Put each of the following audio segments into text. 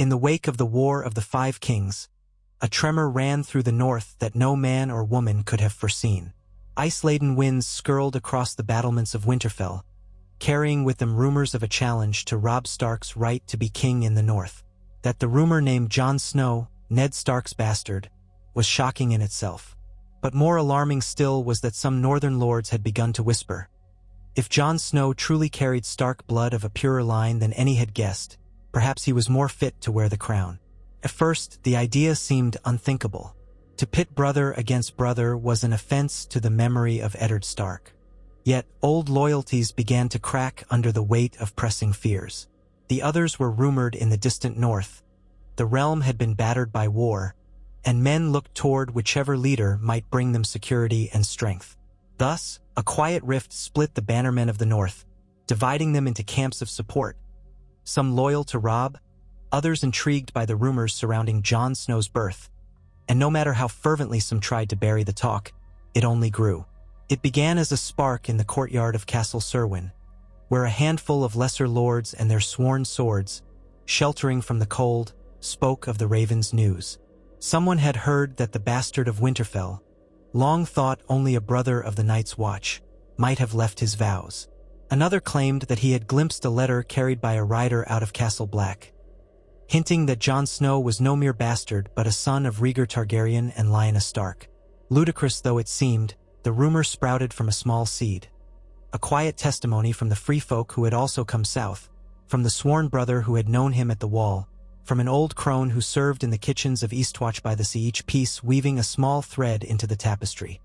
In the wake of the War of the Five Kings, a tremor ran through the north that no man or woman could have foreseen. Ice-laden winds skirled across the battlements of Winterfell, carrying with them rumors of a challenge to Robb Stark's right to be king in the north. That the rumor named Jon Snow, Ned Stark's bastard, was shocking in itself. But more alarming still was that some northern lords had begun to whisper. If Jon Snow truly carried Stark blood of a purer line than any had guessed, perhaps he was more fit to wear the crown. At first, the idea seemed unthinkable. To pit brother against brother was an offense to the memory of Eddard Stark. Yet old loyalties began to crack under the weight of pressing fears. The others were rumored in the distant north. The realm had been battered by war, and men looked toward whichever leader might bring them security and strength. Thus, a quiet rift split the bannermen of the north, dividing them into camps of support. Some loyal to Robb, others intrigued by the rumors surrounding Jon Snow's birth. And no matter how fervently some tried to bury the talk, it only grew. It began as a spark in the courtyard of Castle Serwyn, where a handful of lesser lords and their sworn swords, sheltering from the cold, spoke of the Raven's news. Someone had heard that the bastard of Winterfell, long thought only a brother of the Night's Watch, might have left his vows. Another claimed that he had glimpsed a letter carried by a rider out of Castle Black, hinting that Jon Snow was no mere bastard but a son of Rhaegar Targaryen and Lyanna Stark. Ludicrous though it seemed, the rumor sprouted from a small seed. A quiet testimony from the free folk who had also come south, from the sworn brother who had known him at the wall, from an old crone who served in the kitchens of Eastwatch by the Sea, each piece weaving a small thread into the tapestry.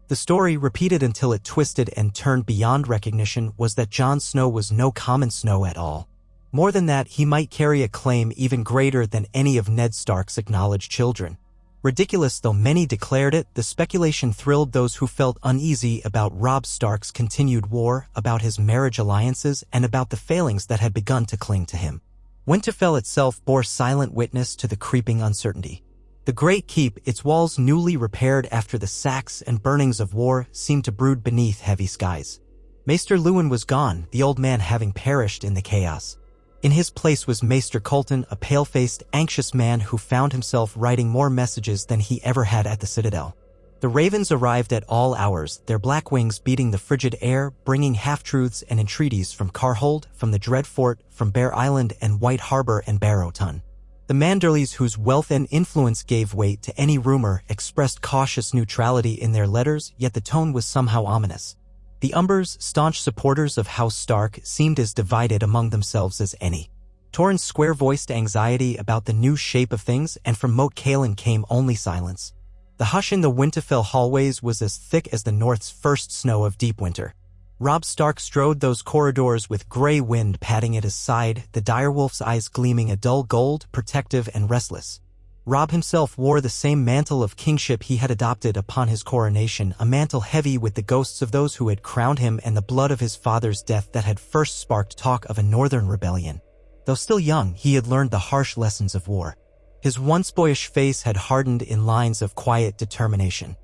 The story, repeated until it twisted and turned beyond recognition, was that Jon Snow was no common Snow at all. More than that, he might carry a claim even greater than any of Ned Stark's acknowledged children. Ridiculous though many declared it, the speculation thrilled those who felt uneasy about Robb Stark's continued war, about his marriage alliances, and about the failings that had begun to cling to him. Winterfell itself bore silent witness to the creeping uncertainty. The great keep, its walls newly repaired after the sacks and burnings of war, seemed to brood beneath heavy skies. Maester Luwin was gone, the old man having perished in the chaos. In his place was Maester Colton, a pale-faced, anxious man who found himself writing more messages than he ever had at the Citadel. The ravens arrived at all hours, their black wings beating the frigid air, bringing half-truths and entreaties from Carhold, from the Dread Fort, from Bear Island and White Harbor and Barrowton. The Manderleys, whose wealth and influence gave weight to any rumor, expressed cautious neutrality in their letters, yet the tone was somehow ominous. The Umbers, staunch supporters of House Stark, seemed as divided among themselves as any. Torrhen's square-voiced anxiety about the new shape of things, and from Moat Cailin came only silence. The hush in the Winterfell hallways was as thick as the North's first snow of deep winter. Robb Stark strode those corridors with gray wind patting at his side, the direwolf's eyes gleaming a dull gold, protective and restless. Robb himself wore the same mantle of kingship he had adopted upon his coronation, a mantle heavy with the ghosts of those who had crowned him and the blood of his father's death that had first sparked talk of a northern rebellion. Though still young, he had learned the harsh lessons of war. His once boyish face had hardened in lines of quiet determination.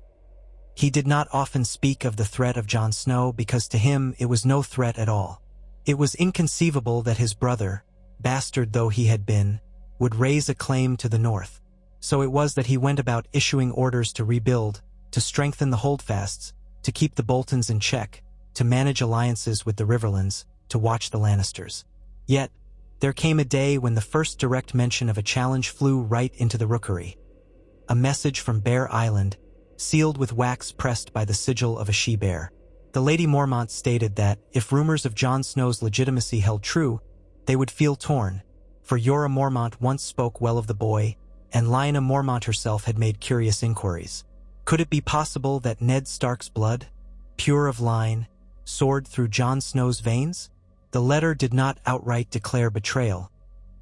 He did not often speak of the threat of Jon Snow because to him it was no threat at all. It was inconceivable that his brother, bastard though he had been, would raise a claim to the north. So it was that he went about issuing orders to rebuild, to strengthen the holdfasts, to keep the Boltons in check, to manage alliances with the riverlands, to watch the Lannisters. Yet, there came a day when the first direct mention of a challenge flew right into the rookery. A message from Bear Island, sealed with wax pressed by the sigil of a she-bear. The Lady Mormont stated that, if rumors of Jon Snow's legitimacy held true, they would feel torn, for Jorah Mormont once spoke well of the boy, and Lyanna Mormont herself had made curious inquiries. Could it be possible that Ned Stark's blood, pure of line, soared through Jon Snow's veins? The letter did not outright declare betrayal,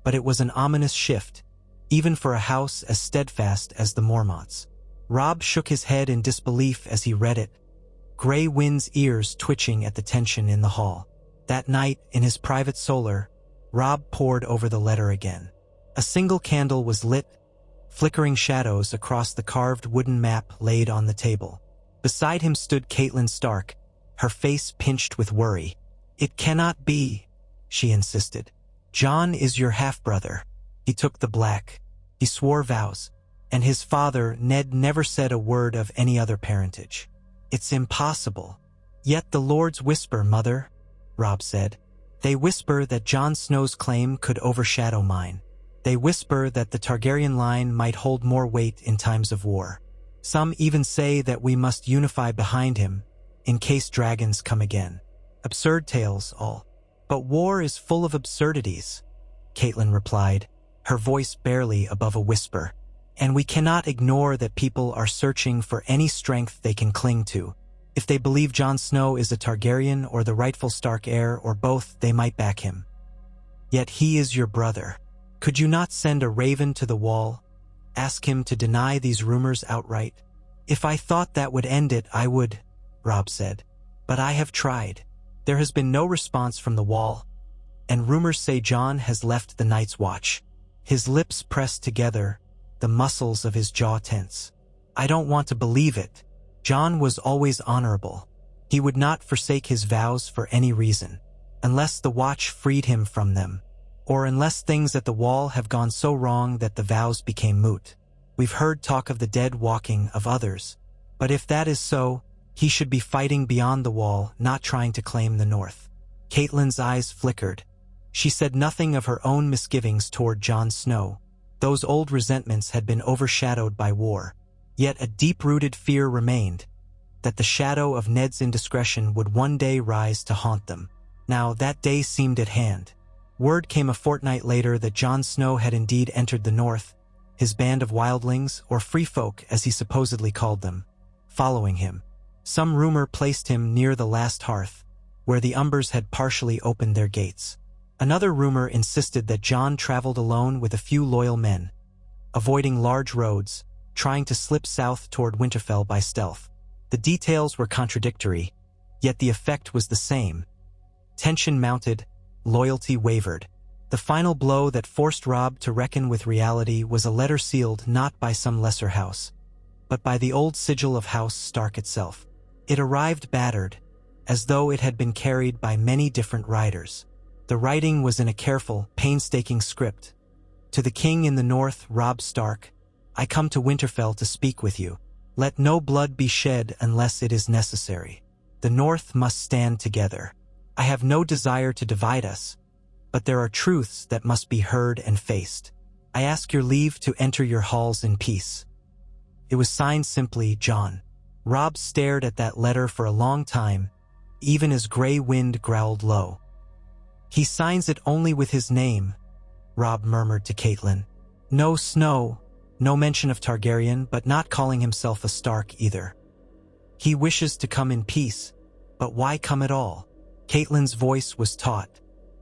but it was an ominous shift, even for a house as steadfast as the Mormonts. Robb shook his head in disbelief as he read it, Grey Wind's ears twitching at the tension in the hall. That night, in his private solar, Robb pored over the letter again. A single candle was lit, flickering shadows across the carved wooden map laid on the table. Beside him stood Catelyn Stark, her face pinched with worry. "It cannot be," she insisted. "Jon is your half-brother." He took the black. He swore vows. And his father, Ned, never said a word of any other parentage. It's impossible. Yet the lords whisper, Mother, Robb said. They whisper that Jon Snow's claim could overshadow mine. They whisper that the Targaryen line might hold more weight in times of war. Some even say that we must unify behind him, in case dragons come again. Absurd tales, all. But war is full of absurdities, Catelyn replied, her voice barely above a whisper. And we cannot ignore that people are searching for any strength they can cling to. If they believe Jon Snow is a Targaryen or the rightful Stark heir or both, they might back him. Yet he is your brother. Could you not send a raven to the wall? Ask him to deny these rumors outright? If I thought that would end it, I would, Robb said. But I have tried. There has been no response from the wall. And rumors say Jon has left the Night's Watch. His lips pressed together, the muscles of his jaw tense. I don't want to believe it. Jon was always honorable. He would not forsake his vows for any reason, unless the Watch freed him from them, or unless things at the wall have gone so wrong that the vows became moot. We've heard talk of the dead walking, of others. But if that is so, he should be fighting beyond the wall, not trying to claim the North. Catelyn's eyes flickered. She said nothing of her own misgivings toward Jon Snow. Those old resentments had been overshadowed by war. Yet a deep-rooted fear remained, that the shadow of Ned's indiscretion would one day rise to haunt them. Now that day seemed at hand. Word came a fortnight later that Jon Snow had indeed entered the North, his band of wildlings, or free folk as he supposedly called them, following him. Some rumor placed him near the last hearth, where the Umbers had partially opened their gates. Another rumor insisted that Jon traveled alone with a few loyal men, avoiding large roads, trying to slip south toward Winterfell by stealth. The details were contradictory, yet the effect was the same. Tension mounted, loyalty wavered. The final blow that forced Robb to reckon with reality was a letter sealed not by some lesser house, but by the old sigil of House Stark itself. It arrived battered, as though it had been carried by many different riders. The writing was in a careful, painstaking script. To the king in the north, Robb Stark, I come to Winterfell to speak with you. Let no blood be shed unless it is necessary. The North must stand together. I have no desire to divide us, but there are truths that must be heard and faced. I ask your leave to enter your halls in peace. It was signed simply, Jon. Robb stared at that letter for a long time, even as gray wind growled low. He signs it only with his name, Robb murmured to Catelyn. No Snow. No mention of Targaryen, but not calling himself a Stark either. He wishes to come in peace, but why come at all? Catelyn's voice was taut.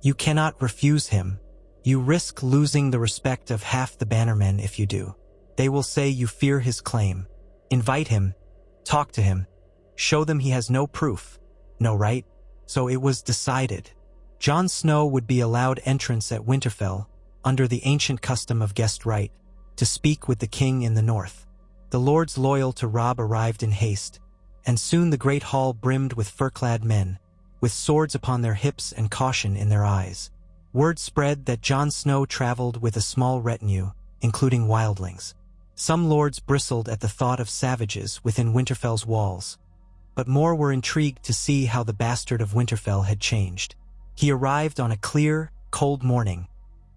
You cannot refuse him. You risk losing the respect of half the bannermen if you do. They will say you fear his claim. Invite him. Talk to him. Show them he has no proof. No right? So it was decided. Jon Snow would be allowed entrance at Winterfell, under the ancient custom of guest right, to speak with the king in the north. The lords loyal to Robb arrived in haste, and soon the great hall brimmed with fur-clad men, with swords upon their hips and caution in their eyes. Word spread that Jon Snow traveled with a small retinue, including wildlings. Some lords bristled at the thought of savages within Winterfell's walls, but more were intrigued to see how the bastard of Winterfell had changed. He arrived on a clear, cold morning,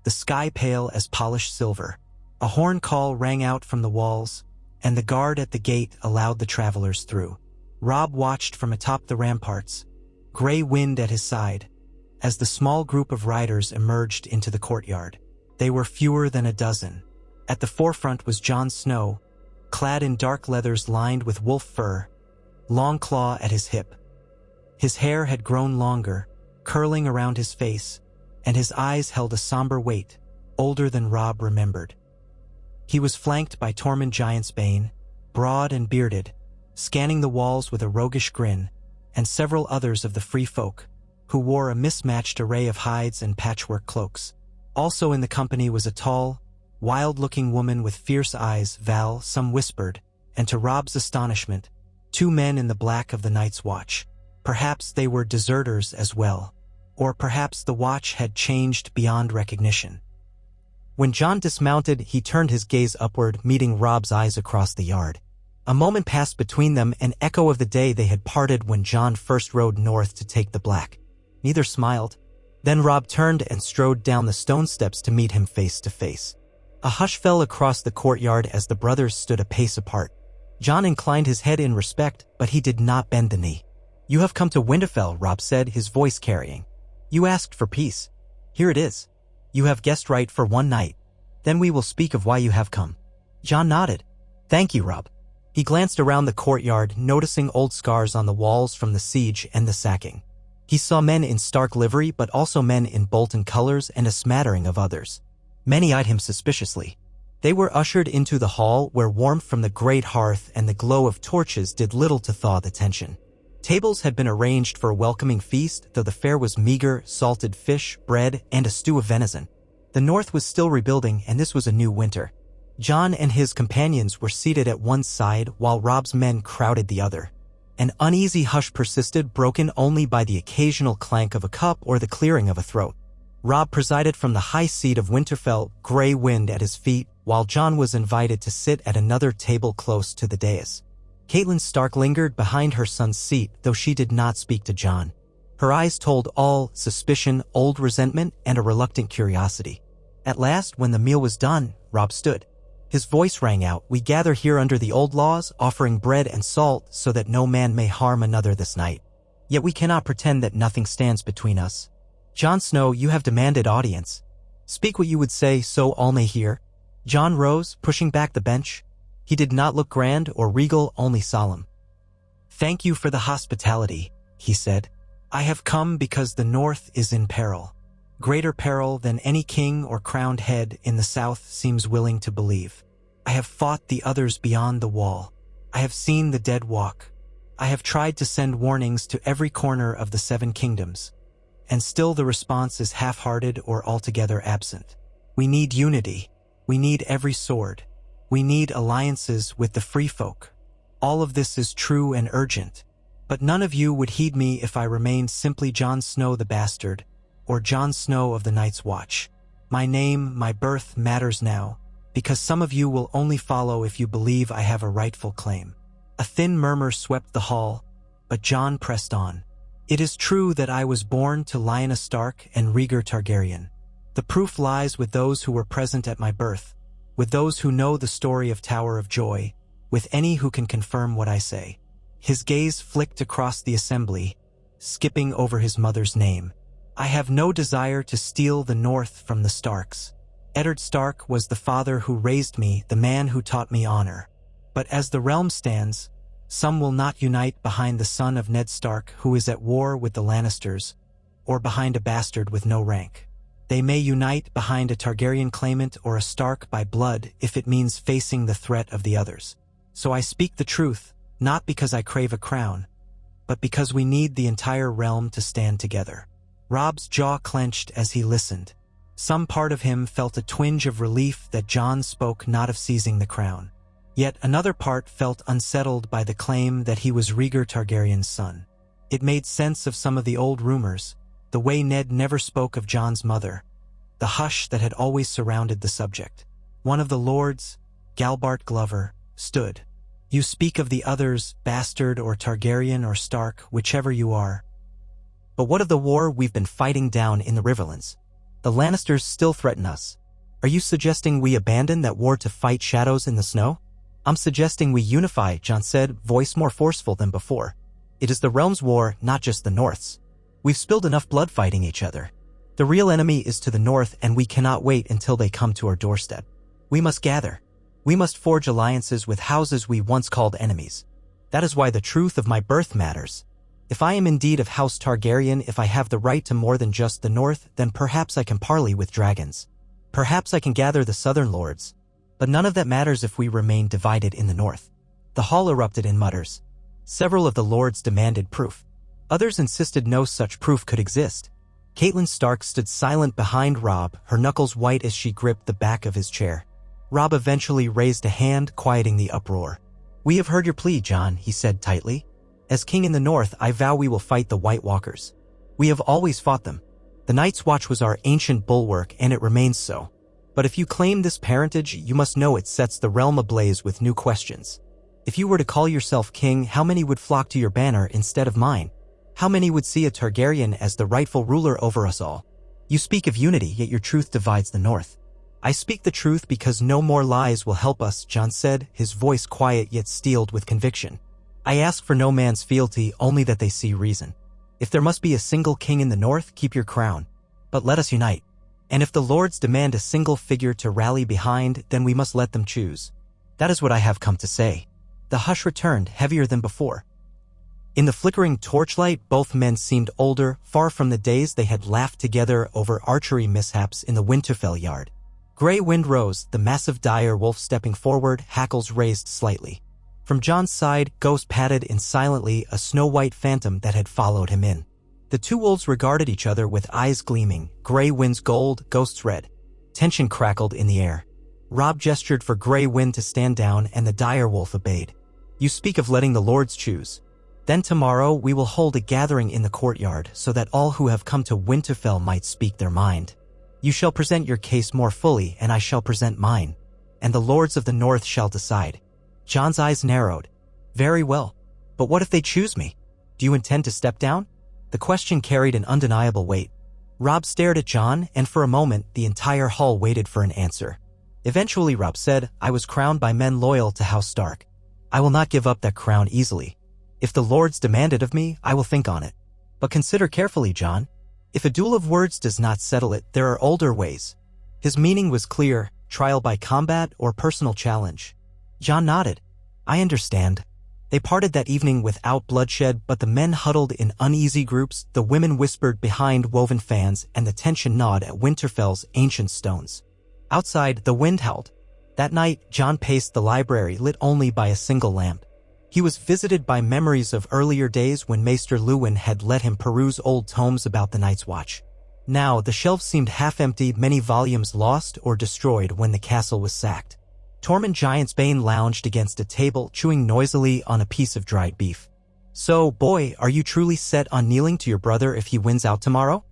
the sky pale as polished silver. A horn call rang out from the walls, and the guard at the gate allowed the travelers through. Robb watched from atop the ramparts, gray wind at his side, as the small group of riders emerged into the courtyard. They were fewer than a dozen. At the forefront was Jon Snow, clad in dark leathers lined with wolf fur, long claw at his hip. His hair had grown longer, curling around his face, and his eyes held a somber weight, older than Robb remembered. He was flanked by Tormund Giantsbane, broad and bearded, scanning the walls with a roguish grin, and several others of the free folk, who wore a mismatched array of hides and patchwork cloaks. Also in the company was a tall, wild-looking woman with fierce eyes, Val, some whispered, and to Robb's astonishment, 2 men in the black of the Night's Watch. Perhaps they were deserters as well, or perhaps the Watch had changed beyond recognition. When Jon dismounted, he turned his gaze upward, meeting Robb's eyes across the yard. A moment passed between them, an echo of the day they had parted when Jon first rode north to take the Black. Neither smiled. Then Robb turned and strode down the stone steps to meet him face to face. A hush fell across the courtyard as the brothers stood a pace apart. Jon inclined his head in respect, but he did not bend the knee. "You have come to Winterfell," Robb said, his voice carrying. "You asked for peace. Here it is. You have guessed right for one night. Then we will speak of why you have come." Jon nodded. "Thank you, Robb." He glanced around the courtyard, noticing old scars on the walls from the siege and the sacking. He saw men in Stark livery, but also men in Bolton colors and a smattering of others. Many eyed him suspiciously. They were ushered into the hall, where warmth from the great hearth and the glow of torches did little to thaw the tension. Tables had been arranged for a welcoming feast, though the fare was meager: salted fish, bread, and a stew of venison. The north was still rebuilding, and this was a new winter. Jon and his companions were seated at one side, while Robb's men crowded the other. An uneasy hush persisted, broken only by the occasional clank of a cup or the clearing of a throat. Robb presided from the high seat of Winterfell, gray wind at his feet, while Jon was invited to sit at another table close to the dais. Catelyn Stark lingered behind her son's seat, though she did not speak to Jon. Her eyes told all: suspicion, old resentment, and a reluctant curiosity. At last, when the meal was done, Robb stood. His voice rang out, "We gather here under the old laws, offering bread and salt so that no man may harm another this night. Yet we cannot pretend that nothing stands between us. Jon Snow, you have demanded audience. Speak what you would say so all may hear." Jon rose, pushing back the bench. He did not look grand or regal, only solemn. "Thank you for the hospitality," he said. "I have come because the North is in peril. Greater peril than any king or crowned head in the South seems willing to believe. I have fought the others beyond the wall. I have seen the dead walk. I have tried to send warnings to every corner of the 7 kingdoms. And still the response is half-hearted or altogether absent. We need unity. We need every sword. We need alliances with the free folk. All of this is true and urgent. But none of you would heed me if I remained simply Jon Snow the Bastard, or Jon Snow of the Night's Watch. My name, my birth matters now, because some of you will only follow if you believe I have a rightful claim." A thin murmur swept the hall, but Jon pressed on. "It is true that I was born to Lyanna Stark and Rhaegar Targaryen. The proof lies with those who were present at my birth, with those who know the story of Tower of Joy, with any who can confirm what I say." His gaze flicked across the assembly, skipping over his mother's name. "I have no desire to steal the North from the Starks. Eddard Stark was the father who raised me, the man who taught me honor. But as the realm stands, some will not unite behind the son of Ned Stark who is at war with the Lannisters, or behind a bastard with no rank. They may unite behind a Targaryen claimant or a Stark by blood if it means facing the threat of the others. So I speak the truth, not because I crave a crown, but because we need the entire realm to stand together." Robb's jaw clenched as he listened. Some part of him felt a twinge of relief that Jon spoke not of seizing the crown. Yet another part felt unsettled by the claim that he was Rhaegar Targaryen's son. It made sense of some of the old rumors, the way Ned never spoke of Jon's mother, the hush that had always surrounded the subject. One of the lords, Galbart Glover, stood. "You speak of the others, bastard or Targaryen or Stark, whichever you are. But what of the war we've been fighting down in the riverlands? The Lannisters still threaten us. Are you suggesting we abandon that war to fight shadows in the snow?" "I'm suggesting we unify," Jon said, voice more forceful than before. "It is the realm's war, not just the North's. We've spilled enough blood fighting each other. The real enemy is to the north, and we cannot wait until they come to our doorstep. We must gather. We must forge alliances with houses we once called enemies. That is why the truth of my birth matters. If I am indeed of House Targaryen, if I have the right to more than just the north, then perhaps I can parley with dragons. Perhaps I can gather the southern lords. But none of that matters if we remain divided in the north." The hall erupted in mutters. Several of the lords demanded proof. Others insisted no such proof could exist. Catelyn Stark stood silent behind Robb, her knuckles white as she gripped the back of his chair. Robb eventually raised a hand, quieting the uproar. "We have heard your plea, Jon," he said tightly. "As king in the north, I vow we will fight the White Walkers. We have always fought them. The Night's Watch was our ancient bulwark, and it remains so. But if you claim this parentage, you must know it sets the realm ablaze with new questions. If you were to call yourself king, how many would flock to your banner instead of mine? How many would see a Targaryen as the rightful ruler over us all? You speak of unity, yet your truth divides the north. I speak the truth because no more lies will help us, Jon said, his voice quiet yet steeled with conviction. I ask for no man's fealty, only that they see reason. If there must be a single king in the north, keep your crown. But let us unite. And if the lords demand a single figure to rally behind, then we must let them choose. That is what I have come to say. The hush returned, heavier than before. In the flickering torchlight, both men seemed older, far from the days they had laughed together over archery mishaps in the Winterfell yard. Gray wind rose, the massive dire wolf stepping forward, hackles raised slightly. From Jon's side, Ghost padded in silently, a snow-white phantom that had followed him in. The two wolves regarded each other with eyes gleaming, Gray Wind's gold, Ghost's red. Tension crackled in the air. Robb gestured for Gray Wind to stand down, and the dire wolf obeyed. You speak of letting the lords choose. Then tomorrow we will hold a gathering in the courtyard so that all who have come to Winterfell might speak their mind. You shall present your case more fully, and I shall present mine. And the lords of the north shall decide. Jon's eyes narrowed. Very well. But what if they choose me? Do you intend to step down? The question carried an undeniable weight. Robb stared at Jon, and for a moment the entire hall waited for an answer. Eventually Robb said, I was crowned by men loyal to House Stark. I will not give up that crown easily. If the lords demand it of me, I will think on it. But consider carefully, Jon. If a duel of words does not settle it, there are older ways. His meaning was clear, trial by combat or personal challenge. Jon nodded. I understand. They parted that evening without bloodshed, but the men huddled in uneasy groups, the women whispered behind woven fans, and the tension gnawed at Winterfell's ancient stones. Outside, the wind howled. That night, Jon paced the library lit only by a single lamp. He was visited by memories of earlier days when Maester Luwin had let him peruse old tomes about the Night's Watch. Now, the shelves seemed half-empty, many volumes lost or destroyed when the castle was sacked. Tormund Giantsbane lounged against a table, chewing noisily on a piece of dried beef. So, boy, are you truly set on kneeling to your brother if he wins out tomorrow?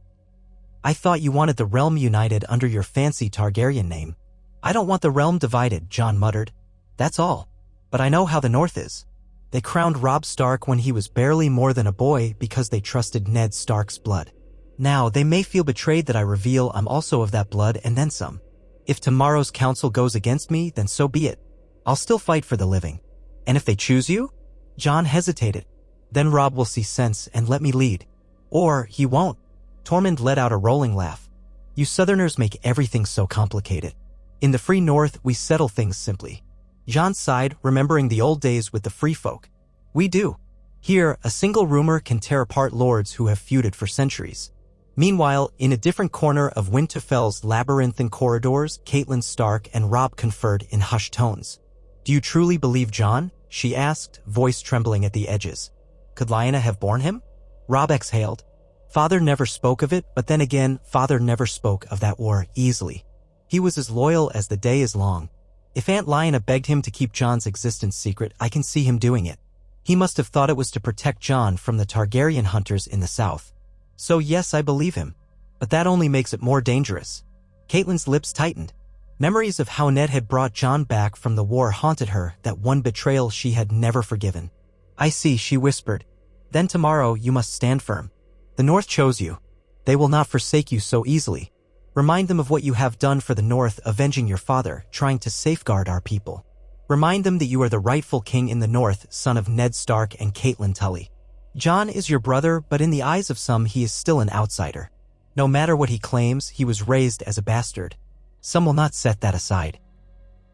I thought you wanted the realm united under your fancy Targaryen name. I don't want the realm divided, Jon muttered. That's all. But I know how the North is. They crowned Robb Stark when he was barely more than a boy because they trusted Ned Stark's blood. Now, they may feel betrayed that I reveal I'm also of that blood and then some. If tomorrow's council goes against me, then so be it. I'll still fight for the living. And if they choose you? Jon hesitated. Then Robb will see sense and let me lead. Or he won't. Tormund let out a rolling laugh. You Southerners make everything so complicated. In the free North, we settle things simply. Jon sighed, remembering the old days with the free folk. We do. Here, a single rumor can tear apart lords who have feuded for centuries. Meanwhile, in a different corner of Winterfell's labyrinthine corridors, Catelyn Stark and Robb conferred in hushed tones. Do you truly believe Jon? She asked, voice trembling at the edges. Could Lyanna have borne him? Robb exhaled. Father never spoke of it, but then again, Father never spoke of that war easily. He was as loyal as the day is long. If Aunt Lyanna begged him to keep Jon's existence secret, I can see him doing it. He must have thought it was to protect Jon from the Targaryen hunters in the south. So yes, I believe him. But that only makes it more dangerous. Catelyn's lips tightened. Memories of how Ned had brought Jon back from the war haunted her, that one betrayal she had never forgiven. I see, she whispered. Then tomorrow you must stand firm. The North chose you. They will not forsake you so easily. Remind them of what you have done for the North, avenging your father, trying to safeguard our people. Remind them that you are the rightful king in the North, son of Ned Stark and Catelyn Tully. Jon is your brother, but in the eyes of some he is still an outsider. No matter what he claims, he was raised as a bastard. Some will not set that aside.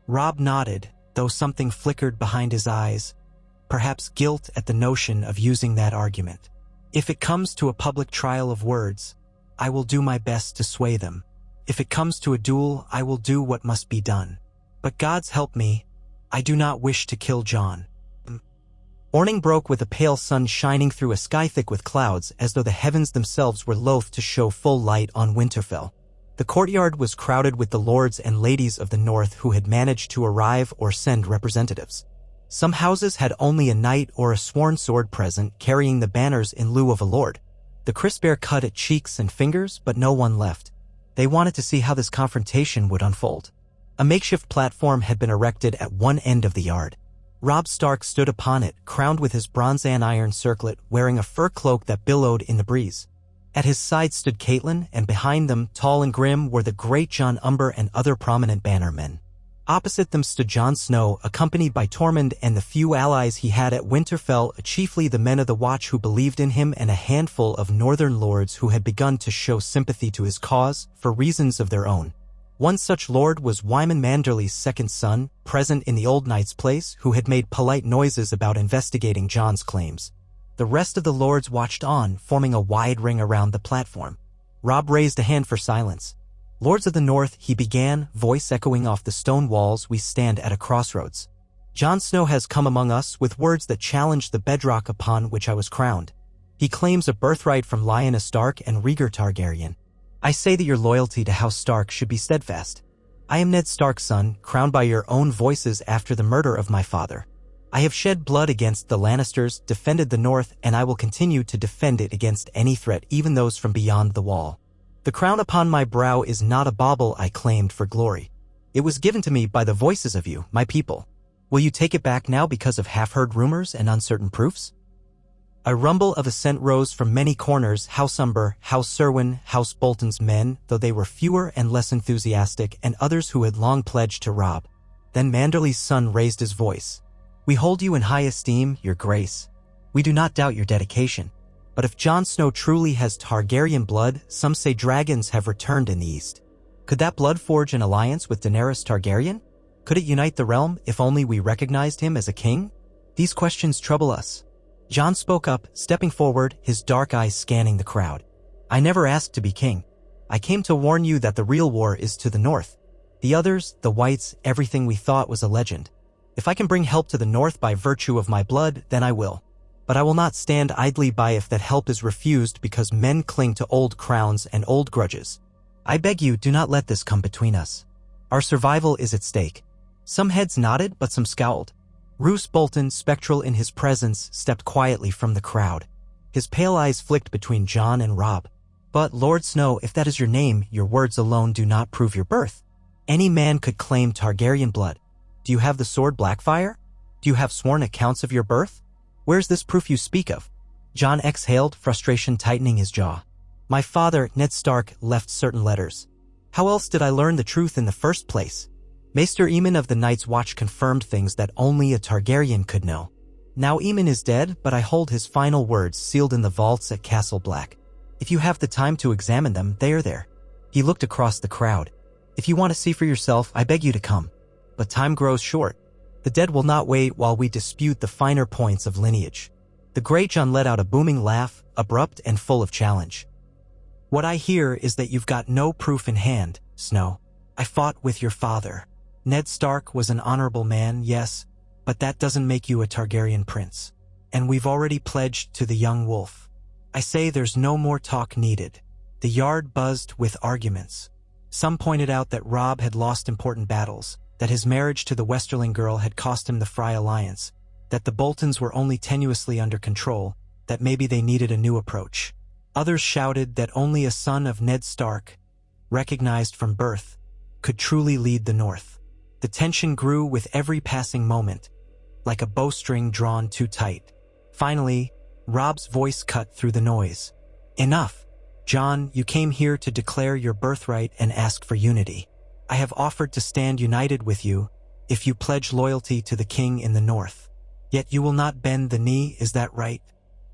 Robb nodded, though something flickered behind his eyes. Perhaps guilt at the notion of using that argument. If it comes to a public trial of words, I will do my best to sway them. If it comes to a duel, I will do what must be done. But God's help me, I do not wish to kill Jon. Morning broke with a pale sun shining through a sky thick with clouds, as though the heavens themselves were loath to show full light on Winterfell. The courtyard was crowded with the lords and ladies of the North who had managed to arrive or send representatives. Some houses had only a knight or a sworn sword present, carrying the banners in lieu of a lord. The crisp air cut at cheeks and fingers, but no one left. They wanted to see how this confrontation would unfold. A makeshift platform had been erected at one end of the yard. Robb Stark stood upon it, crowned with his bronze and iron circlet, wearing a fur cloak that billowed in the breeze. At his side stood Catelyn, and behind them, tall and grim, were the great Jon Umber and other prominent bannermen. Opposite them stood Jon Snow, accompanied by Tormund and the few allies he had at Winterfell, chiefly the men of the Watch who believed in him and a handful of northern lords who had begun to show sympathy to his cause for reasons of their own. One such lord was Wyman Manderly's second son, present in the old knight's place, who had made polite noises about investigating Jon's claims. The rest of the lords watched on, forming a wide ring around the platform. Robb raised a hand for silence. "Lords of the North," he began, voice echoing off the stone walls, "we stand at a crossroads. Jon Snow has come among us with words that challenge the bedrock upon which I was crowned. He claims a birthright from Lyanna Stark and Rhaegar Targaryen. I say that your loyalty to House Stark should be steadfast. I am Ned Stark's son, crowned by your own voices after the murder of my father. I have shed blood against the Lannisters, defended the North, and I will continue to defend it against any threat, even those from beyond the wall. The crown upon my brow is not a bauble I claimed for glory. It was given to me by the voices of you, my people. Will you take it back now because of half-heard rumors and uncertain proofs?" A rumble of assent rose from many corners: House Umber, House Serwyn, House Bolton's men, though they were fewer and less enthusiastic, and others who had long pledged to Robb. Then Manderly's son raised his voice. "We hold you in high esteem, your grace. We do not doubt your dedication. But if Jon Snow truly has Targaryen blood, some say dragons have returned in the east. Could that blood forge an alliance with Daenerys Targaryen? Could it unite the realm if only we recognized him as a king? These questions trouble us." Jon spoke up, stepping forward, his dark eyes scanning the crowd. "I never asked to be king. I came to warn you that the real war is to the north. The others, the whites, everything we thought was a legend. If I can bring help to the north by virtue of my blood, then I will. But I will not stand idly by if that help is refused because men cling to old crowns and old grudges. I beg you, do not let this come between us. Our survival is at stake." Some heads nodded, but some scowled. Roose Bolton, spectral in his presence, stepped quietly from the crowd. His pale eyes flicked between Jon and Robb. "But, Lord Snow, if that is your name, your words alone do not prove your birth. Any man could claim Targaryen blood. Do you have the sword Blackfire? Do you have sworn accounts of your birth? Where's this proof you speak of?" Jon exhaled, frustration tightening his jaw. "My father, Ned Stark, left certain letters. How else did I learn the truth in the first place? Maester Aemon of the Night's Watch confirmed things that only a Targaryen could know. Now Aemon is dead, but I hold his final words sealed in the vaults at Castle Black. If you have the time to examine them, they are there." He looked across the crowd. "If you want to see for yourself, I beg you to come. But time grows short. The dead will not wait while we dispute the finer points of lineage." The great Jon let out a booming laugh, abrupt and full of challenge. "What I hear is that you've got no proof in hand, Snow. I fought with your father. Ned Stark was an honorable man, yes, but that doesn't make you a Targaryen prince. And we've already pledged to the young wolf. I say there's no more talk needed." The yard buzzed with arguments. Some pointed out that Robb had lost important battles, that his marriage to the Westerling girl had cost him the Frey alliance, that the Boltons were only tenuously under control, that maybe they needed a new approach. Others shouted that only a son of Ned Stark, recognized from birth, could truly lead the North. The tension grew with every passing moment, like a bowstring drawn too tight. Finally, Robb's voice cut through the noise. "Enough. Jon, you came here to declare your birthright and ask for unity. I have offered to stand united with you if you pledge loyalty to the king in the north. Yet you will not bend the knee, is that right?"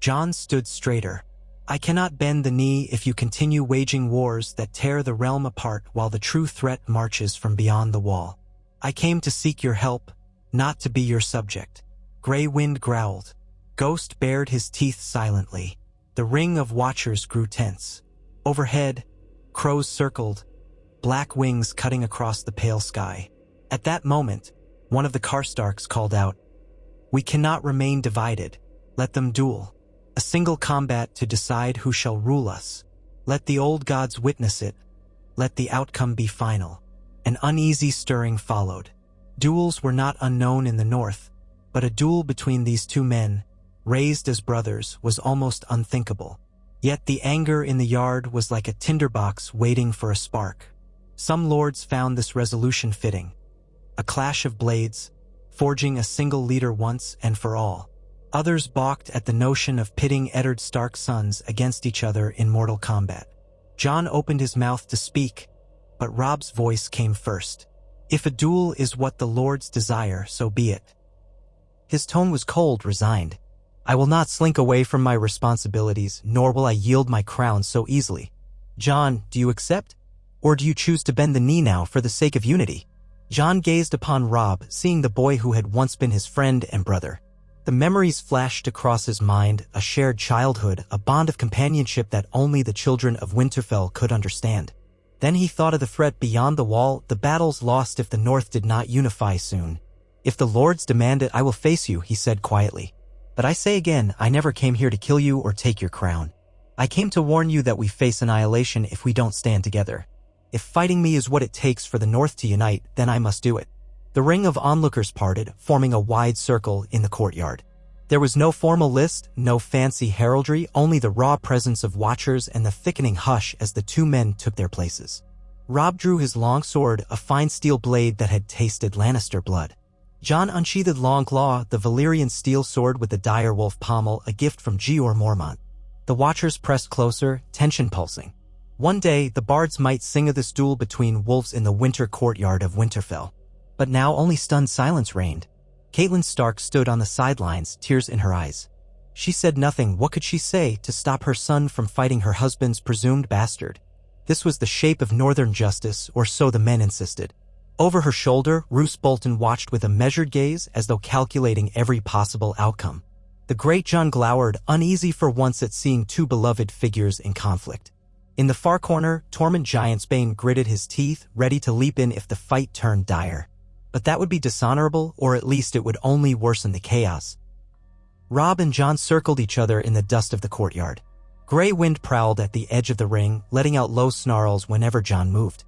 Jon stood straighter. "I cannot bend the knee if you continue waging wars that tear the realm apart while the true threat marches from beyond the wall. I came to seek your help, not to be your subject." Grey Wind growled. Ghost bared his teeth silently. The ring of watchers grew tense. Overhead, crows circled, black wings cutting across the pale sky. At that moment, one of the Karstarks called out, "We cannot remain divided. Let them duel. A single combat to decide who shall rule us. Let the old gods witness it. Let the outcome be final." An uneasy stirring followed. Duels were not unknown in the north, but a duel between these two men, raised as brothers, was almost unthinkable. Yet the anger in the yard was like a tinderbox waiting for a spark. Some lords found this resolution fitting. A clash of blades, forging a single leader once and for all. Others balked at the notion of pitting Eddard Stark's sons against each other in mortal combat. Jon opened his mouth to speak, but Robb's voice came first. If a duel is what the lords desire, so be it. His tone was cold, resigned. I will not slink away from my responsibilities, nor will I yield my crown so easily. Jon, do you accept? Or do you choose to bend the knee now for the sake of unity? Jon gazed upon Robb, seeing the boy who had once been his friend and brother. The memories flashed across his mind, a shared childhood, a bond of companionship that only the children of Winterfell could understand. Then he thought of the threat beyond the wall, the battles lost if the North did not unify soon. If the lords demand it, I will face you, he said quietly. But I say again, I never came here to kill you or take your crown. I came to warn you that we face annihilation if we don't stand together. If fighting me is what it takes for the North to unite, then I must do it. The ring of onlookers parted, forming a wide circle in the courtyard. There was no formal list, no fancy heraldry, only the raw presence of watchers and the thickening hush as the two men took their places. Robb drew his long sword, a fine steel blade that had tasted Lannister blood. Jon unsheathed Longclaw, the Valyrian steel sword with the dire wolf pommel, a gift from Jeor Mormont. The watchers pressed closer, tension pulsing. One day, the bards might sing of this duel between wolves in the winter courtyard of Winterfell. But now only stunned silence reigned. Catelyn Stark stood on the sidelines, tears in her eyes. She said nothing. What could she say to stop her son from fighting her husband's presumed bastard? This was the shape of northern justice, or so the men insisted. Over her shoulder, Roose Bolton watched with a measured gaze as though calculating every possible outcome. The great Jon glowered, uneasy for once at seeing two beloved figures in conflict. In the far corner, Tormund Giantsbane gritted his teeth, ready to leap in if the fight turned dire. But that would be dishonorable, or at least it would only worsen the chaos. Robb and Jon circled each other in the dust of the courtyard. Grey wind prowled at the edge of the ring, letting out low snarls whenever Jon moved.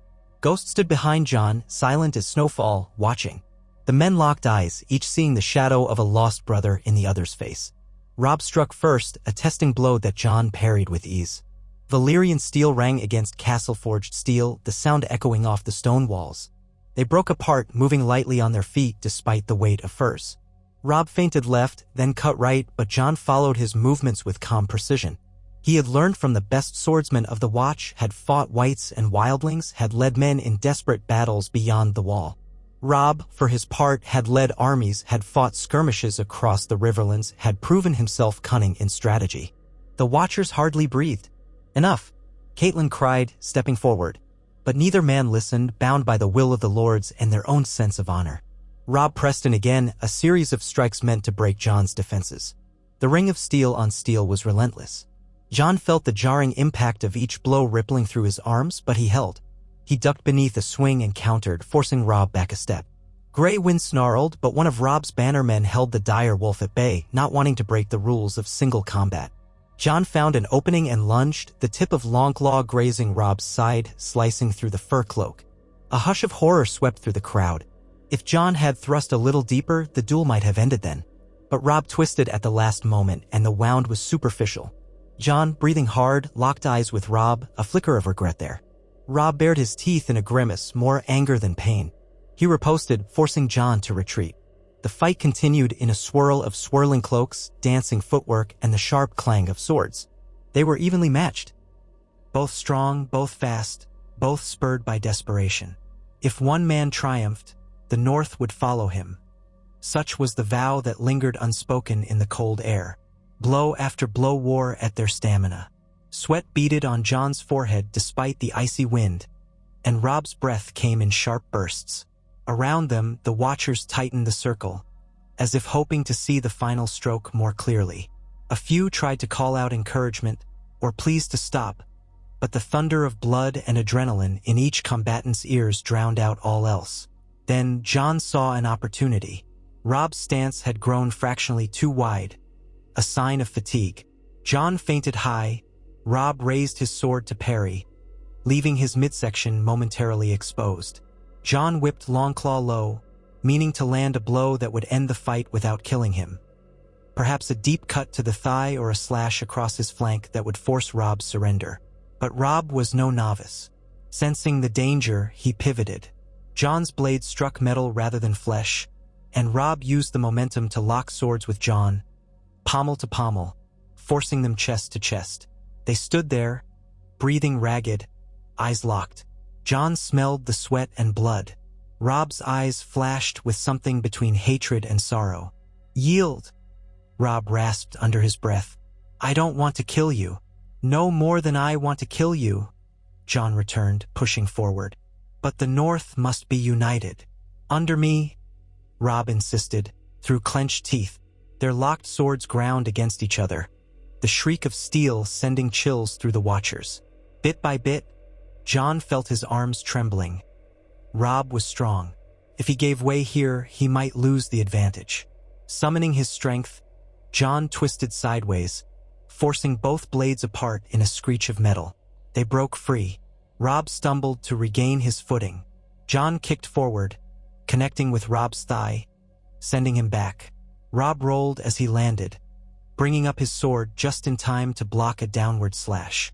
Ghost stood behind Jon, silent as snowfall, watching. The men locked eyes, each seeing the shadow of a lost brother in the other's face. Robb struck first, a testing blow that Jon parried with ease. Valyrian steel rang against castle-forged steel, the sound echoing off the stone walls. They broke apart, moving lightly on their feet despite the weight of furs. Robb feinted left, then cut right, but Jon followed his movements with calm precision. He had learned from the best swordsmen of the Watch, had fought wights and wildlings, had led men in desperate battles beyond the wall. Robb, for his part, had led armies, had fought skirmishes across the riverlands, had proven himself cunning in strategy. The Watchers hardly breathed. Enough, Catelyn cried, stepping forward. But neither man listened, bound by the will of the lords and their own sense of honor. Robb pressed in again, a series of strikes meant to break Jon's defenses. The ring of steel on steel was relentless. Jon felt the jarring impact of each blow rippling through his arms, but he held. He ducked beneath a swing and countered, forcing Robb back a step. Grey wind snarled, but one of Robb's bannermen held the dire wolf at bay, not wanting to break the rules of single combat. Jon found an opening and lunged, the tip of Longclaw grazing Robb's side, slicing through the fur cloak. A hush of horror swept through the crowd. If Jon had thrust a little deeper, the duel might have ended then. But Robb twisted at the last moment, and the wound was superficial. Jon, breathing hard, locked eyes with Robb, a flicker of regret there. Robb bared his teeth in a grimace, more anger than pain. He riposted, forcing Jon to retreat. The fight continued in a swirl of swirling cloaks, dancing footwork, and the sharp clang of swords. They were evenly matched. Both strong, both fast, both spurred by desperation. If one man triumphed, the North would follow him. Such was the vow that lingered unspoken in the cold air. Blow after blow wore at their stamina. Sweat beaded on Jon's forehead despite the icy wind, and Robb's breath came in sharp bursts. Around them, the watchers tightened the circle, as if hoping to see the final stroke more clearly. A few tried to call out encouragement, or pleas to stop, but the thunder of blood and adrenaline in each combatant's ears drowned out all else. Then Jon saw an opportunity. Robb's stance had grown fractionally too wide, a sign of fatigue. Jon feinted high. Robb raised his sword to parry, leaving his midsection momentarily exposed. Jon whipped Longclaw low, meaning to land a blow that would end the fight without killing him. perhaps a deep cut to the thigh or a slash across his flank that would force Robb's surrender. But Robb was no novice. Sensing the danger, he pivoted. Jon's blade struck metal rather than flesh, and Robb used the momentum to lock swords with Jon, pommel to pommel, forcing them chest to chest. They stood there, breathing ragged, eyes locked. Jon smelled the sweat and blood. Robb's eyes flashed with something between hatred and sorrow. "Yield," Robb rasped under his breath. "I don't want to kill you. No more than I want to kill you," Jon returned, pushing forward. "But the North must be united. Under me," Robb insisted, through clenched teeth. Their locked swords ground against each other, the shriek of steel sending chills through the watchers. Bit by bit, Jon felt his arms trembling. Robb was strong. If he gave way here, he might lose the advantage. Summoning his strength, Jon twisted sideways, forcing both blades apart in a screech of metal. They broke free. Robb stumbled to regain his footing. Jon kicked forward, connecting with Robb's thigh, sending him back. Robb rolled as he landed, bringing up his sword just in time to block a downward slash.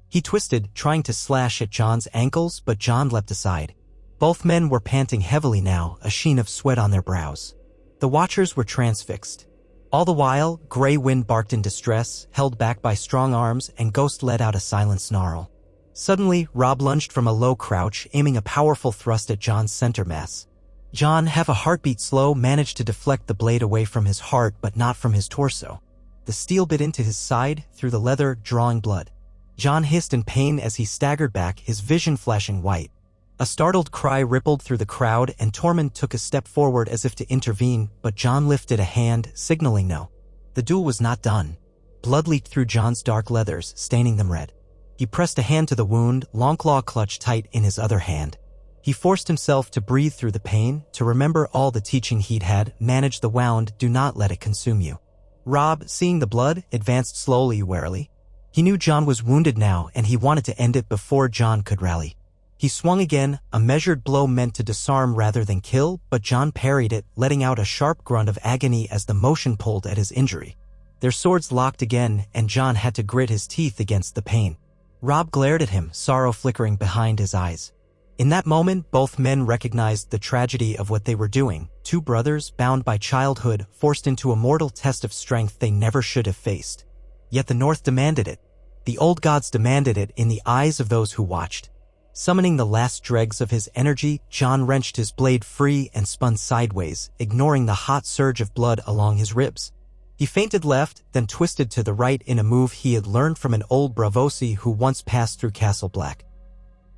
He twisted, trying to slash at Jon's ankles, but Jon leapt aside. Both men were panting heavily now, a sheen of sweat on their brows. The watchers were transfixed. All the while, Grey Wind barked in distress, held back by strong arms, and Ghost let out a silent snarl. Suddenly, Robb lunged from a low crouch, aiming a powerful thrust at Jon's center mass. Jon, half a heartbeat slow, managed to deflect the blade away from his heart but not from his torso. The steel bit into his side, through the leather, drawing blood. Jon hissed in pain as he staggered back, his vision flashing white. A startled cry rippled through the crowd, and Tormund took a step forward as if to intervene, but Jon lifted a hand, signaling no. The duel was not done. Blood leaked through Jon's dark leathers, staining them red. He pressed a hand to the wound, Longclaw clutched tight in his other hand. He forced himself to breathe through the pain, to remember all the teaching he'd had. Manage the wound, do not let it consume you. Robb, seeing the blood, advanced slowly, warily. He knew Jon was wounded now, and he wanted to end it before Jon could rally. He swung again, a measured blow meant to disarm rather than kill, but Jon parried it, letting out a sharp grunt of agony as the motion pulled at his injury. Their swords locked again, and Jon had to grit his teeth against the pain. Robb glared at him, sorrow flickering behind his eyes. In that moment, both men recognized the tragedy of what they were doing. Two brothers, bound by childhood, forced into a mortal test of strength they never should have faced. Yet the North demanded it. The old gods demanded it in the eyes of those who watched. Summoning the last dregs of his energy, Jon wrenched his blade free and spun sideways, ignoring the hot surge of blood along his ribs. He feinted left, then twisted to the right in a move he had learned from an old Bravosi who once passed through Castle Black.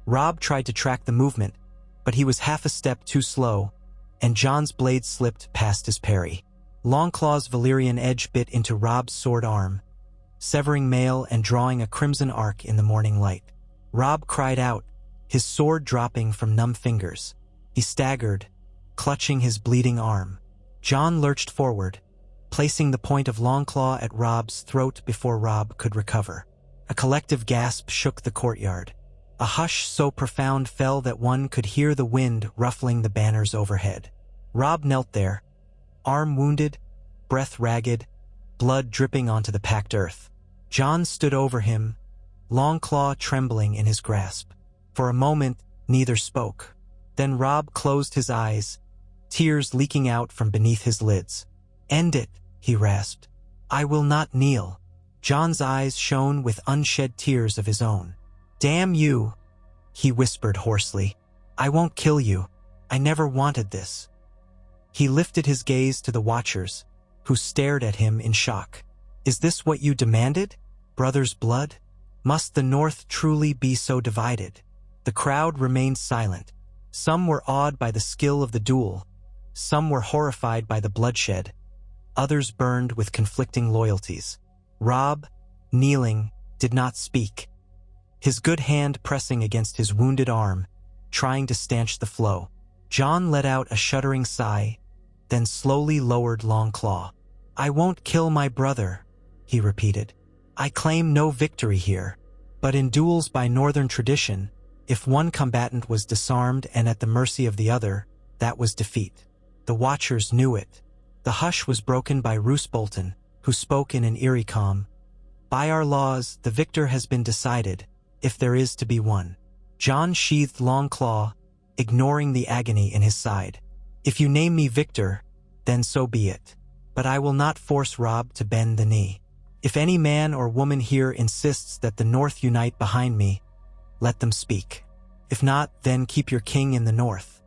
Robb tried to track the movement, but he was half a step too slow, and Jon's blade slipped past his parry. Longclaw's Valyrian edge bit into Robb's sword arm, severing mail and drawing a crimson arc in the morning light. Robb cried out, his sword dropping from numb fingers. He staggered, clutching his bleeding arm. Jon lurched forward, placing the point of Longclaw at Robb's throat before Robb could recover. A collective gasp shook the courtyard. A hush so profound fell that one could hear the wind ruffling the banners overhead. Robb knelt there, arm wounded, breath ragged, blood dripping onto the packed earth. Jon stood over him, Longclaw trembling in his grasp. For a moment, neither spoke. Then Robb closed his eyes, tears leaking out from beneath his lids. "End it," he rasped. "I will not kneel." Jon's eyes shone with unshed tears of his own. "Damn you," he whispered hoarsely. "I won't kill you. I never wanted this." He lifted his gaze to the watchers, who stared at him in shock. "Is this what you demanded? Brothers' blood? Must the North truly be so divided?" The crowd remained silent. Some were awed by the skill of the duel. Some were horrified by the bloodshed. Others burned with conflicting loyalties. Robb, kneeling, did not speak, his good hand pressing against his wounded arm, trying to stanch the flow. Jon let out a shuddering sigh, then slowly lowered Longclaw. "I won't kill my brother," he repeated. "I claim no victory here. But in duels by northern tradition, if one combatant was disarmed and at the mercy of the other, that was defeat. The watchers knew it. The hush was broken by Roose Bolton, who spoke in an eerie calm. "By our laws, the victor has been decided, if there is to be one." Jon sheathed long claw, ignoring the agony in his side. "If you name me victor, then so be it. But I will not force Robb to bend the knee. If any man or woman here insists that the North unite behind me, let them speak. If not, then keep your king in the North.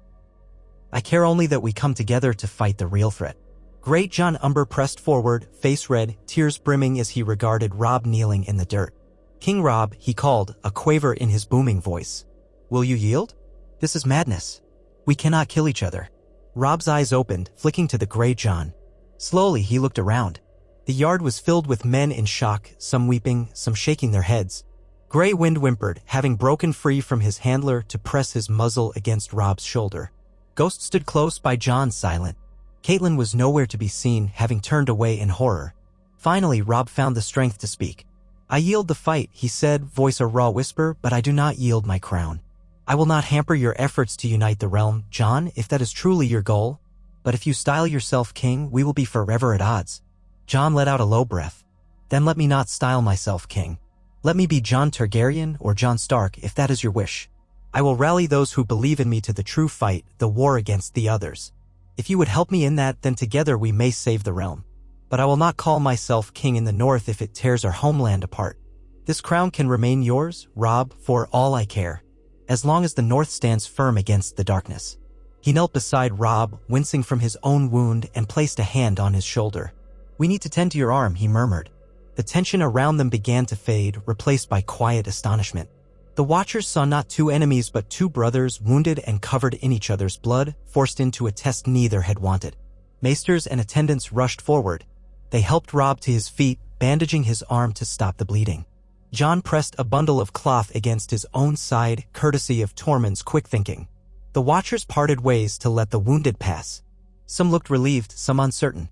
I care only that we come together to fight the real threat." Great Jon Umber pressed forward, face red, tears brimming as he regarded Robb kneeling in the dirt. "King Robb," he called, a quaver in his booming voice. "Will you yield? This is madness. We cannot kill each other." Robb's eyes opened, flicking to the gray Jon. Slowly he looked around. The yard was filled with men in shock, some weeping, some shaking their heads. Grey Wind whimpered, having broken free from his handler to press his muzzle against Robb's shoulder. Ghost stood close by Jon, silent. Catelyn was nowhere to be seen, having turned away in horror. Finally, Robb found the strength to speak. "I yield the fight," he said, voice a raw whisper, "but I do not yield my crown. I will not hamper your efforts to unite the realm, Jon, if that is truly your goal. But if you style yourself king, we will be forever at odds." Jon let out a low breath. "Then let me not style myself king. Let me be Jon Targaryen or Jon Stark, if that is your wish. I will rally those who believe in me to the true fight, the war against the others. If you would help me in that, then together we may save the realm. But I will not call myself king in the North if it tears our homeland apart. This crown can remain yours, Robb, for all I care, as long as the North stands firm against the darkness." He knelt beside Robb, wincing from his own wound, and placed a hand on his shoulder. "We need to tend to your arm," he murmured. The tension around them began to fade, replaced by quiet astonishment. The Watchers saw not two enemies but two brothers, wounded and covered in each other's blood, forced into a test neither had wanted. Maesters and attendants rushed forward. They helped Robb to his feet, bandaging his arm to stop the bleeding. Jon pressed a bundle of cloth against his own side, courtesy of Tormund's quick thinking. The Watchers parted ways to let the wounded pass. Some looked relieved, some uncertain.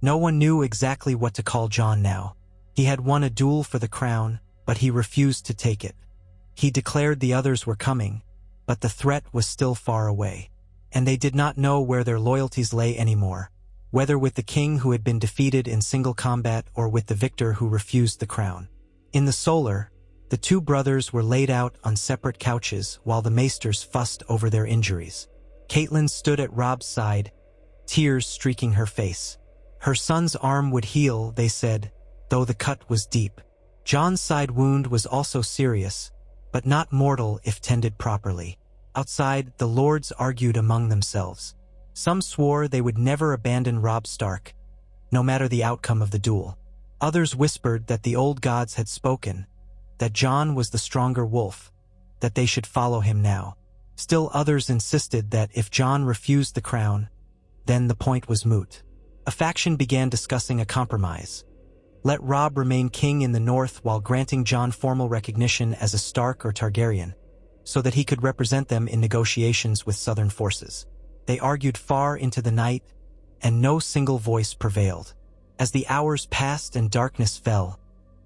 No one knew exactly what to call Jon now. He had won a duel for the crown, but he refused to take it. He declared the others were coming, but the threat was still far away, and they did not know where their loyalties lay anymore, whether with the king who had been defeated in single combat or with the victor who refused the crown. In the Solar, the two brothers were laid out on separate couches while the maesters fussed over their injuries. Catelyn stood at Robb's side, tears streaking her face. Her son's arm would heal, they said, though the cut was deep. Jon's side wound was also serious, but not mortal if tended properly. Outside, the lords argued among themselves. Some swore they would never abandon Robb Stark, no matter the outcome of the duel. Others whispered that the old gods had spoken, that Jon was the stronger wolf, that they should follow him now. Still others insisted that if Jon refused the crown, then the point was moot. A faction began discussing a compromise. Let Robb remain king in the North while granting Jon formal recognition as a Stark or Targaryen, so that he could represent them in negotiations with southern forces. They argued far into the night, and no single voice prevailed. As the hours passed and darkness fell,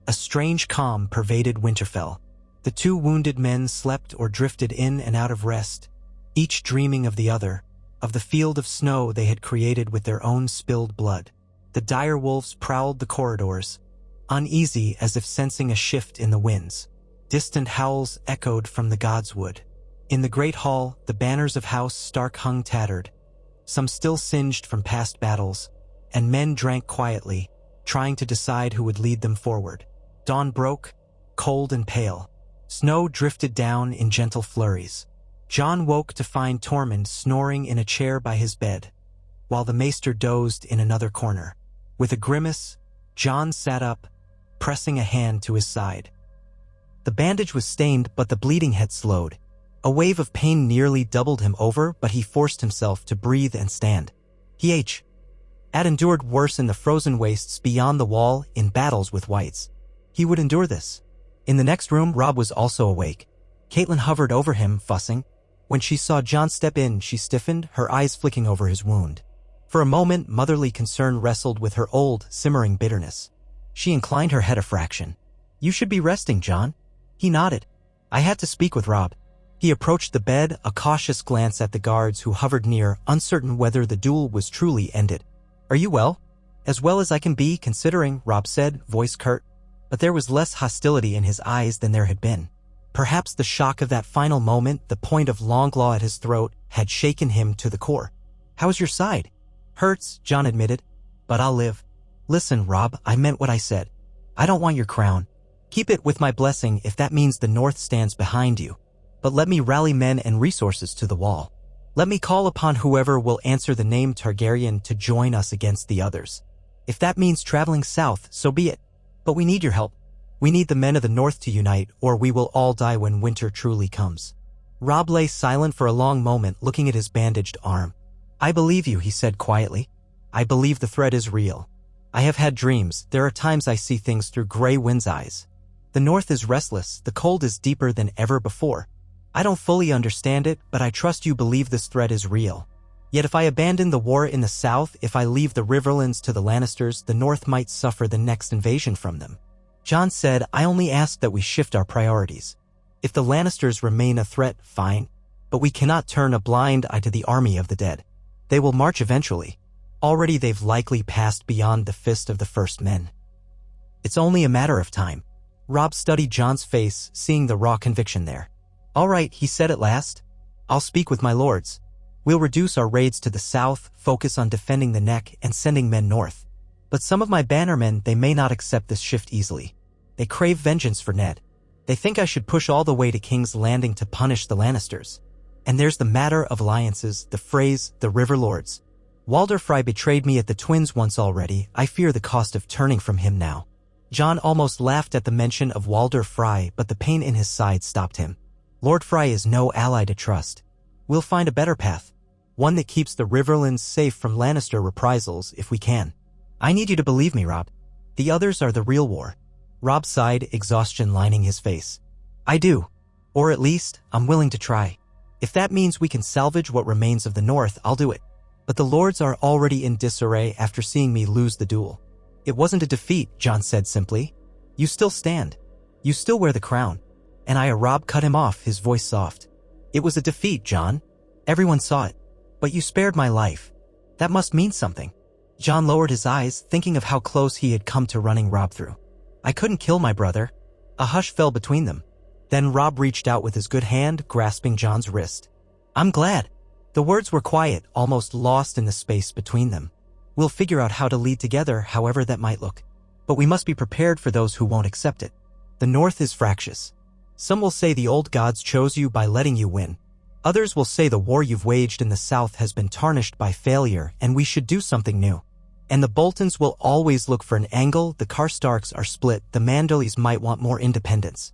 a strange calm pervaded Winterfell. The two wounded men slept or drifted in and out of rest, each dreaming of the other, of the field of snow they had created with their own spilled blood. The dire wolves prowled the corridors, uneasy as if sensing a shift in the winds. Distant howls echoed from the godswood. In the great hall, the banners of House Stark hung tattered, some still singed from past battles, and men drank quietly, trying to decide who would lead them forward. Dawn broke, cold and pale. Snow drifted down in gentle flurries. Jon woke to find Tormund snoring in a chair by his bed, while the maester dozed in another corner. With a grimace, Jon sat up, pressing a hand to his side. The bandage was stained, but the bleeding had slowed. A wave of pain nearly doubled him over, but he forced himself to breathe and stand. He had endured worse in the frozen wastes beyond the wall in battles with whites. He would endure this. In the next room, Robb was also awake. Catelyn hovered over him, fussing. When she saw Jon step in, she stiffened, her eyes flicking over his wound. For a moment, motherly concern wrestled with her old, simmering bitterness. She inclined her head a fraction. "You should be resting, Jon." He nodded. "I had to speak with Robb." He approached the bed, a cautious glance at the guards who hovered near, uncertain whether the duel was truly ended. Are you well? As well as I can be, considering, Robb said, voice curt. But there was less hostility in his eyes than there had been. Perhaps the shock of that final moment, the point of Longclaw at his throat, had shaken him to the core. How's your side? Hurts, Jon admitted. But I'll live. Listen, Robb, I meant what I said. I don't want your crown. Keep it with my blessing if that means the North stands behind you. But let me rally men and resources to the wall. Let me call upon whoever will answer the name Targaryen to join us against the others. If that means traveling south, so be it. But we need your help. We need the men of the North to unite, or we will all die when winter truly comes. Robb lay silent for a long moment, looking at his bandaged arm. I believe you, he said quietly. I believe the threat is real. I have had dreams. There are times I see things through gray wind's eyes. The North is restless. The cold is deeper than ever before. I don't fully understand it, but I trust you believe this threat is real. Yet if I abandon the war in the south, if I leave the riverlands to the Lannisters, the North might suffer the next invasion from them. Jon said, I only ask that we shift our priorities. If the Lannisters remain a threat, fine. But we cannot turn a blind eye to the army of the dead. They will march eventually. Already they've likely passed beyond the fist of the first men. It's only a matter of time. Robb studied Jon's face, seeing the raw conviction there. All right, he said at last. I'll speak with my lords. We'll reduce our raids to the south, focus on defending the neck and sending men north. But some of my bannermen, they may not accept this shift easily. They crave vengeance for Ned. They think I should push all the way to King's Landing to punish the Lannisters. And there's the matter of alliances, the phrase, the River Lords. Walder Frey betrayed me at the Twins once already. I fear the cost of turning from him now. Jon almost laughed at the mention of Walder Frey, but the pain in his side stopped him. Lord Frey is no ally to trust. We'll find a better path. One that keeps the Riverlands safe from Lannister reprisals if we can. I need you to believe me, Robb. The others are the real war. Robb sighed, exhaustion lining his face. I do. Or at least, I'm willing to try. If that means we can salvage what remains of the North, I'll do it. But the lords are already in disarray after seeing me lose the duel. It wasn't a defeat, Jon said simply. You still stand. You still wear the crown. And Robb cut him off, his voice soft. It was a defeat, Jon. Everyone saw it. But you spared my life. That must mean something. Jon lowered his eyes, thinking of how close he had come to running Robb through. I couldn't kill my brother. A hush fell between them. Then Robb reached out with his good hand, grasping Jon's wrist. I'm glad. The words were quiet, almost lost in the space between them. We'll figure out how to lead together, however that might look. But we must be prepared for those who won't accept it. The North is fractious. Some will say the old gods chose you by letting you win. Others will say the war you've waged in the South has been tarnished by failure and we should do something new. And the Boltons will always look for an angle. The Karstarks are split. The Manderleys might want more independence.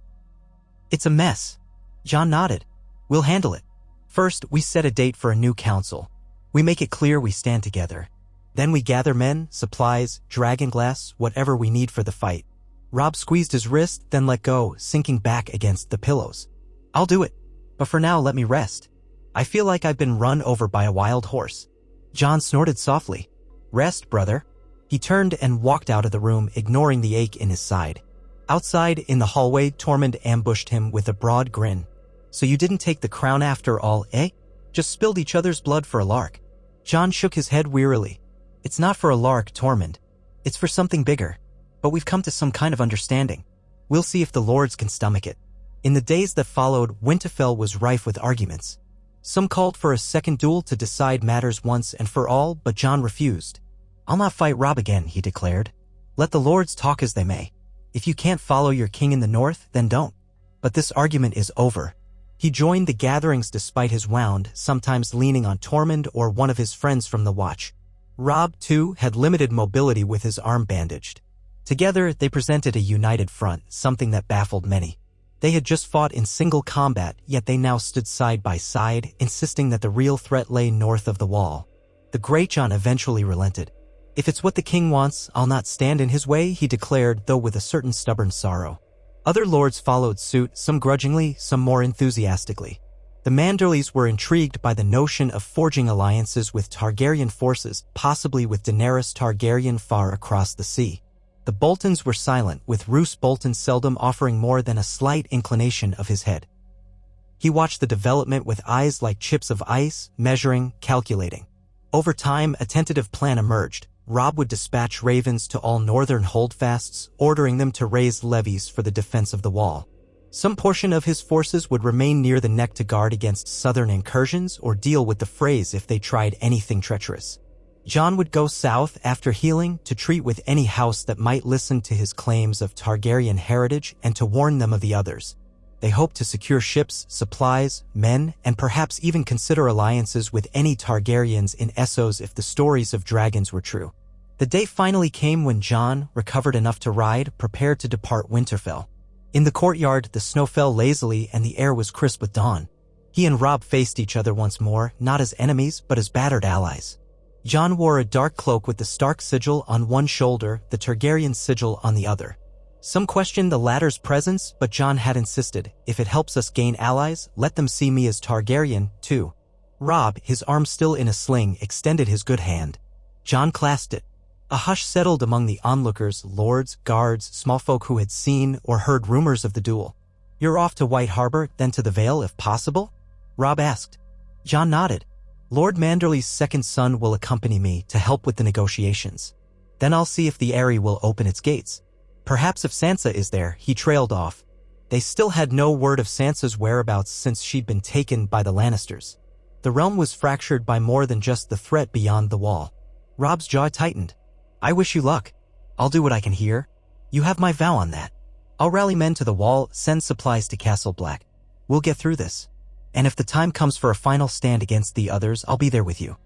It's a mess. Jon nodded. We'll handle it. First, we set a date for a new council. We make it clear we stand together. Then we gather men, supplies, dragonglass, whatever we need for the fight. Robb squeezed his wrist, then let go, sinking back against the pillows. I'll do it. But for now, let me rest. I feel like I've been run over by a wild horse. Jon snorted softly. Rest, brother. He turned and walked out of the room, ignoring the ache in his side. Outside, in the hallway, Tormund ambushed him with a broad grin. So you didn't take the crown after all, eh? Just spilled each other's blood for a lark. Jon shook his head wearily. It's not for a lark, Tormund. It's for something bigger. But we've come to some kind of understanding. We'll see if the lords can stomach it. In the days that followed, Winterfell was rife with arguments. Some called for a second duel to decide matters once and for all, but Jon refused. I'll not fight Robb again, he declared. Let the lords talk as they may. If you can't follow your king in the north, then don't. But this argument is over. He joined the gatherings despite his wound, sometimes leaning on Tormund or one of his friends from the watch. Robb, too, had limited mobility with his arm bandaged. Together, they presented a united front, something that baffled many. They had just fought in single combat, yet they now stood side by side, insisting that the real threat lay north of the wall. The Great Jon eventually relented. If it's what the king wants, I'll not stand in his way, he declared, though with a certain stubborn sorrow. Other lords followed suit, some grudgingly, some more enthusiastically. The Manderleys were intrigued by the notion of forging alliances with Targaryen forces, possibly with Daenerys Targaryen far across the sea. The Boltons were silent, with Roose Bolton seldom offering more than a slight inclination of his head. He watched the development with eyes like chips of ice, measuring, calculating. Over time, a tentative plan emerged. Robb would dispatch ravens to all northern holdfasts, ordering them to raise levies for the defense of the wall. Some portion of his forces would remain near the neck to guard against southern incursions or deal with the Freys if they tried anything treacherous. Jon would go south after healing to treat with any house that might listen to his claims of Targaryen heritage and to warn them of the others. They hoped to secure ships, supplies, men, and perhaps even consider alliances with any Targaryens in Essos if the stories of dragons were true. The day finally came when Jon, recovered enough to ride, prepared to depart Winterfell. In the courtyard, the snow fell lazily and the air was crisp with dawn. He and Robb faced each other once more, not as enemies, but as battered allies. Jon wore a dark cloak with the Stark sigil on one shoulder, the Targaryen sigil on the other. Some questioned the latter's presence, but Jon had insisted, if it helps us gain allies, let them see me as Targaryen, too. Robb, his arm still in a sling, extended his good hand. Jon clasped it. A hush settled among the onlookers, lords, guards, small folk who had seen or heard rumors of the duel. You're off to White Harbor, then to the Vale, if possible? Robb asked. Jon nodded. Lord Manderly's second son will accompany me to help with the negotiations. Then I'll see if the Eyrie will open its gates. Perhaps if Sansa is there, he trailed off. They still had no word of Sansa's whereabouts since she'd been taken by the Lannisters. The realm was fractured by more than just the threat beyond the wall. Robb's jaw tightened. I wish you luck. I'll do what I can here. You have my vow on that. I'll rally men to the wall, send supplies to Castle Black. We'll get through this. And if the time comes for a final stand against the others, I'll be there with you.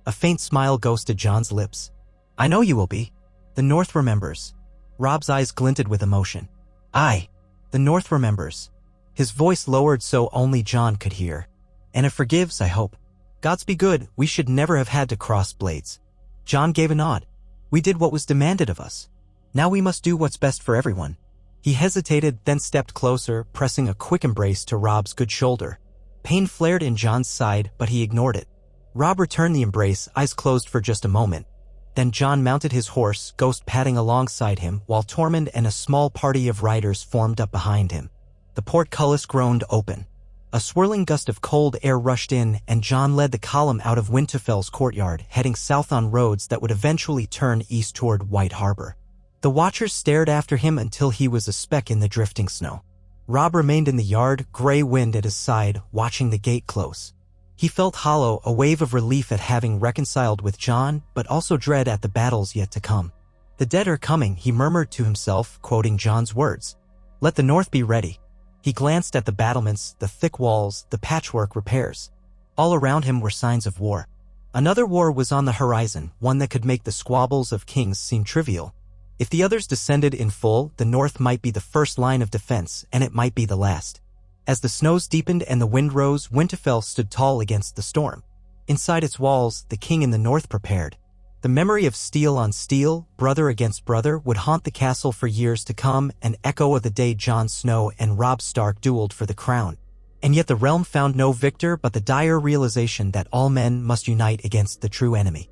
A faint smile ghosted Jon's lips. I know you will be. The North remembers. Robb's eyes glinted with emotion. Aye, the North remembers. His voice lowered so only Jon could hear. And it forgives, I hope. Gods be good, we should never have had to cross blades. Jon gave a nod. We did what was demanded of us. Now we must do what's best for everyone. He hesitated, then stepped closer, pressing a quick embrace to Robb's good shoulder. Pain flared in Jon's side, but he ignored it. Robb returned the embrace, eyes closed for just a moment. Then Jon mounted his horse, Ghost padding alongside him, while Tormund and a small party of riders formed up behind him. The portcullis groaned open. A swirling gust of cold air rushed in, and Jon led the column out of Winterfell's courtyard, heading south on roads that would eventually turn east toward White Harbor. The watchers stared after him until he was a speck in the drifting snow. Robb remained in the yard, gray wind at his side, watching the gate close. He felt hollow, a wave of relief at having reconciled with Jon, but also dread at the battles yet to come. The dead are coming, he murmured to himself, quoting Jon's words. Let the North be ready. He glanced at the battlements, the thick walls, the patchwork repairs. All around him were signs of war. Another war was on the horizon, one that could make the squabbles of kings seem trivial. If the others descended in full, the North might be the first line of defense, and it might be the last. As the snows deepened and the wind rose, Winterfell stood tall against the storm. Inside its walls, the king in the north prepared. The memory of steel on steel, brother against brother, would haunt the castle for years to come, an echo of the day Jon Snow and Robb Stark dueled for the crown. And yet the realm found no victor but the dire realization that all men must unite against the true enemy.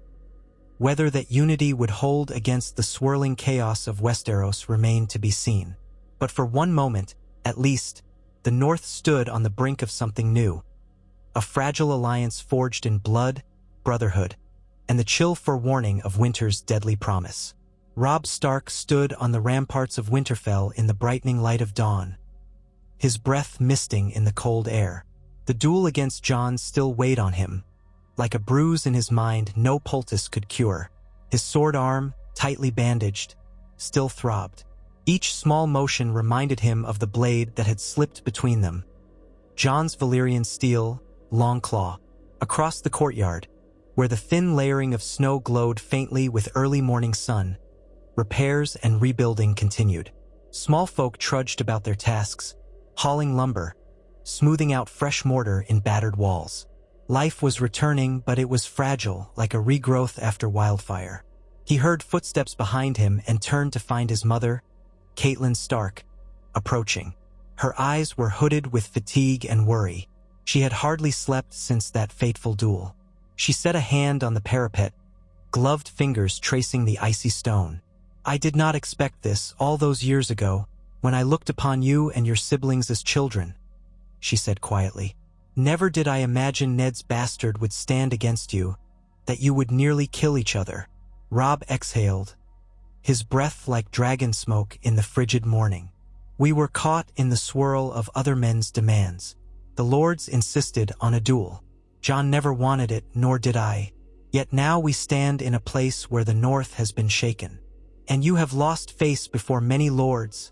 Whether that unity would hold against the swirling chaos of Westeros remained to be seen. But for one moment, at least, the North stood on the brink of something new. A fragile alliance forged in blood, brotherhood, and the chill forewarning of winter's deadly promise. Robb Stark stood on the ramparts of Winterfell in the brightening light of dawn, his breath misting in the cold air. The duel against Jon still weighed on him. Like a bruise in his mind no poultice could cure. His sword arm, tightly bandaged, still throbbed. Each small motion reminded him of the blade that had slipped between them. Jon's Valyrian steel, long claw. Across the courtyard, where the thin layering of snow glowed faintly with early morning sun, repairs and rebuilding continued. Small folk trudged about their tasks, hauling lumber, smoothing out fresh mortar in battered walls. Life was returning, but it was fragile, like a regrowth after wildfire. He heard footsteps behind him and turned to find his mother, Catelyn Stark, approaching. Her eyes were hooded with fatigue and worry. She had hardly slept since that fateful duel. She set a hand on the parapet, gloved fingers tracing the icy stone. I did not expect this all those years ago, when I looked upon you and your siblings as children, she said quietly. Never did I imagine Ned's bastard would stand against you, that you would nearly kill each other. Robb exhaled, his breath like dragon smoke in the frigid morning. We were caught in the swirl of other men's demands. The lords insisted on a duel. Jon never wanted it, nor did I. Yet now we stand in a place where the north has been shaken. And you have lost face before many lords,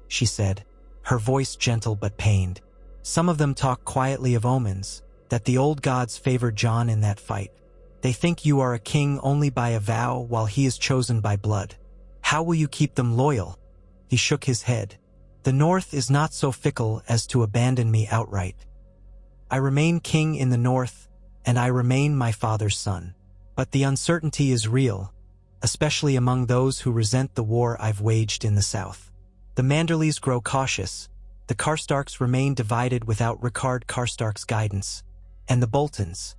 she said, her voice gentle but pained. Some of them talk quietly of omens, that the old gods favored Jon in that fight. They think you are a king only by a vow while he is chosen by blood. How will you keep them loyal? He shook his head. The north is not so fickle as to abandon me outright. I remain king in the north, and I remain my father's son. But the uncertainty is real, especially among those who resent the war I've waged in the south. The Manderleys grow cautious, the Karstarks remain divided without Rickard Karstark's guidance, and the Boltons.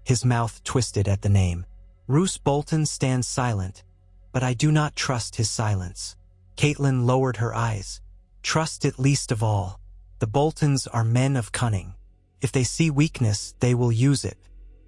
His mouth twisted at the name. Roose Bolton stands silent, but I do not trust his silence. Catelyn lowered her eyes. Trust it least of all. The Boltons are men of cunning. If they see weakness, they will use it.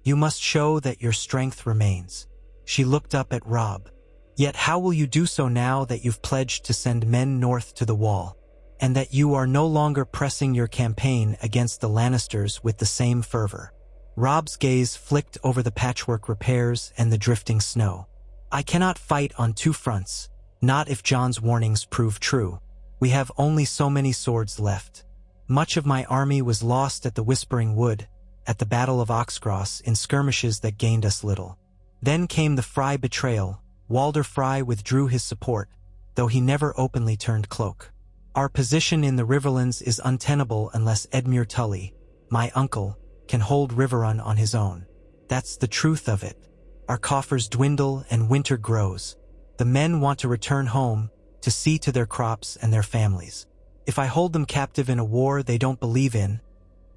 You must show that your strength remains. She looked up at Robb. Yet how will you do so now that you've pledged to send men north to the wall, and that you are no longer pressing your campaign against the Lannisters with the same fervor? Robb's gaze flicked over the patchwork repairs and the drifting snow. I cannot fight on two fronts, not if Jon's warnings prove true. We have only so many swords left. Much of my army was lost at the Whispering Wood, at the Battle of Oxcross, in skirmishes that gained us little. Then came the Frey betrayal. Walder Frey withdrew his support, though he never openly turned cloak. Our position in the Riverlands is untenable unless Edmure Tully, my uncle, can hold Riverrun on his own. That's the truth of it. Our coffers dwindle and winter grows. The men want to return home, to see to their crops and their families. If I hold them captive in a war they don't believe in,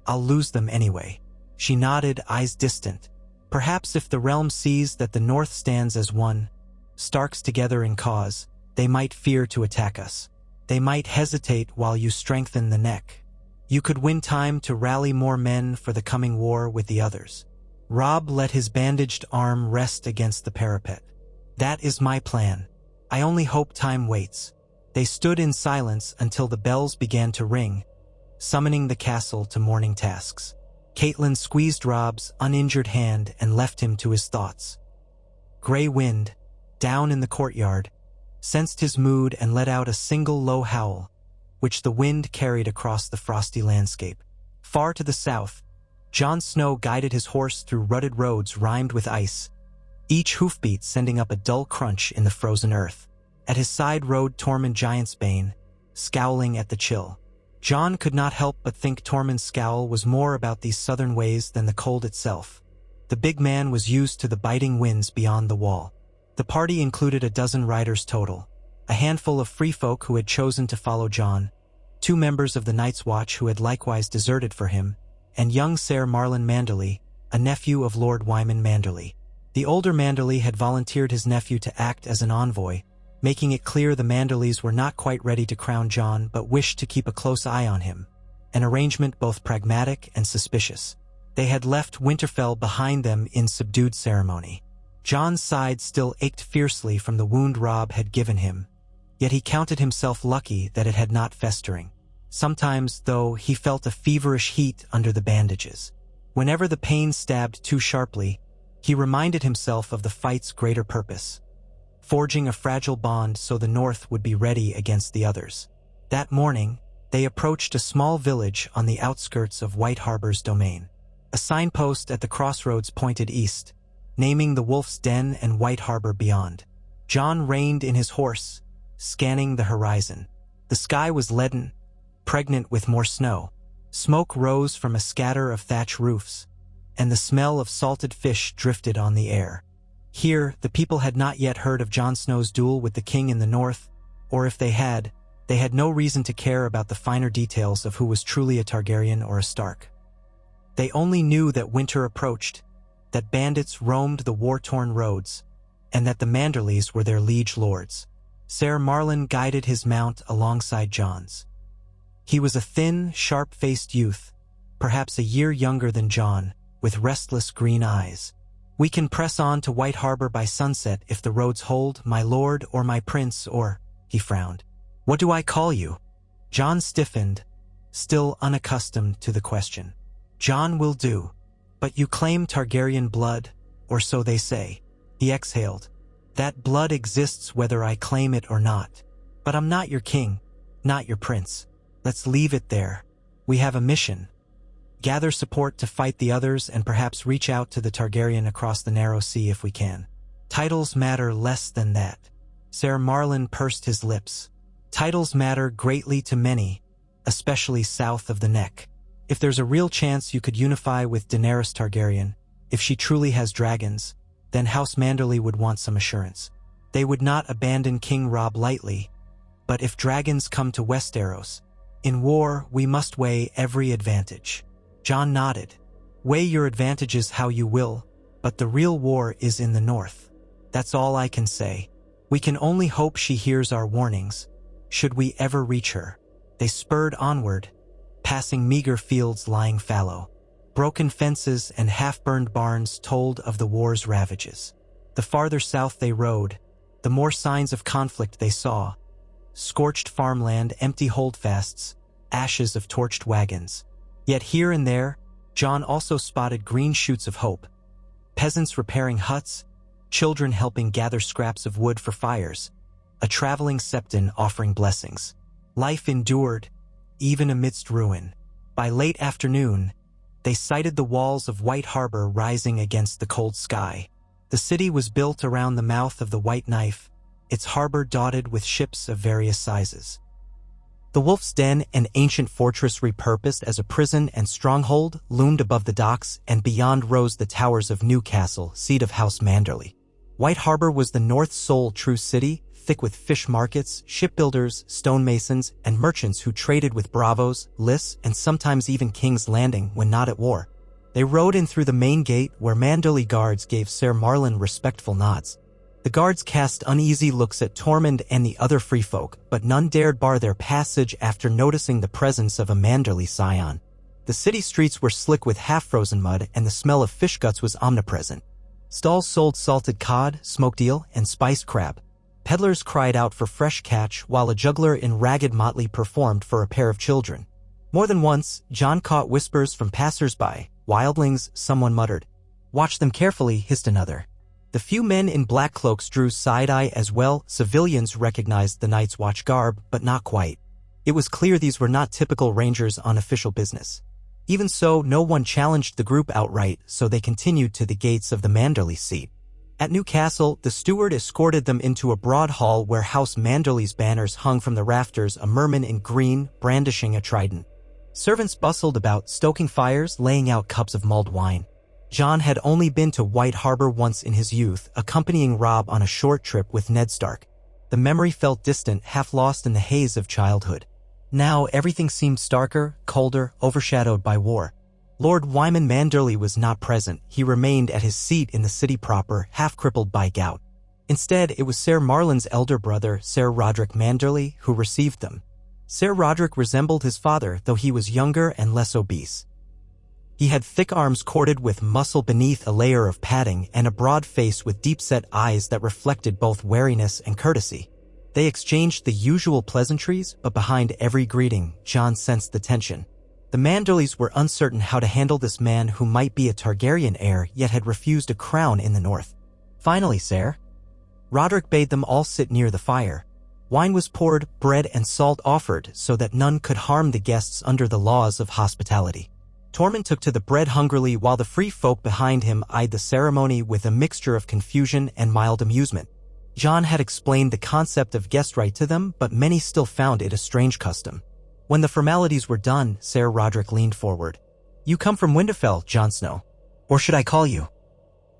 I'll lose them anyway. She nodded, eyes distant. Perhaps if the realm sees that the North stands as one, Starks together in cause, they might fear to attack us. They might hesitate while you strengthen the neck. You could win time to rally more men for the coming war with the others. Robb let his bandaged arm rest against the parapet. That is my plan. I only hope time waits. They stood in silence until the bells began to ring, summoning the castle to morning tasks. Catelyn squeezed Robb's uninjured hand and left him to his thoughts. Grey Wind, down in the courtyard, sensed his mood and let out a single low howl, which the wind carried across the frosty landscape. Far to the south, Jon Snow guided his horse through rutted roads rimed with ice, each hoofbeat sending up a dull crunch in the frozen earth. At his side rode Tormund Giantsbane, scowling at the chill. Jon could not help but think Tormund's scowl was more about these southern ways than the cold itself. The big man was used to the biting winds beyond the wall. The party included a dozen riders total, a handful of free folk who had chosen to follow Jon, 2 members of the Night's Watch who had likewise deserted for him, and young Ser Marlon Manderly, a nephew of Lord Wyman Manderly. The older Manderly had volunteered his nephew to act as an envoy, making it clear the Manderleys were not quite ready to crown Jon but wished to keep a close eye on him, an arrangement both pragmatic and suspicious. They had left Winterfell behind them in subdued ceremony. Jon's side still ached fiercely from the wound Robb had given him, yet he counted himself lucky that it had not festering. Sometimes, though, he felt a feverish heat under the bandages. Whenever the pain stabbed too sharply, he reminded himself of the fight's greater purpose, forging a fragile bond so the North would be ready against the others. That morning, they approached a small village on the outskirts of White Harbor's domain. A signpost at the crossroads pointed east, naming the Wolf's Den and White Harbor beyond. Jon reined in his horse, scanning the horizon. The sky was leaden, pregnant with more snow. Smoke rose from a scatter of thatch roofs, and the smell of salted fish drifted on the air. Here, the people had not yet heard of Jon Snow's duel with the king in the north, or if they had no reason to care about the finer details of who was truly a Targaryen or a Stark. They only knew that winter approached, that bandits roamed the war-torn roads, and that the Manderleys were their liege lords. Ser Marlon guided his mount alongside Jon's. He was a thin, sharp-faced youth, perhaps a year younger than Jon, with restless green eyes. We can press on to White Harbor by sunset if the roads hold, my lord or my prince, or, he frowned. What do I call you? Jon stiffened, still unaccustomed to the question. Jon will do. But you claim Targaryen blood, or so they say. He exhaled. That blood exists whether I claim it or not. But I'm not your king, not your prince. Let's leave it there. We have a mission. Gather support to fight the others and perhaps reach out to the Targaryen across the narrow sea if we can. Titles matter less than that. Ser Marlon pursed his lips. Titles matter greatly to many, especially south of the neck. If there's a real chance you could unify with Daenerys Targaryen, if she truly has dragons, then House Manderly would want some assurance. They would not abandon King Robb lightly. But if dragons come to Westeros, in war we must weigh every advantage. Jon nodded. Weigh your advantages how you will, but the real war is in the north. That's all I can say. We can only hope she hears our warnings, should we ever reach her. They spurred onward, passing meager fields lying fallow. Broken fences and half-burned barns told of the war's ravages. The farther south they rode, the more signs of conflict they saw. Scorched farmland, empty holdfasts, ashes of torched wagons. Yet here and there, Jon also spotted green shoots of hope. Peasants repairing huts, children helping gather scraps of wood for fires, a traveling septon offering blessings. Life endured, even amidst ruin. By late afternoon, they sighted the walls of White Harbor rising against the cold sky. The city was built around the mouth of the White Knife, its harbor dotted with ships of various sizes. The Wolf's Den, an ancient fortress repurposed as a prison and stronghold, loomed above the docks, and beyond rose the towers of Newcastle, seat of House Manderly. White Harbor was the North's sole true city, thick with fish markets, shipbuilders, stonemasons, and merchants who traded with bravos, lists, and sometimes even King's Landing when not at war. They rode in through the main gate where Manderly guards gave Ser Marlon respectful nods. The guards cast uneasy looks at Tormund and the other free folk, but none dared bar their passage after noticing the presence of a Manderly scion. The city streets were slick with half-frozen mud, and the smell of fish guts was omnipresent. Stalls sold salted cod, smoked eel, and spiced crab. Peddlers cried out for fresh catch, while a juggler in ragged motley performed for a pair of children. More than once, Jon caught whispers from passers-by. Wildlings, someone muttered. Watch them carefully, hissed another. The few men in black cloaks drew side-eye as well. Civilians recognized the Night's Watch garb, but not quite. It was clear these were not typical rangers on official business. Even so, no one challenged the group outright, so they continued to the gates of the Manderly seat. At Newcastle, the steward escorted them into a broad hall where House Manderly's banners hung from the rafters, a merman in green, brandishing a trident. Servants bustled about, stoking fires, laying out cups of mulled wine. Jon had only been to White Harbor once in his youth, accompanying Robb on a short trip with Ned Stark. The memory felt distant, half lost in the haze of childhood. Now everything seemed starker, colder, overshadowed by war. Lord Wyman Manderly was not present. He remained at his seat in the city proper, half crippled by gout. Instead, it was Ser Marlon's elder brother, Ser Rodrik Manderly, who received them. Ser Rodrik resembled his father, though he was younger and less obese. He had thick arms corded with muscle beneath a layer of padding and a broad face with deep-set eyes that reflected both wariness and courtesy. They exchanged the usual pleasantries, but behind every greeting, Jon sensed the tension. The Manderlys were uncertain how to handle this man who might be a Targaryen heir yet had refused a crown in the north. Finally, sir. Rodrik bade them all sit near the fire. Wine was poured, bread and salt offered, so that none could harm the guests under the laws of hospitality. Tormund took to the bread hungrily while the free folk behind him eyed the ceremony with a mixture of confusion and mild amusement. Jon had explained the concept of guest right to them, but many still found it a strange custom. When the formalities were done, Ser Rodrik leaned forward. You come from Winterfell, Jon Snow. Or should I call you?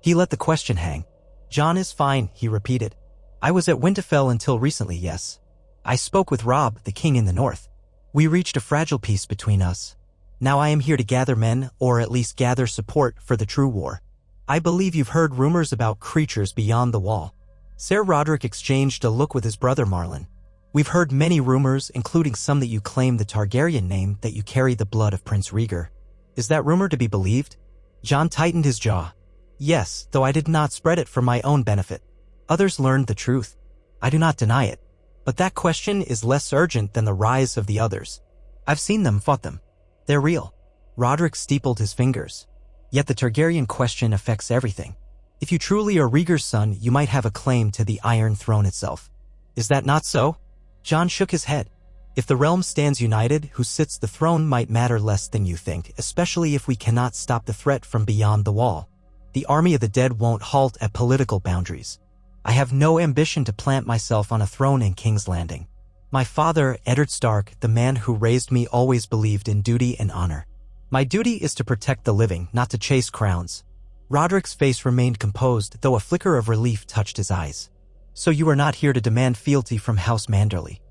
He let the question hang. Jon is fine, he repeated. I was at Winterfell until recently, yes. I spoke with Robb, the king in the north. We reached a fragile peace between us. Now I am here to gather men, or at least gather support for the true war. I believe you've heard rumors about creatures beyond the wall. Ser Rodrik exchanged a look with his brother Marlon. We've heard many rumors, including some that you claim the Targaryen name, that you carry the blood of Prince Rhaegar. Is that rumor to be believed? Jon tightened his jaw. Yes, though I did not spread it for my own benefit. Others learned the truth. I do not deny it. But that question is less urgent than the rise of the others. I've seen them, fought them. They're real. Roderick steepled his fingers. Yet the Targaryen question affects everything. If you truly are Rhaegar's son, you might have a claim to the Iron Throne itself. Is that not so? Jon shook his head. If the realm stands united, who sits the throne might matter less than you think, especially if we cannot stop the threat from beyond the wall. The army of the dead won't halt at political boundaries. I have no ambition to plant myself on a throne in King's Landing. My father, Eddard Stark, the man who raised me, always believed in duty and honor. My duty is to protect the living, not to chase crowns. Roderick's face remained composed, though a flicker of relief touched his eyes. So you are not here to demand fealty from House Manderly.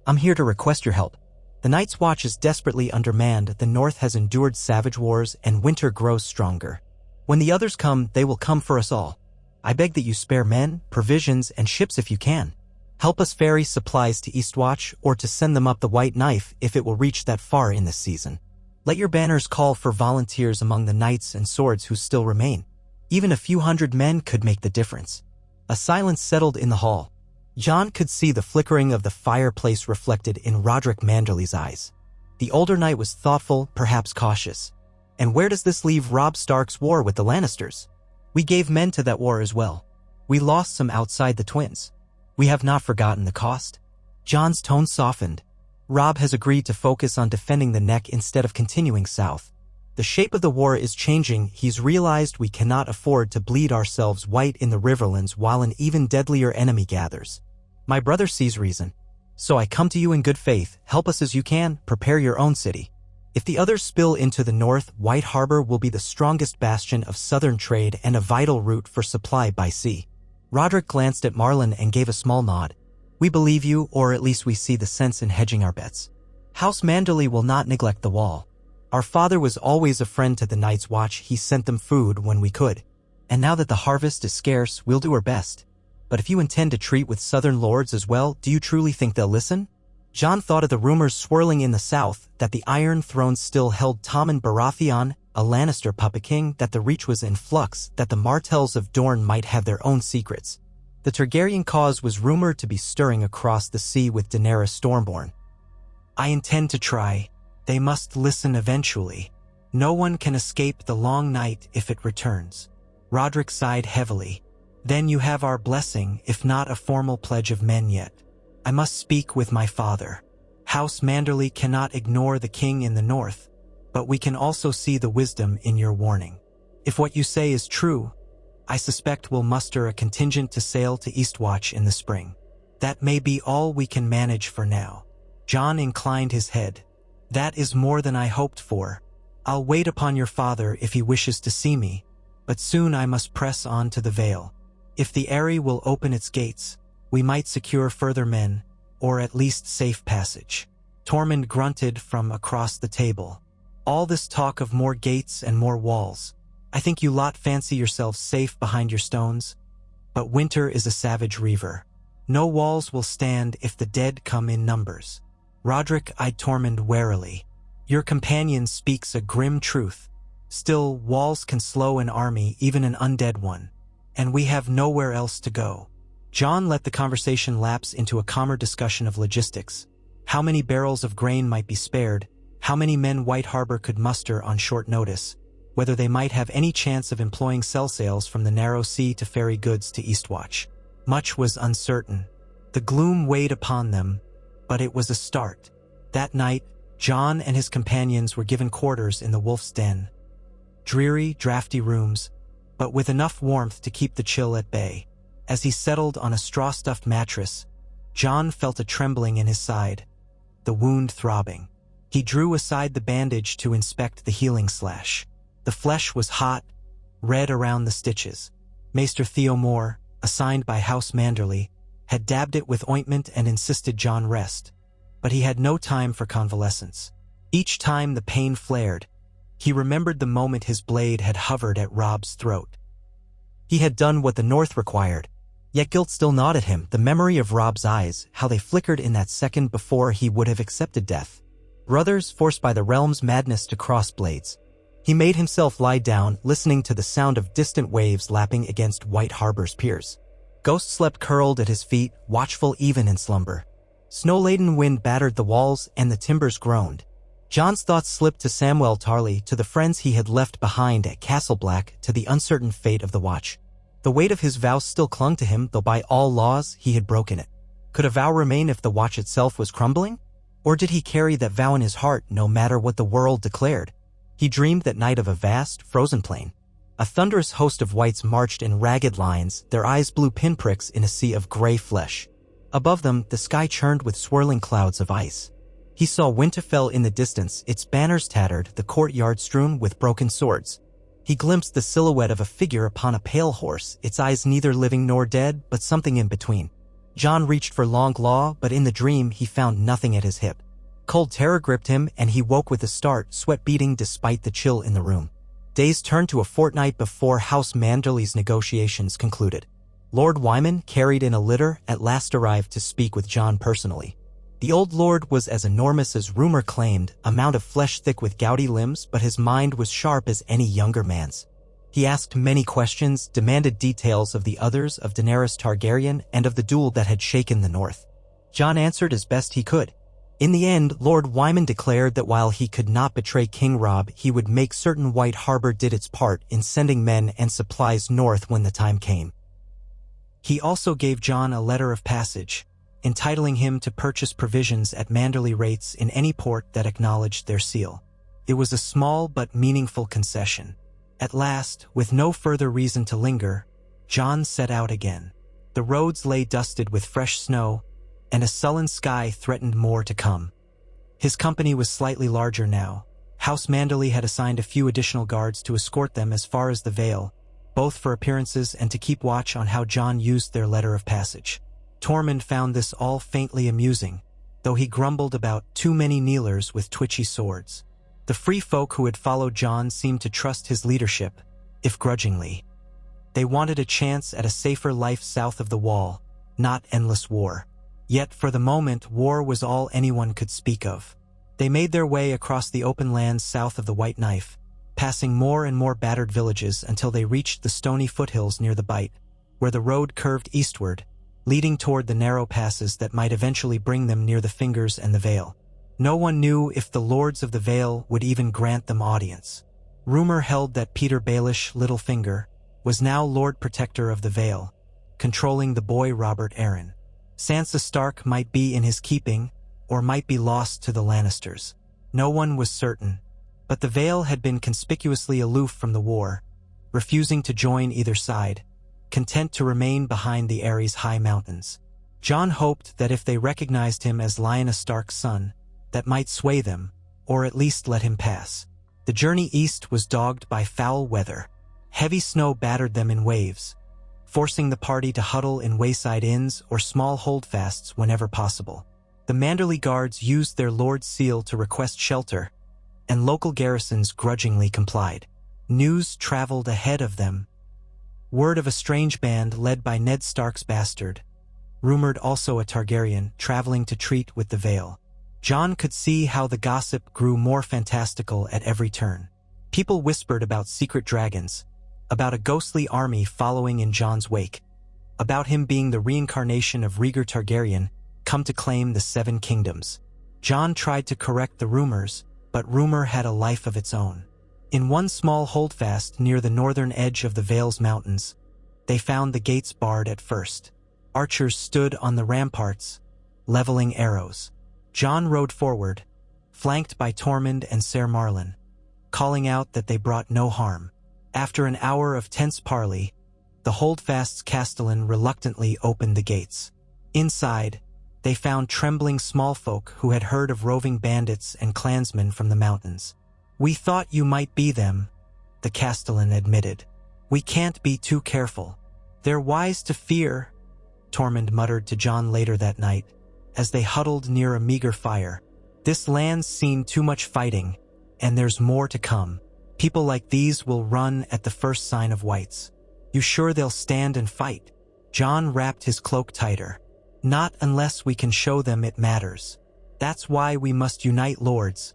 I'm here to request your help. The Night's Watch is desperately undermanned, the North has endured savage wars, and winter grows stronger. When the others come, they will come for us all. I beg that you spare men, provisions, and ships if you can. Help us ferry supplies to Eastwatch, or to send them up the White Knife if it will reach that far in this season. Let your banners call for volunteers among the knights and swords who still remain. Even a few hundred men could make the difference. A silence settled in the hall. Jon could see the flickering of the fireplace reflected in Roderick Manderly's eyes. The older knight was thoughtful, perhaps cautious. And where does this leave Robb Stark's war with the Lannisters? We gave men to that war as well. We lost some outside the twins. We have not forgotten the cost. Jon's tone softened. Robb has agreed to focus on defending the neck instead of continuing south. The shape of the war is changing. He's realized we cannot afford to bleed ourselves white in the riverlands while an even deadlier enemy gathers. My brother sees reason. So I come to you in good faith. Help us as you can. Prepare your own city. If the others spill into the north, White Harbor will be the strongest bastion of southern trade and a vital route for supply by sea. Roderick glanced at Marlon and gave a small nod. We believe you, or at least we see the sense in hedging our bets. House Manderly will not neglect the wall. Our father was always a friend to the Night's Watch. He sent them food when we could. And now that the harvest is scarce, we'll do our best. But if you intend to treat with southern lords as well, do you truly think they'll listen? Jon thought of the rumors swirling in the south, that the Iron Throne still held Tommen Baratheon, a Lannister puppet king, that the Reach was in flux, that the Martells of Dorne might have their own secrets. The Targaryen cause was rumored to be stirring across the sea with Daenerys Stormborn. I intend to try. They must listen eventually. No one can escape the long night if it returns. Roderick sighed heavily. Then you have our blessing, if not a formal pledge of men yet. I must speak with my father. House Manderly cannot ignore the king in the north, but we can also see the wisdom in your warning. If what you say is true, I suspect we'll muster a contingent to sail to Eastwatch in the spring. That may be all we can manage for now. Jon inclined his head. That is more than I hoped for. I'll wait upon your father if he wishes to see me, but soon I must press on to the Vale. If the Eyrie will open its gates, we might secure further men, or at least safe passage. Tormund grunted from across the table. All this talk of more gates and more walls. I think you lot fancy yourselves safe behind your stones, but winter is a savage reaver. No walls will stand if the dead come in numbers. Roderick eyed Tormund warily. Your companion speaks a grim truth. Still, walls can slow an army, even an undead one, and we have nowhere else to go. Jon let the conversation lapse into a calmer discussion of logistics. How many barrels of grain might be spared, how many men White Harbor could muster on short notice, whether they might have any chance of employing sell sails from the narrow sea to ferry goods to Eastwatch. Much was uncertain. The gloom weighed upon them, but it was a start. That night, Jon and his companions were given quarters in the Wolf's Den. Dreary, drafty rooms, but with enough warmth to keep the chill at bay. As he settled on a straw-stuffed mattress, Jon felt a trembling in his side, the wound throbbing. He drew aside the bandage to inspect the healing slash. The flesh was hot, red around the stitches. Maester Theomore, assigned by House Manderly, had dabbed it with ointment and insisted Jon rest. But he had no time for convalescence. Each time the pain flared, he remembered the moment his blade had hovered at Robb's throat. He had done what the North required, yet guilt still gnawed at him, the memory of Robb's eyes, how they flickered in that second before he would have accepted death. Brothers forced by the realm's madness to cross blades. He made himself lie down, listening to the sound of distant waves lapping against White Harbor's piers. Ghost slept curled at his feet, watchful even in slumber. Snow-laden wind battered the walls and the timbers groaned. Jon's thoughts slipped to Samwell Tarly, to the friends he had left behind at Castle Black, to the uncertain fate of the Watch. The weight of his vow still clung to him, though by all laws he had broken it. Could a vow remain if the Watch itself was crumbling? Or did he carry that vow in his heart no matter what the world declared? He dreamed that night of a vast, frozen plain. A thunderous host of wights marched in ragged lines, their eyes blue pinpricks in a sea of gray flesh. Above them, the sky churned with swirling clouds of ice. He saw Winterfell in the distance, its banners tattered, the courtyard strewn with broken swords. He glimpsed the silhouette of a figure upon a pale horse, its eyes neither living nor dead, but something in between. Jon reached for Long Law, but in the dream he found nothing at his hip. Cold terror gripped him, and he woke with a start, sweat beating despite the chill in the room. Days turned to a fortnight before House Manderly's negotiations concluded. Lord Wyman, carried in a litter, at last arrived to speak with Jon personally. The old lord was as enormous as rumor claimed, a mound of flesh thick with gouty limbs, but his mind was sharp as any younger man's. He asked many questions, demanded details of the others, of Daenerys Targaryen, and of the duel that had shaken the north. Jon answered as best he could. In the end, Lord Wyman declared that while he could not betray King Robb, he would make certain White Harbor did its part in sending men and supplies north when the time came. He also gave Jon a letter of passage, entitling him to purchase provisions at Manderly rates in any port that acknowledged their seal. It was a small but meaningful concession. At last, with no further reason to linger, Jon set out again. The roads lay dusted with fresh snow, and a sullen sky threatened more to come. His company was slightly larger now. House Manderly had assigned a few additional guards to escort them as far as the Vale, both for appearances and to keep watch on how Jon used their letter of passage. Tormund found this all faintly amusing, though he grumbled about too many kneelers with twitchy swords. The free folk who had followed Jon seemed to trust his leadership, if grudgingly. They wanted a chance at a safer life south of the Wall, not endless war. Yet for the moment, war was all anyone could speak of. They made their way across the open lands south of the White Knife, passing more and more battered villages until they reached the stony foothills near the Bight, where the road curved eastward, leading toward the narrow passes that might eventually bring them near the Fingers and the Vale. No one knew if the lords of the Vale would even grant them audience. Rumor held that Peter Baelish Littlefinger was now Lord Protector of the Vale, controlling the boy Robert Arryn. Sansa Stark might be in his keeping, or might be lost to the Lannisters. No one was certain, but the Vale had been conspicuously aloof from the war, refusing to join either side, content to remain behind the Eyrie's high mountains. Jon hoped that if they recognized him as Lyanna Stark's son, that might sway them, or at least let him pass. The journey east was dogged by foul weather. Heavy snow battered them in waves, forcing the party to huddle in wayside inns or small holdfasts whenever possible. The Manderly guards used their lord's seal to request shelter, and local garrisons grudgingly complied. News traveled ahead of them. Word of a strange band led by Ned Stark's bastard, rumored also a Targaryen, traveling to treat with the Vale. Jon could see how the gossip grew more fantastical at every turn. People whispered about secret dragons, about a ghostly army following in Jon's wake, about him being the reincarnation of Rhaegar Targaryen, come to claim the Seven Kingdoms. Jon tried to correct the rumors, but rumor had a life of its own. In one small holdfast near the northern edge of the Vale's mountains, they found the gates barred at first. Archers stood on the ramparts, leveling arrows. Jon rode forward, flanked by Tormund and Ser Marlon, calling out that they brought no harm. After an hour of tense parley, the holdfast's castellan reluctantly opened the gates. Inside, they found trembling small folk who had heard of roving bandits and clansmen from the mountains. "We thought you might be them," the castellan admitted. "We can't be too careful. They're wise to fear," Tormund muttered to Jon later that night, as they huddled near a meager fire. "This land's seen too much fighting, and there's more to come. People like these will run at the first sign of whites. You sure they'll stand and fight?" Jon wrapped his cloak tighter. "Not unless we can show them it matters. That's why we must unite lords,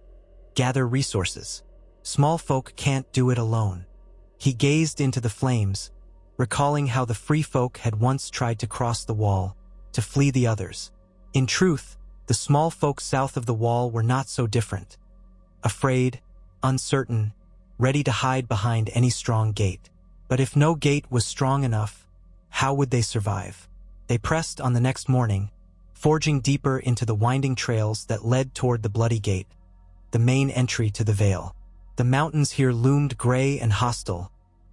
gather resources, Small folk can't do it alone. He gazed into the flames, recalling how the free folk had once tried to cross the wall, to flee the others. In truth, the small folk south of the wall were not so different. Afraid, uncertain, ready to hide behind any strong gate. But if no gate was strong enough, how would they survive? They pressed on the next morning, forging deeper into the winding trails that led toward the Bloody Gate, the main entry to the Vale. The mountains here loomed gray and hostile,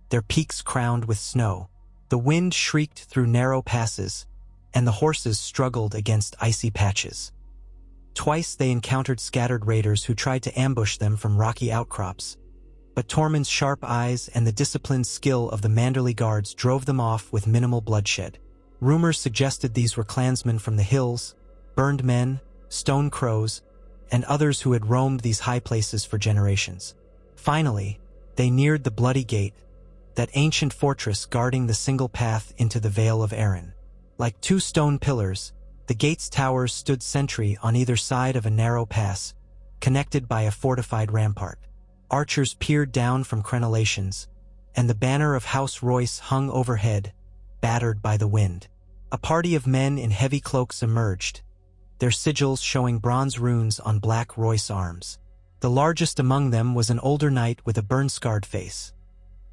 their peaks crowned with snow. The wind shrieked through narrow passes, and the horses struggled against icy patches. Twice they encountered scattered raiders who tried to ambush them from rocky outcrops, but Tormund's sharp eyes and the disciplined skill of the Manderly guards drove them off with minimal bloodshed. Rumors suggested these were clansmen from the hills, burned men, stone crows, and others who had roamed these high places for generations. Finally, they neared the Bloody Gate, that ancient fortress guarding the single path into the Vale of Arryn. Like two stone pillars, the gate's towers stood sentry on either side of a narrow pass, connected by a fortified rampart. Archers peered down from crenellations, and the banner of House Royce hung overhead, battered by the wind. A party of men in heavy cloaks emerged, their sigils showing bronze runes on black Royce arms. The largest among them was an older knight with a burn-scarred face.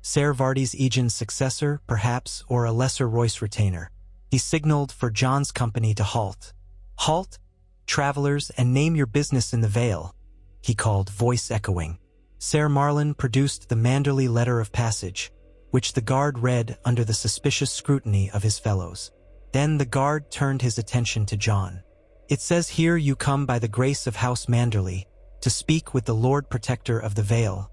Ser Vardis Egan's successor, perhaps, or a lesser Royce retainer. He signaled for Jon's company to halt. "Halt, travelers, and name your business in the Vale," he called, voice echoing. Ser Marlin produced the Manderly letter of passage, which the guard read under the suspicious scrutiny of his fellows. Then the guard turned his attention to Jon. "It says here you come by the grace of House Manderly, to speak with the Lord Protector of the Vale,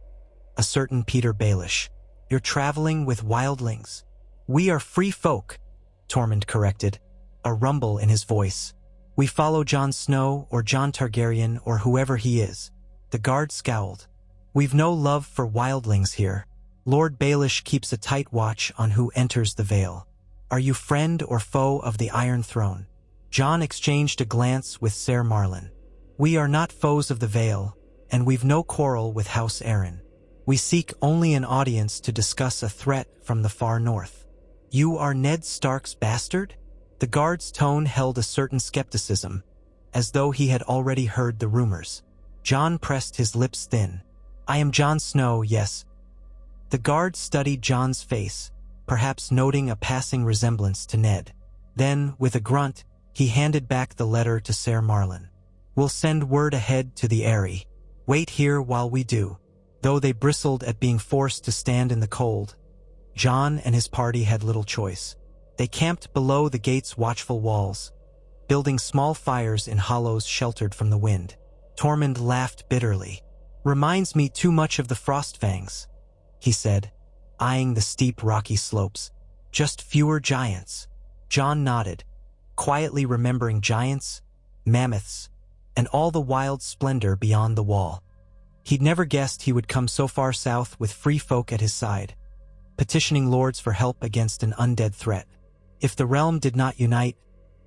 a certain Peter Baelish. You're traveling with wildlings." "We are free folk," Tormund corrected, a rumble in his voice. "We follow Jon Snow or Jon Targaryen or whoever he is." The guard scowled. "We've no love for wildlings here. Lord Baelish keeps a tight watch on who enters the Vale. Are you friend or foe of the Iron Throne?" Jon exchanged a glance with Ser Marlin. "We are not foes of the Vale, and we've no quarrel with House Arryn. We seek only an audience to discuss a threat from the far north." "You are Ned Stark's bastard?" The guard's tone held a certain skepticism, as though he had already heard the rumors. Jon pressed his lips thin. "I am Jon Snow, yes." The guard studied Jon's face, perhaps noting a passing resemblance to Ned. Then, with a grunt, he handed back the letter to Ser Marlin. "We'll send word ahead to the Eyrie. Wait here while we do." Though they bristled at being forced to stand in the cold, Jon and his party had little choice. They camped below the gate's watchful walls, building small fires in hollows sheltered from the wind. Tormund laughed bitterly. "Reminds me too much of the Frostfangs," he said, eyeing the steep rocky slopes. "Just fewer giants." Jon nodded, quietly remembering giants, mammoths, and all the wild splendor beyond the wall. He'd never guessed he would come so far south with free folk at his side, petitioning lords for help against an undead threat. If the realm did not unite,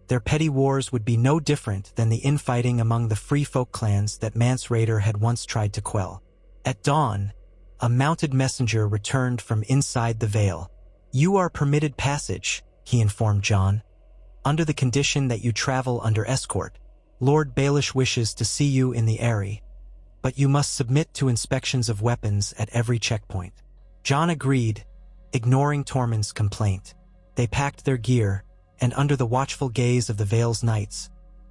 their petty wars would be no different than the infighting among the free folk clans that Mance Rayder had once tried to quell. At dawn, a mounted messenger returned from inside the Vale. "You are permitted passage," he informed Jon, "under the condition that you travel under escort. Lord Baelish wishes to see you in the Eyrie, but you must submit to inspections of weapons at every checkpoint." Jon agreed, ignoring Tormund's complaint. They packed their gear, and under the watchful gaze of the Vale's knights,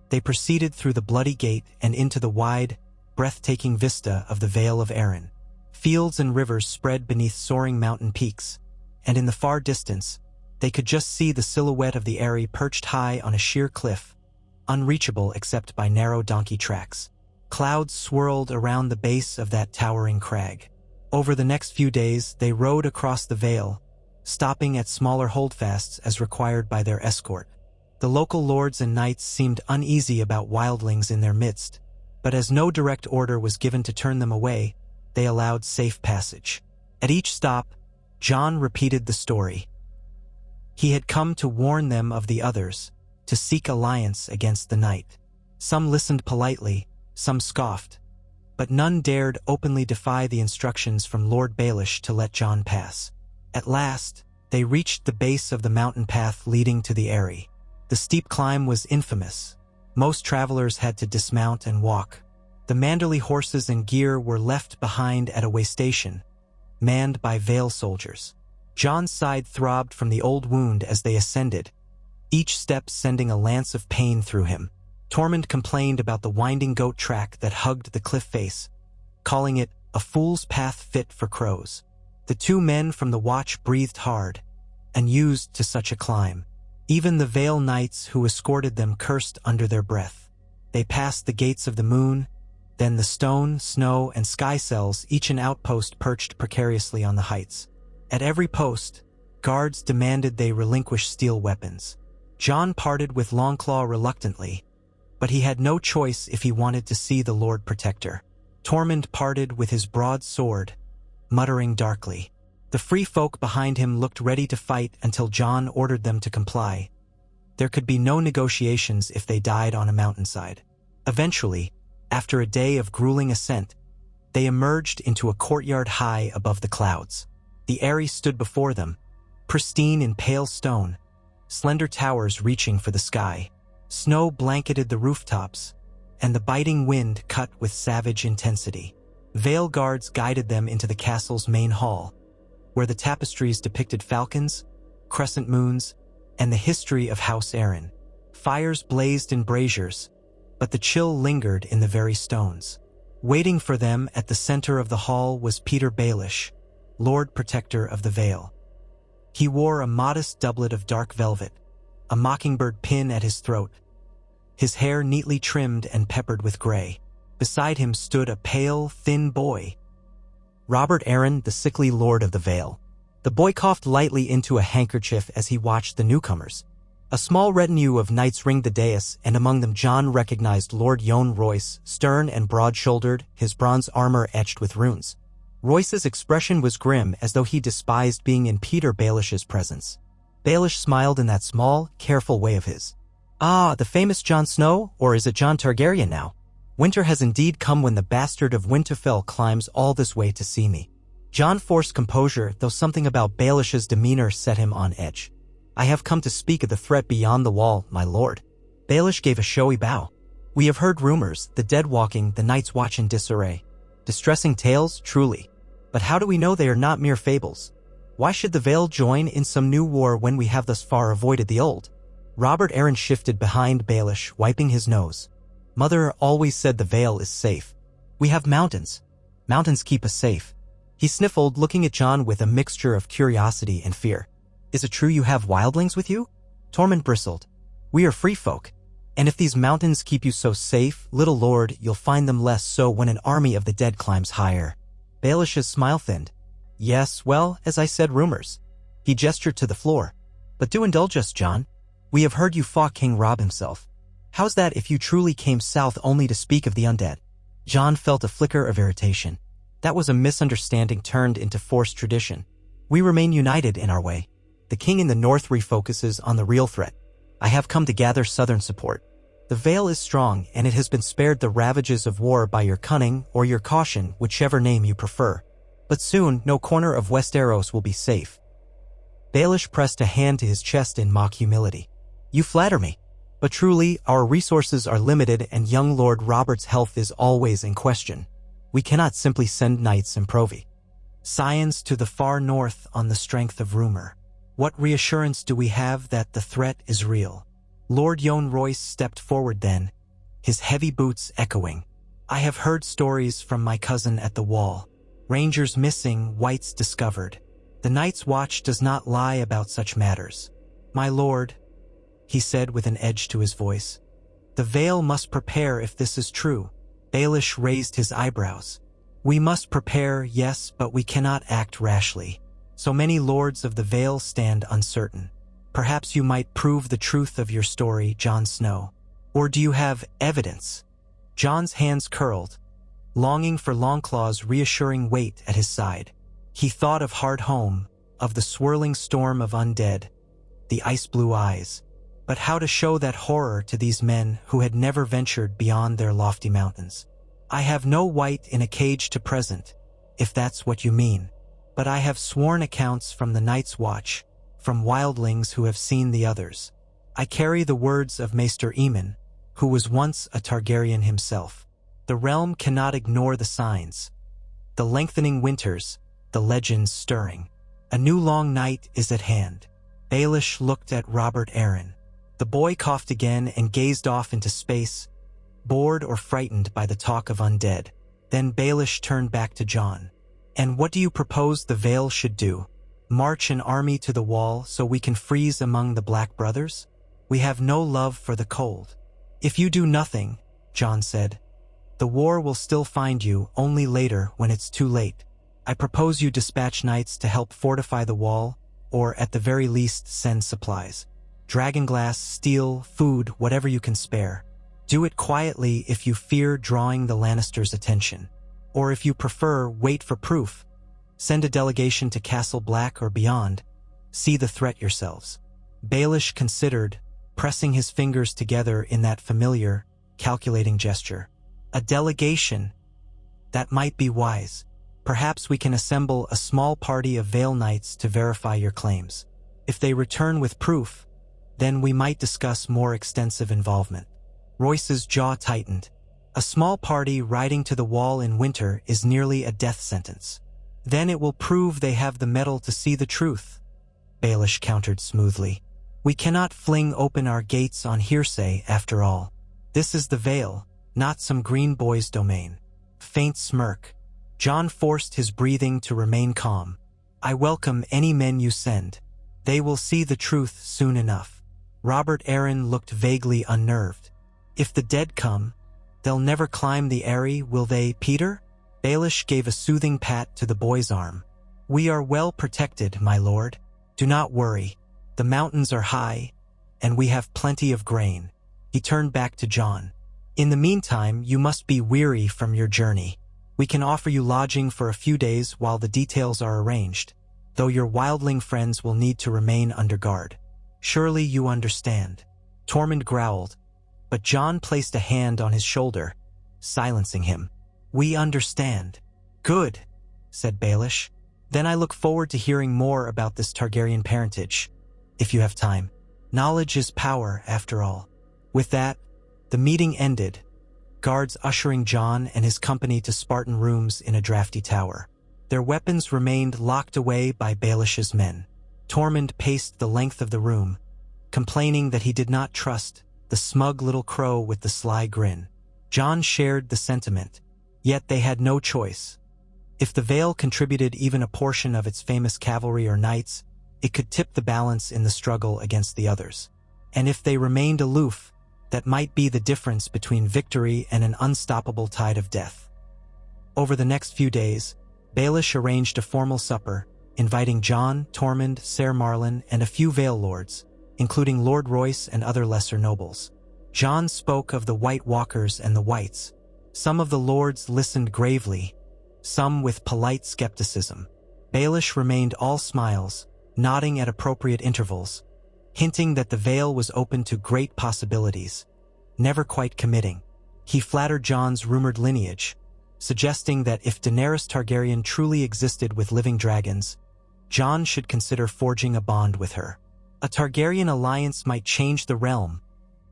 they proceeded through the Bloody Gate and into the wide, breathtaking vista of the Vale of Arryn. Fields and rivers spread beneath soaring mountain peaks, and in the far distance, they could just see the silhouette of the Eyrie perched high on a sheer cliff, unreachable except by narrow donkey tracks. Clouds swirled around the base of that towering crag. Over the next few days, they rode across the Vale, stopping at smaller holdfasts as required by their escort. The local lords and knights seemed uneasy about wildlings in their midst, but as no direct order was given to turn them away, they allowed safe passage. At each stop, Jon repeated the story. He had come to warn them of the others, to seek alliance against the night. Some listened politely, some scoffed, but none dared openly defy the instructions from Lord Baelish to let Jon pass. At last, they reached the base of the mountain path leading to the Eyrie. The steep climb was infamous. Most travelers had to dismount and walk. The Manderley horses and gear were left behind at a way station, manned by Vale soldiers. Jon's side throbbed from the old wound as they ascended, each step sending a lance of pain through him. Tormund complained about the winding goat track that hugged the cliff face, calling it a fool's path fit for crows. The two men from the watch breathed hard, unused to such a climb. Even the Vale knights who escorted them cursed under their breath. They passed the gates of the moon, then the stone, snow, and sky cells, each an outpost perched precariously on the heights. At every post, guards demanded they relinquish steel weapons. Jon parted with Longclaw reluctantly, but he had no choice if he wanted to see the Lord Protector. Tormund parted with his broad sword, muttering darkly. The free folk behind him looked ready to fight until Jon ordered them to comply. There could be no negotiations if they died on a mountainside. Eventually, after a day of grueling ascent, they emerged into a courtyard high above the clouds. The Eyrie stood before them, pristine in pale stone, slender towers reaching for the sky. Snow blanketed the rooftops, and the biting wind cut with savage intensity. Vale guards guided them into the castle's main hall, where the tapestries depicted falcons, crescent moons, and the history of House Arryn. Fires blazed in braziers, but the chill lingered in the very stones. Waiting for them at the center of the hall was Peter Baelish, Lord Protector of the Vale. He wore a modest doublet of dark velvet, a mockingbird pin at his throat, his hair neatly trimmed and peppered with gray. Beside him stood a pale, thin boy, Robert Arryn, the sickly lord of the Vale. The boy coughed lightly into a handkerchief as he watched the newcomers. A small retinue of knights ringed the dais, and among them Jon recognized Lord Jon Royce, stern and broad-shouldered, his bronze armor etched with runes. Royce's expression was grim, as though he despised being in Peter Baelish's presence. Baelish smiled in that small, careful way of his. "Ah, the famous Jon Snow, or is it Jon Targaryen now? Winter has indeed come when the bastard of Winterfell climbs all this way to see me." Jon forced composure, though something about Baelish's demeanor set him on edge. "I have come to speak of the threat beyond the wall, my lord." Baelish gave a showy bow. "We have heard rumors, the dead walking, the night's watch in disarray. Distressing tales, truly. But how do we know they are not mere fables? Why should the Vale join in some new war when we have thus far avoided the old?" Robert Arryn shifted behind Baelish, wiping his nose. "Mother always said the Vale is safe. We have mountains. Mountains keep us safe." He sniffled, looking at Jon with a mixture of curiosity and fear. "Is it true you have wildlings with you?" Tormund bristled. "We are free folk. And if these mountains keep you so safe, little lord, you'll find them less so when an army of the dead climbs higher." Baelish's smile thinned. "Yes, well, as I said, rumors." He gestured to the floor. "But do indulge us, Jon. We have heard you fought King Robb himself. How's that if you truly came south only to speak of the undead?" Jon felt a flicker of irritation. That was a misunderstanding turned into forced tradition. "We remain united in our way. The king in the north refocuses on the real threat. I have come to gather southern support. The Vale is strong, and it has been spared the ravages of war by your cunning or your caution, whichever name you prefer. But soon, no corner of Westeros will be safe." Baelish pressed a hand to his chest in mock humility. "You flatter me. But truly, our resources are limited, and young Lord Robert's health is always in question. We cannot simply send knights and provy scions to the far north on the strength of rumor. What reassurance do we have that the threat is real?" Lord Jon Royce stepped forward then, his heavy boots echoing. "I have heard stories from my cousin at the wall. Rangers missing, whites discovered. The Night's Watch does not lie about such matters. My lord," he said with an edge to his voice, "the Vale must prepare if this is true." Baelish raised his eyebrows. "We must prepare, yes, but we cannot act rashly. So many lords of the Vale stand uncertain. Perhaps you might prove the truth of your story, Jon Snow. Or do you have evidence?" Jon's hands curled, longing for Longclaw's reassuring weight at his side. He thought of Hardhome, of the swirling storm of undead, the ice-blue eyes. But how to show that horror to these men who had never ventured beyond their lofty mountains? I have no white in a cage to present, if that's what you mean. But I have sworn accounts from the Night's Watch, from wildlings who have seen the others. I carry the words of Maester Aemon, who was once a Targaryen himself. The realm cannot ignore the signs. The lengthening winters, the legends stirring. A new long night is at hand. Baelish looked at Robert Arryn. The boy coughed again and gazed off into space, bored or frightened by the talk of undead. Then Baelish turned back to Jon. And what do you propose the Vale should do? March an army to the wall so we can freeze among the Black Brothers? We have no love for the cold. If you do nothing, Jon said, the war will still find you, only later when it's too late. I propose you dispatch knights to help fortify the wall, or at the very least send supplies. Dragonglass, steel, food, whatever you can spare. Do it quietly if you fear drawing the Lannisters' attention. Or if you prefer, wait for proof. Send a delegation to Castle Black or beyond. See the threat yourselves. Baelish considered, pressing his fingers together in that familiar, calculating gesture. A delegation. That might be wise. Perhaps we can assemble a small party of Vale Knights to verify your claims. If they return with proof, then we might discuss more extensive involvement. Royce's jaw tightened. A small party riding to the wall in winter is nearly a death sentence. Then it will prove they have the mettle to see the truth, Baelish countered smoothly. We cannot fling open our gates on hearsay, after all. This is the Vale, not some green boy's domain. Faint smirk. Jon forced his breathing to remain calm. I welcome any men you send. They will see the truth soon enough. Robert Arryn looked vaguely unnerved. If the dead come, they'll never climb the Eyrie, will they, Peter? Baelish gave a soothing pat to the boy's arm. We are well protected, my lord. Do not worry. The mountains are high, and we have plenty of grain. He turned back to Jon. In the meantime, you must be weary from your journey. We can offer you lodging for a few days while the details are arranged, though your wildling friends will need to remain under guard. Surely you understand. Tormund growled, but Jon placed a hand on his shoulder, silencing him. We understand. Good, said Baelish. Then I look forward to hearing more about this Targaryen parentage, if you have time. Knowledge is power, after all. With that, the meeting ended, guards ushering Jon and his company to Spartan rooms in a drafty tower. Their weapons remained locked away by Baelish's men. Tormund paced the length of the room, complaining that he did not trust the smug little crow with the sly grin. Jon shared the sentiment, yet they had no choice. If the Vale contributed even a portion of its famous cavalry or knights, it could tip the balance in the struggle against the others. And if they remained aloof, that might be the difference between victory and an unstoppable tide of death. Over the next few days, Baelish arranged a formal supper, inviting Jon, Tormund, Ser Marlin, and a few Vale lords, including Lord Royce and other lesser nobles. Jon spoke of the White Walkers and the Whites. Some of the lords listened gravely, some with polite skepticism. Baelish remained all smiles, nodding at appropriate intervals, hinting that the Vale was open to great possibilities, never quite committing. He flattered Jon's rumored lineage, suggesting that if Daenerys Targaryen truly existed with living dragons, Jon should consider forging a bond with her. A Targaryen alliance might change the realm,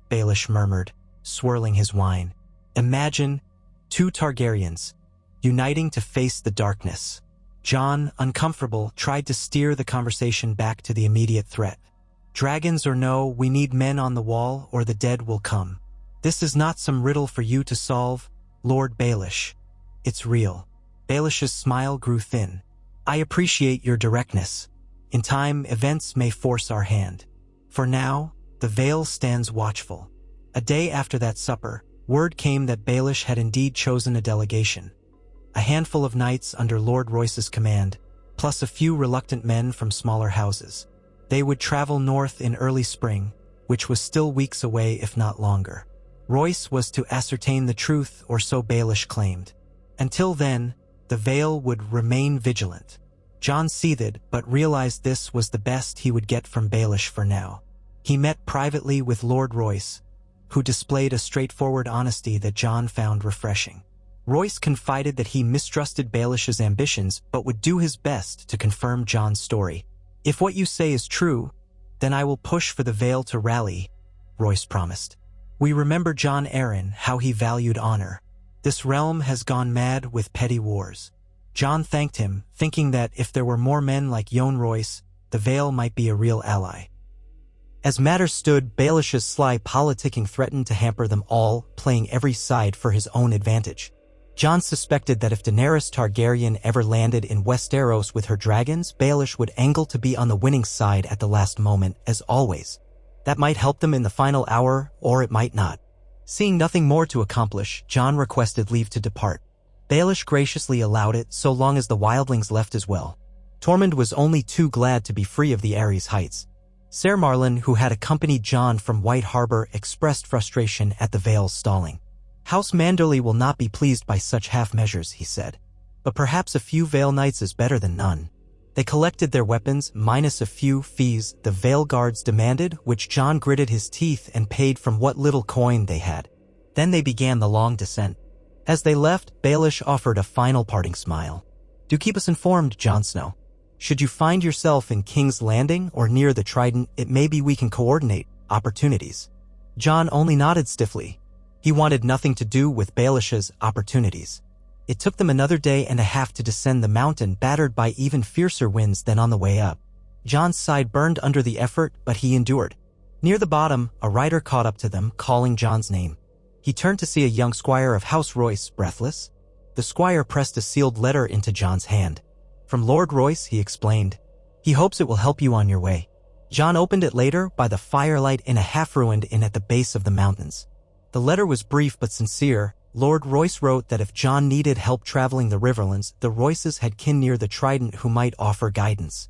Baelish murmured, swirling his wine. Imagine 2 Targaryens, uniting to face the darkness. Jon, uncomfortable, tried to steer the conversation back to the immediate threat. Dragons or no, we need men on the wall or the dead will come. This is not some riddle for you to solve, Lord Baelish. It's real. Baelish's smile grew thin. I appreciate your directness. In time, events may force our hand. For now, the Vale stands watchful. A day after that supper, word came that Baelish had indeed chosen a delegation. A handful of knights under Lord Royce's command, plus a few reluctant men from smaller houses. They would travel north in early spring, which was still weeks away if not longer. Royce was to ascertain the truth, or so Baelish claimed. Until then, the Vale would remain vigilant. Jon seethed, but realized this was the best he would get from Baelish for now. He met privately with Lord Royce, who displayed a straightforward honesty that Jon found refreshing. Royce confided that he mistrusted Baelish's ambitions but would do his best to confirm Jon's story. "If what you say is true, then I will push for the Vale to rally," Royce promised. "We remember Jon Arryn, how he valued honor. This realm has gone mad with petty wars." Jon thanked him, thinking that if there were more men like Jon Royce, the Vale might be a real ally. As matters stood, Baelish's sly politicking threatened to hamper them all, playing every side for his own advantage. Jon suspected that if Daenerys Targaryen ever landed in Westeros with her dragons, Baelish would angle to be on the winning side at the last moment, as always. That might help them in the final hour, or it might not. Seeing nothing more to accomplish, Jon requested leave to depart. Baelish graciously allowed it, so long as the wildlings left as well. Tormund was only too glad to be free of the Eyrie heights. Ser Marlon, who had accompanied Jon from White Harbor, expressed frustration at the Vale's stalling. "House Manderley will not be pleased by such half-measures," he said. "But perhaps a few Vale Knights is better than none." They collected their weapons, minus a few fees the Vale guards demanded, which Jon gritted his teeth and paid from what little coin they had. Then they began the long descent. As they left, Baelish offered a final parting smile. "Do keep us informed, Jon Snow. Should you find yourself in King's Landing or near the Trident, it may be we can coordinate opportunities." Jon only nodded stiffly. He wanted nothing to do with Baelish's opportunities. It took them another day and a half to descend the mountain, battered by even fiercer winds than on the way up. Jon's side burned under the effort, but he endured. Near the bottom, a rider caught up to them, calling Jon's name. He turned to see a young squire of House Royce, breathless. The squire pressed a sealed letter into Jon's hand. "From Lord Royce," he explained. "He hopes it will help you on your way." Jon opened it later, by the firelight in a half-ruined inn at the base of the mountains. The letter was brief but sincere. Lord Royce wrote that if Jon needed help traveling the riverlands, the Royces had kin near the Trident who might offer guidance.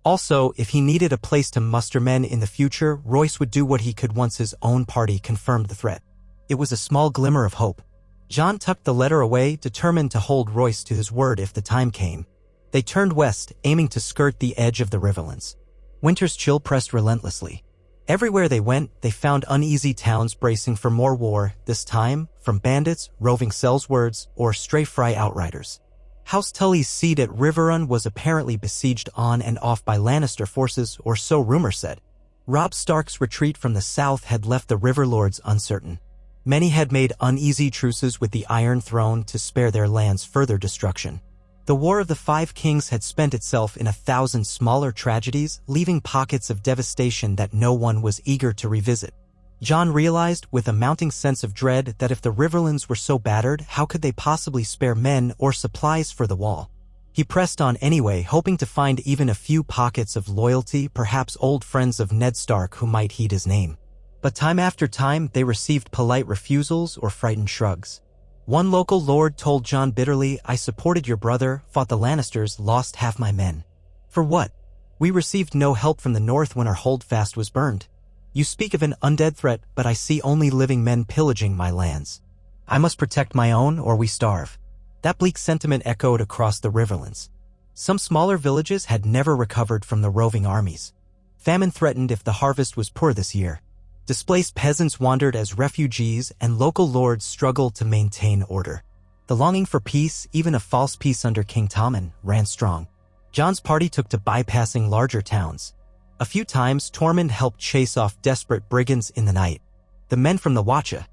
Also, if he needed a place to muster men in the future, Royce would do what he could once his own party confirmed the threat. It was a small glimmer of hope. Jon tucked the letter away, determined to hold Royce to his word if the time came. They turned west, aiming to skirt the edge of the riverlands. Winter's chill pressed relentlessly. Everywhere they went, they found uneasy towns bracing for more war, this time from bandits, roving sellswords, or stray-fry outriders. House Tully's seat at Riverrun was apparently besieged on and off by Lannister forces, or so rumor said. Robb Stark's retreat from the south had left the Riverlords uncertain. Many had made uneasy truces with the Iron Throne to spare their lands further destruction. The War of the Five Kings had spent itself in 1,000 smaller tragedies, leaving pockets of devastation that no one was eager to revisit. Jon realized, with a mounting sense of dread, that if the Riverlands were so battered, how could they possibly spare men or supplies for the wall? He pressed on anyway, hoping to find even a few pockets of loyalty, perhaps old friends of Ned Stark who might heed his name. But time after time, they received polite refusals or frightened shrugs. One local lord told Jon bitterly, "I supported your brother, fought the Lannisters, lost half my men. For what? We received no help from the north when our holdfast was burned. You speak of an undead threat, but I see only living men pillaging my lands. I must protect my own, or we starve." That bleak sentiment echoed across the Riverlands. Some smaller villages had never recovered from the roving armies. Famine threatened if the harvest was poor this year. Displaced peasants wandered as refugees, and local lords struggled to maintain order. The longing for peace, even a false peace under King Tommen, ran strong. Jon's party took to bypassing larger towns. A few times, Tormund helped chase off desperate brigands in the night. The men from the Watcha,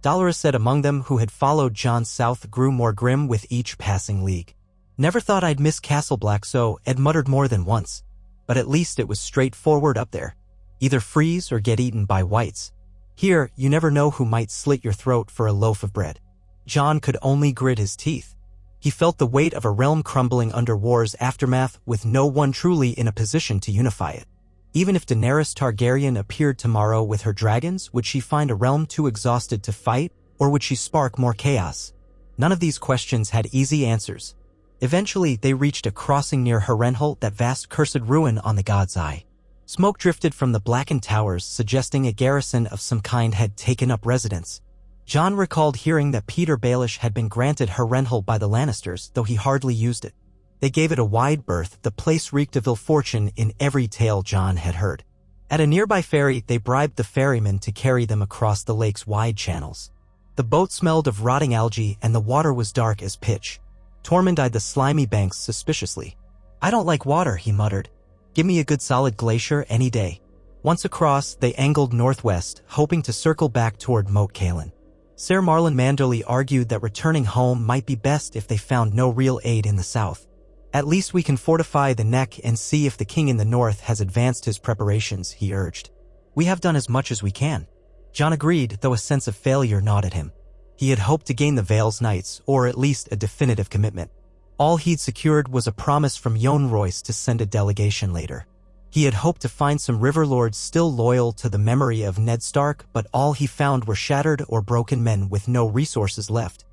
Dolores said among them who had followed Jon south, grew more grim with each passing league. "Never thought I'd miss Castle Black so," Ed muttered more than once. But at least it was straightforward up there. Either freeze or get eaten by whites. Here, you never know who might slit your throat for a loaf of bread. Jon could only grit his teeth. He felt the weight of a realm crumbling under war's aftermath, with no one truly in a position to unify it. Even if Daenerys Targaryen appeared tomorrow with her dragons, would she find a realm too exhausted to fight, or would she spark more chaos? None of these questions had easy answers. Eventually, they reached a crossing near Harrenhal, that vast cursed ruin on the God's Eye. Smoke drifted from the blackened towers, suggesting a garrison of some kind had taken up residence. Jon recalled hearing that Peter Baelish had been granted Harrenhal by the Lannisters, though he hardly used it. They gave it a wide berth. The place reeked of ill fortune in every tale Jon had heard. At a nearby ferry, they bribed the ferryman to carry them across the lake's wide channels. The boat smelled of rotting algae and the water was dark as pitch. Tormund eyed the slimy banks suspiciously. "I don't like water," he muttered. "Give me a good solid glacier any day." Once across, they angled northwest, hoping to circle back toward Moat Cailin. Ser Marlon Manderly argued that returning home might be best if they found no real aid in the south. "At least we can fortify the neck and see if the king in the north has advanced his preparations," he urged. "We have done as much as we can." Jon agreed, though a sense of failure gnawed at him. He had hoped to gain the Vale's Knights, or at least a definitive commitment. All he'd secured was a promise from Jon Royce to send a delegation later. He had hoped to find some riverlords still loyal to the memory of Ned Stark, but all he found were shattered or broken men with no resources left.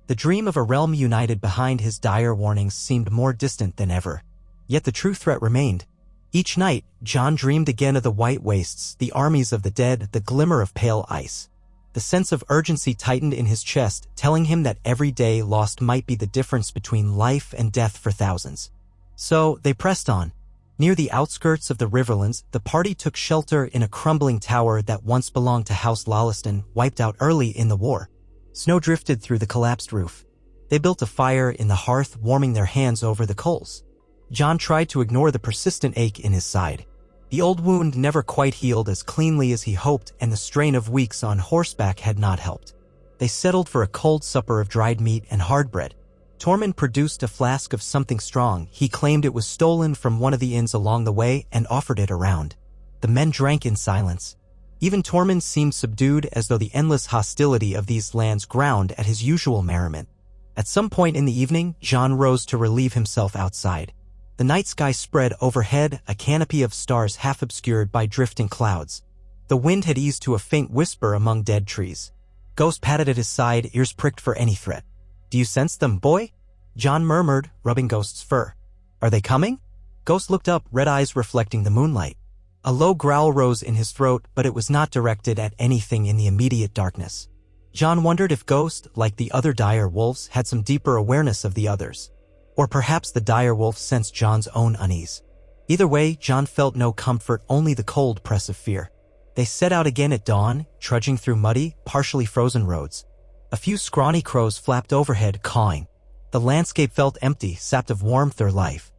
The dream of a realm united behind his dire warnings seemed more distant than ever. Yet the true threat remained. Each night, Jon dreamed again of the white wastes, the armies of the dead, the glimmer of pale ice. The sense of urgency tightened in his chest, telling him that every day lost might be the difference between life and death for thousands. So, they pressed on. Near the outskirts of the riverlands, the party took shelter in a crumbling tower that once belonged to House Lolliston, wiped out early in the war. Snow drifted through the collapsed roof. They built a fire in the hearth, warming their hands over the coals. Jon tried to ignore the persistent ache in his side. The old wound never quite healed as cleanly as he hoped, and the strain of weeks on horseback had not helped. They settled for a cold supper of dried meat and hard bread. Tormund produced a flask of something strong. He claimed it was stolen from one of the inns along the way and offered it around. The men drank in silence. Even Tormund seemed subdued, as though the endless hostility of these lands ground at his usual merriment. At some point in the evening, Jon rose to relieve himself outside. The night sky spread overhead, a canopy of stars half obscured by drifting clouds. The wind had eased to a faint whisper among dead trees. Ghost patted at his side, ears pricked for any threat. "Do you sense them, boy?" Jon murmured, rubbing Ghost's fur. "Are they coming?" Ghost looked up, red eyes reflecting the moonlight. A low growl rose in his throat, but it was not directed at anything in the immediate darkness. Jon wondered if Ghost, like the other dire wolves, had some deeper awareness of the others. Or perhaps the dire wolf sensed Jon's own unease. Either way, Jon felt no comfort, only the cold press of fear. They set out again at dawn, trudging through muddy, partially frozen roads. A few scrawny crows flapped overhead, cawing. The landscape felt empty, sapped of warmth or life.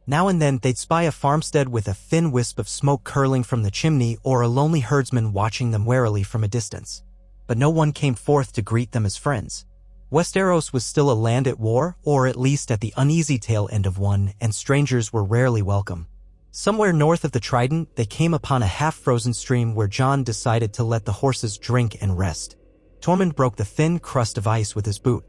Now and then they'd spy a farmstead with a thin wisp of smoke curling from the chimney, or a lonely herdsman watching them warily from a distance. But no one came forth to greet them as friends. Westeros was still a land at war, or at least at the uneasy tail end of one, and strangers were rarely welcome. Somewhere north of the Trident, they came upon a half-frozen stream where Jon decided to let the horses drink and rest. Tormund broke the thin crust of ice with his boot.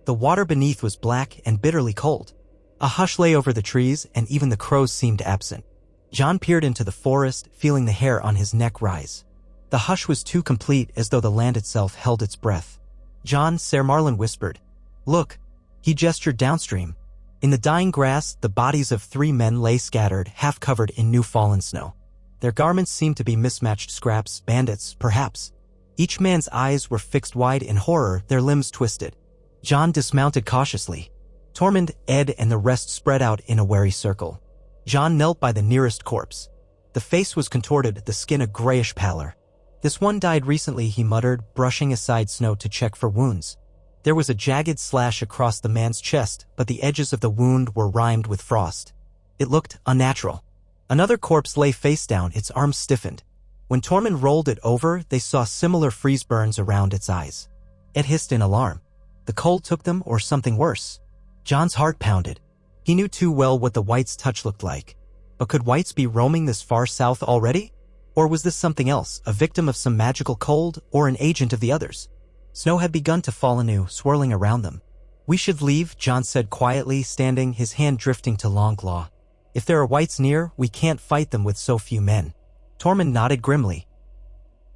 The water beneath was black and bitterly cold. A hush lay over the trees, and even the crows seemed absent. Jon peered into the forest, feeling the hair on his neck rise. The hush was too complete, as though the land itself held its breath. "Jon," Ser Marlon whispered. "Look." He gestured downstream. In the dying grass, the bodies of 3 men lay scattered, half covered in new-fallen snow. Their garments seemed to be mismatched scraps, bandits, perhaps. Each man's eyes were fixed wide in horror, their limbs twisted. Jon dismounted cautiously. Tormund, Ed, and the rest spread out in a wary circle. Jon knelt by the nearest corpse. The face was contorted, the skin a grayish pallor. "This one died recently," he muttered, brushing aside snow to check for wounds. There was a jagged slash across the man's chest, but the edges of the wound were rimed with frost. It looked unnatural. Another corpse lay face down, its arms stiffened. When Tormund rolled it over, they saw similar freeze burns around its eyes. Ed hissed in alarm. The cold took them, or something worse. Jon's heart pounded. He knew too well what the Whites' touch looked like. But could Whites be roaming this far south already? Or was this something else, a victim of some magical cold, or an agent of the others? Snow had begun to fall anew, swirling around them. "We should leave," Jon said quietly, standing, his hand drifting to Longclaw. "If there are Whites near, we can't fight them with so few men." Tormund nodded grimly.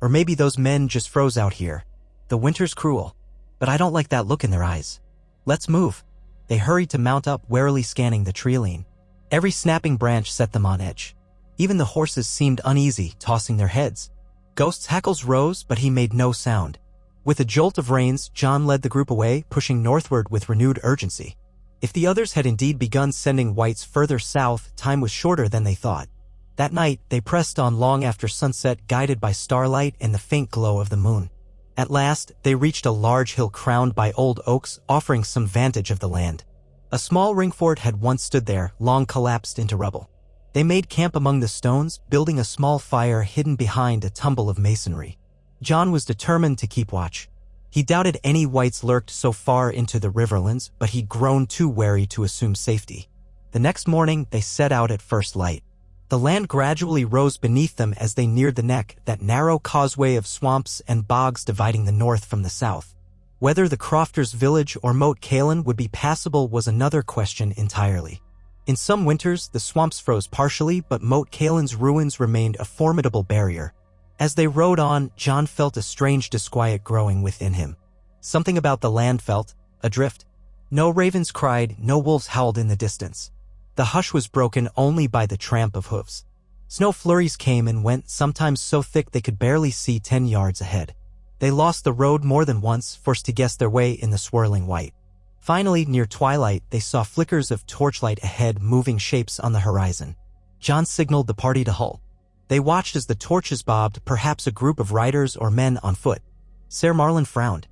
"Or maybe those men just froze out here. The winter's cruel. But I don't like that look in their eyes. Let's move." They hurried to mount up, warily scanning the treeline. Every snapping branch set them on edge. Even the horses seemed uneasy, tossing their heads. Ghost's hackles rose, but he made no sound. With a jolt of reins, Jon led the group away, pushing northward with renewed urgency. If the others had indeed begun sending Whites further south, time was shorter than they thought. That night, they pressed on long after sunset, guided by starlight and the faint glow of the moon. At last, they reached a large hill crowned by old oaks offering some vantage of the land. A small ring fort had once stood there, long collapsed into rubble. They made camp among the stones, building a small fire hidden behind a tumble of masonry. Jon was determined to keep watch. He doubted any whites lurked so far into the riverlands, but he'd grown too wary to assume safety. The next morning, they set out at first light. The land gradually rose beneath them as they neared the neck, that narrow causeway of swamps and bogs dividing the north from the south. Whether the Crofters' village or Moat Cailin would be passable was another question entirely. In some winters, the swamps froze partially, but Moat Cailin's ruins remained a formidable barrier. As they rode on, Jon felt a strange disquiet growing within him. Something about the land felt adrift. No ravens cried, no wolves howled in the distance. The hush was broken only by the tramp of hooves. Snow flurries came and went, sometimes so thick they could barely see 10 yards ahead. They lost the road more than once, forced to guess their way in the swirling white. Finally, near twilight, they saw flickers of torchlight ahead, moving shapes on the horizon. Jon signaled the party to halt. They watched as the torches bobbed, perhaps a group of riders or men on foot. Ser Marlin frowned.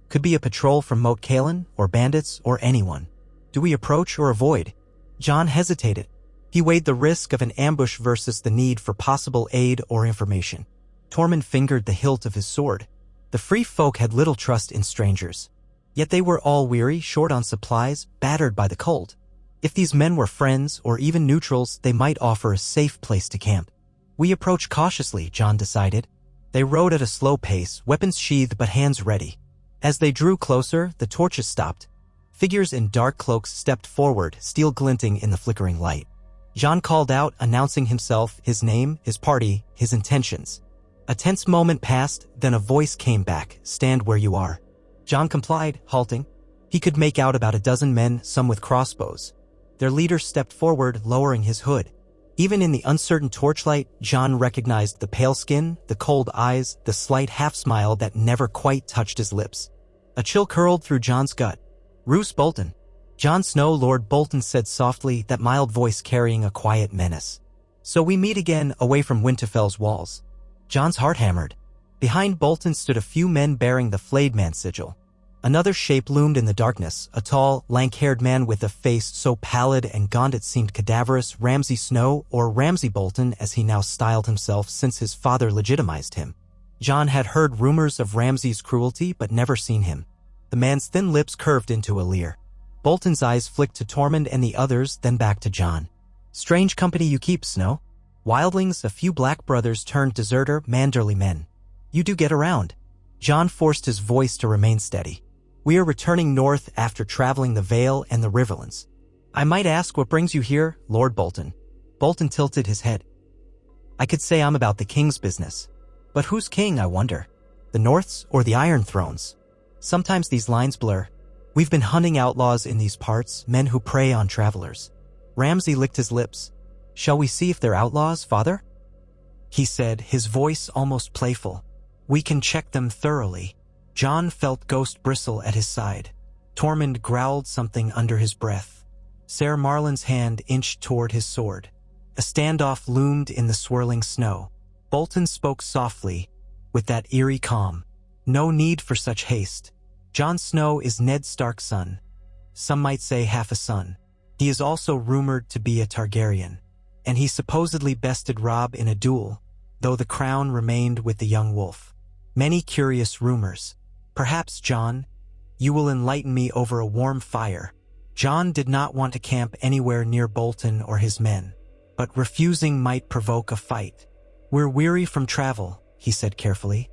Could be a patrol from Moat Cailin, or bandits, or anyone. Do we approach or avoid? Jon hesitated. He weighed the risk of an ambush versus the need for possible aid or information. Tormund fingered the hilt of his sword. The free folk had little trust in strangers. Yet they were all weary, short on supplies, battered by the cold. If these men were friends or even neutrals, they might offer a safe place to camp. We approach cautiously, Jon decided. They rode at a slow pace, weapons sheathed but hands ready. As they drew closer, the torches stopped. Figures in dark cloaks stepped forward, steel glinting in the flickering light. Jon called out, announcing himself, his name, his party, his intentions. A tense moment passed, then a voice came back, "Stand where you are." Jon complied, halting. He could make out about a dozen men, some with crossbows. Their leader stepped forward, lowering his hood. Even in the uncertain torchlight, Jon recognized the pale skin, the cold eyes, the slight half-smile that never quite touched his lips. A chill curled through Jon's gut. "Roose Bolton." Jon Snow, Lord Bolton said softly, that mild voice carrying a quiet menace. "So we meet again, away from Winterfell's walls." Jon's heart hammered. Behind Bolton stood a few men bearing the flayed man sigil. Another shape loomed in the darkness, a tall, lank-haired man with a face so pallid and gaunt it seemed cadaverous, Ramsay Snow, or Ramsay Bolton as he now styled himself since his father legitimized him. Jon had heard rumors of Ramsay's cruelty but never seen him. The man's thin lips curved into a leer. Bolton's eyes flicked to Tormund and the others, then back to Jon. "Strange company you keep, Snow. Wildlings, a few black brothers turned deserter, manderly men. You do get around." Jon forced his voice to remain steady. "We are returning north after traveling the Vale and the Riverlands. I might ask what brings you here, Lord Bolton." Bolton tilted his head. "I could say I'm about the king's business. But who's king, I wonder? The North's or the Iron Thrones? Sometimes these lines blur. We've been hunting outlaws in these parts, men who prey on travelers." Ramsay licked his lips. "Shall we see if they're outlaws, father?" he said, his voice almost playful. "We can check them thoroughly." Jon felt Ghost bristle at his side. Tormund growled something under his breath. Ser Marlin's hand inched toward his sword. A standoff loomed in the swirling snow. Bolton spoke softly, with that eerie calm. "No need for such haste. Jon Snow is Ned Stark's son. Some might say half a son. He is also rumored to be a Targaryen, and he supposedly bested Robb in a duel, though the crown remained with the young wolf. Many curious rumors. Perhaps, Jon, you will enlighten me over a warm fire." Jon did not want to camp anywhere near Bolton or his men, but refusing might provoke a fight. "We're weary from travel," he said carefully,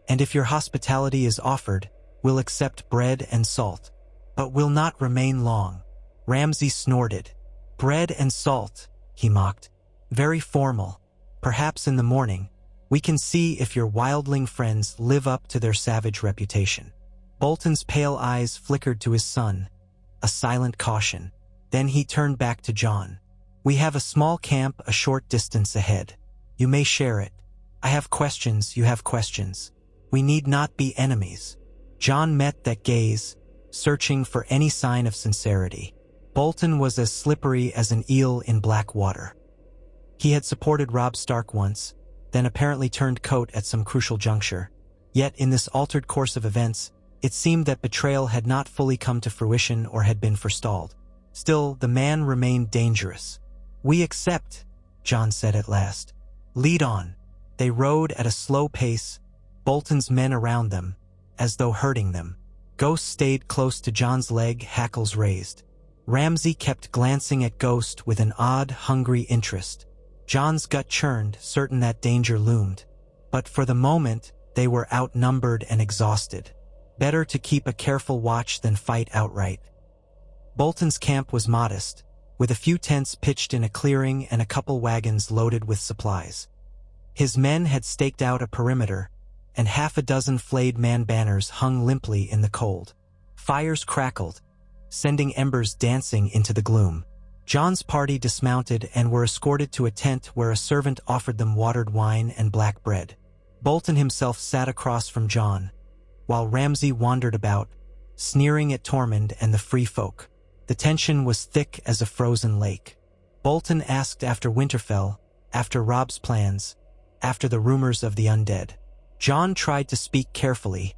"and if your hospitality is offered, we'll accept bread and salt, but will not remain long." Ramsay snorted. "Bread and salt," he mocked. "Very formal. Perhaps in the morning, we can see if your wildling friends live up to their savage reputation." Bolton's pale eyes flickered to his son, a silent caution. Then he turned back to Jon. "We have a small camp a short distance ahead. You may share it. I have questions, you have questions. We need not be enemies." Jon met that gaze, searching for any sign of sincerity. Bolton was as slippery as an eel in black water. He had supported Robb Stark once, then apparently turned coat at some crucial juncture. Yet in this altered course of events, it seemed that betrayal had not fully come to fruition or had been forestalled. Still, the man remained dangerous. "We accept," Jon said at last. "Lead on." They rode at a slow pace, Bolton's men around them, as though herding them. Ghost stayed close to Jon's leg, hackles raised. Ramsay kept glancing at Ghost with an odd, hungry interest. Jon's gut churned, certain that danger loomed. But for the moment, they were outnumbered and exhausted. Better to keep a careful watch than fight outright. Bolton's camp was modest, with a few tents pitched in a clearing and a couple wagons loaded with supplies. His men had staked out a perimeter, and half a dozen flayed man banners hung limply in the cold. Fires crackled, sending embers dancing into the gloom. Jon's party dismounted and were escorted to a tent where a servant offered them watered wine and black bread. Bolton himself sat across from Jon, while Ramsay wandered about, sneering at Tormund and the free folk. The tension was thick as a frozen lake. Bolton asked after Winterfell, after Robb's plans, after the rumors of the undead. Jon tried to speak carefully,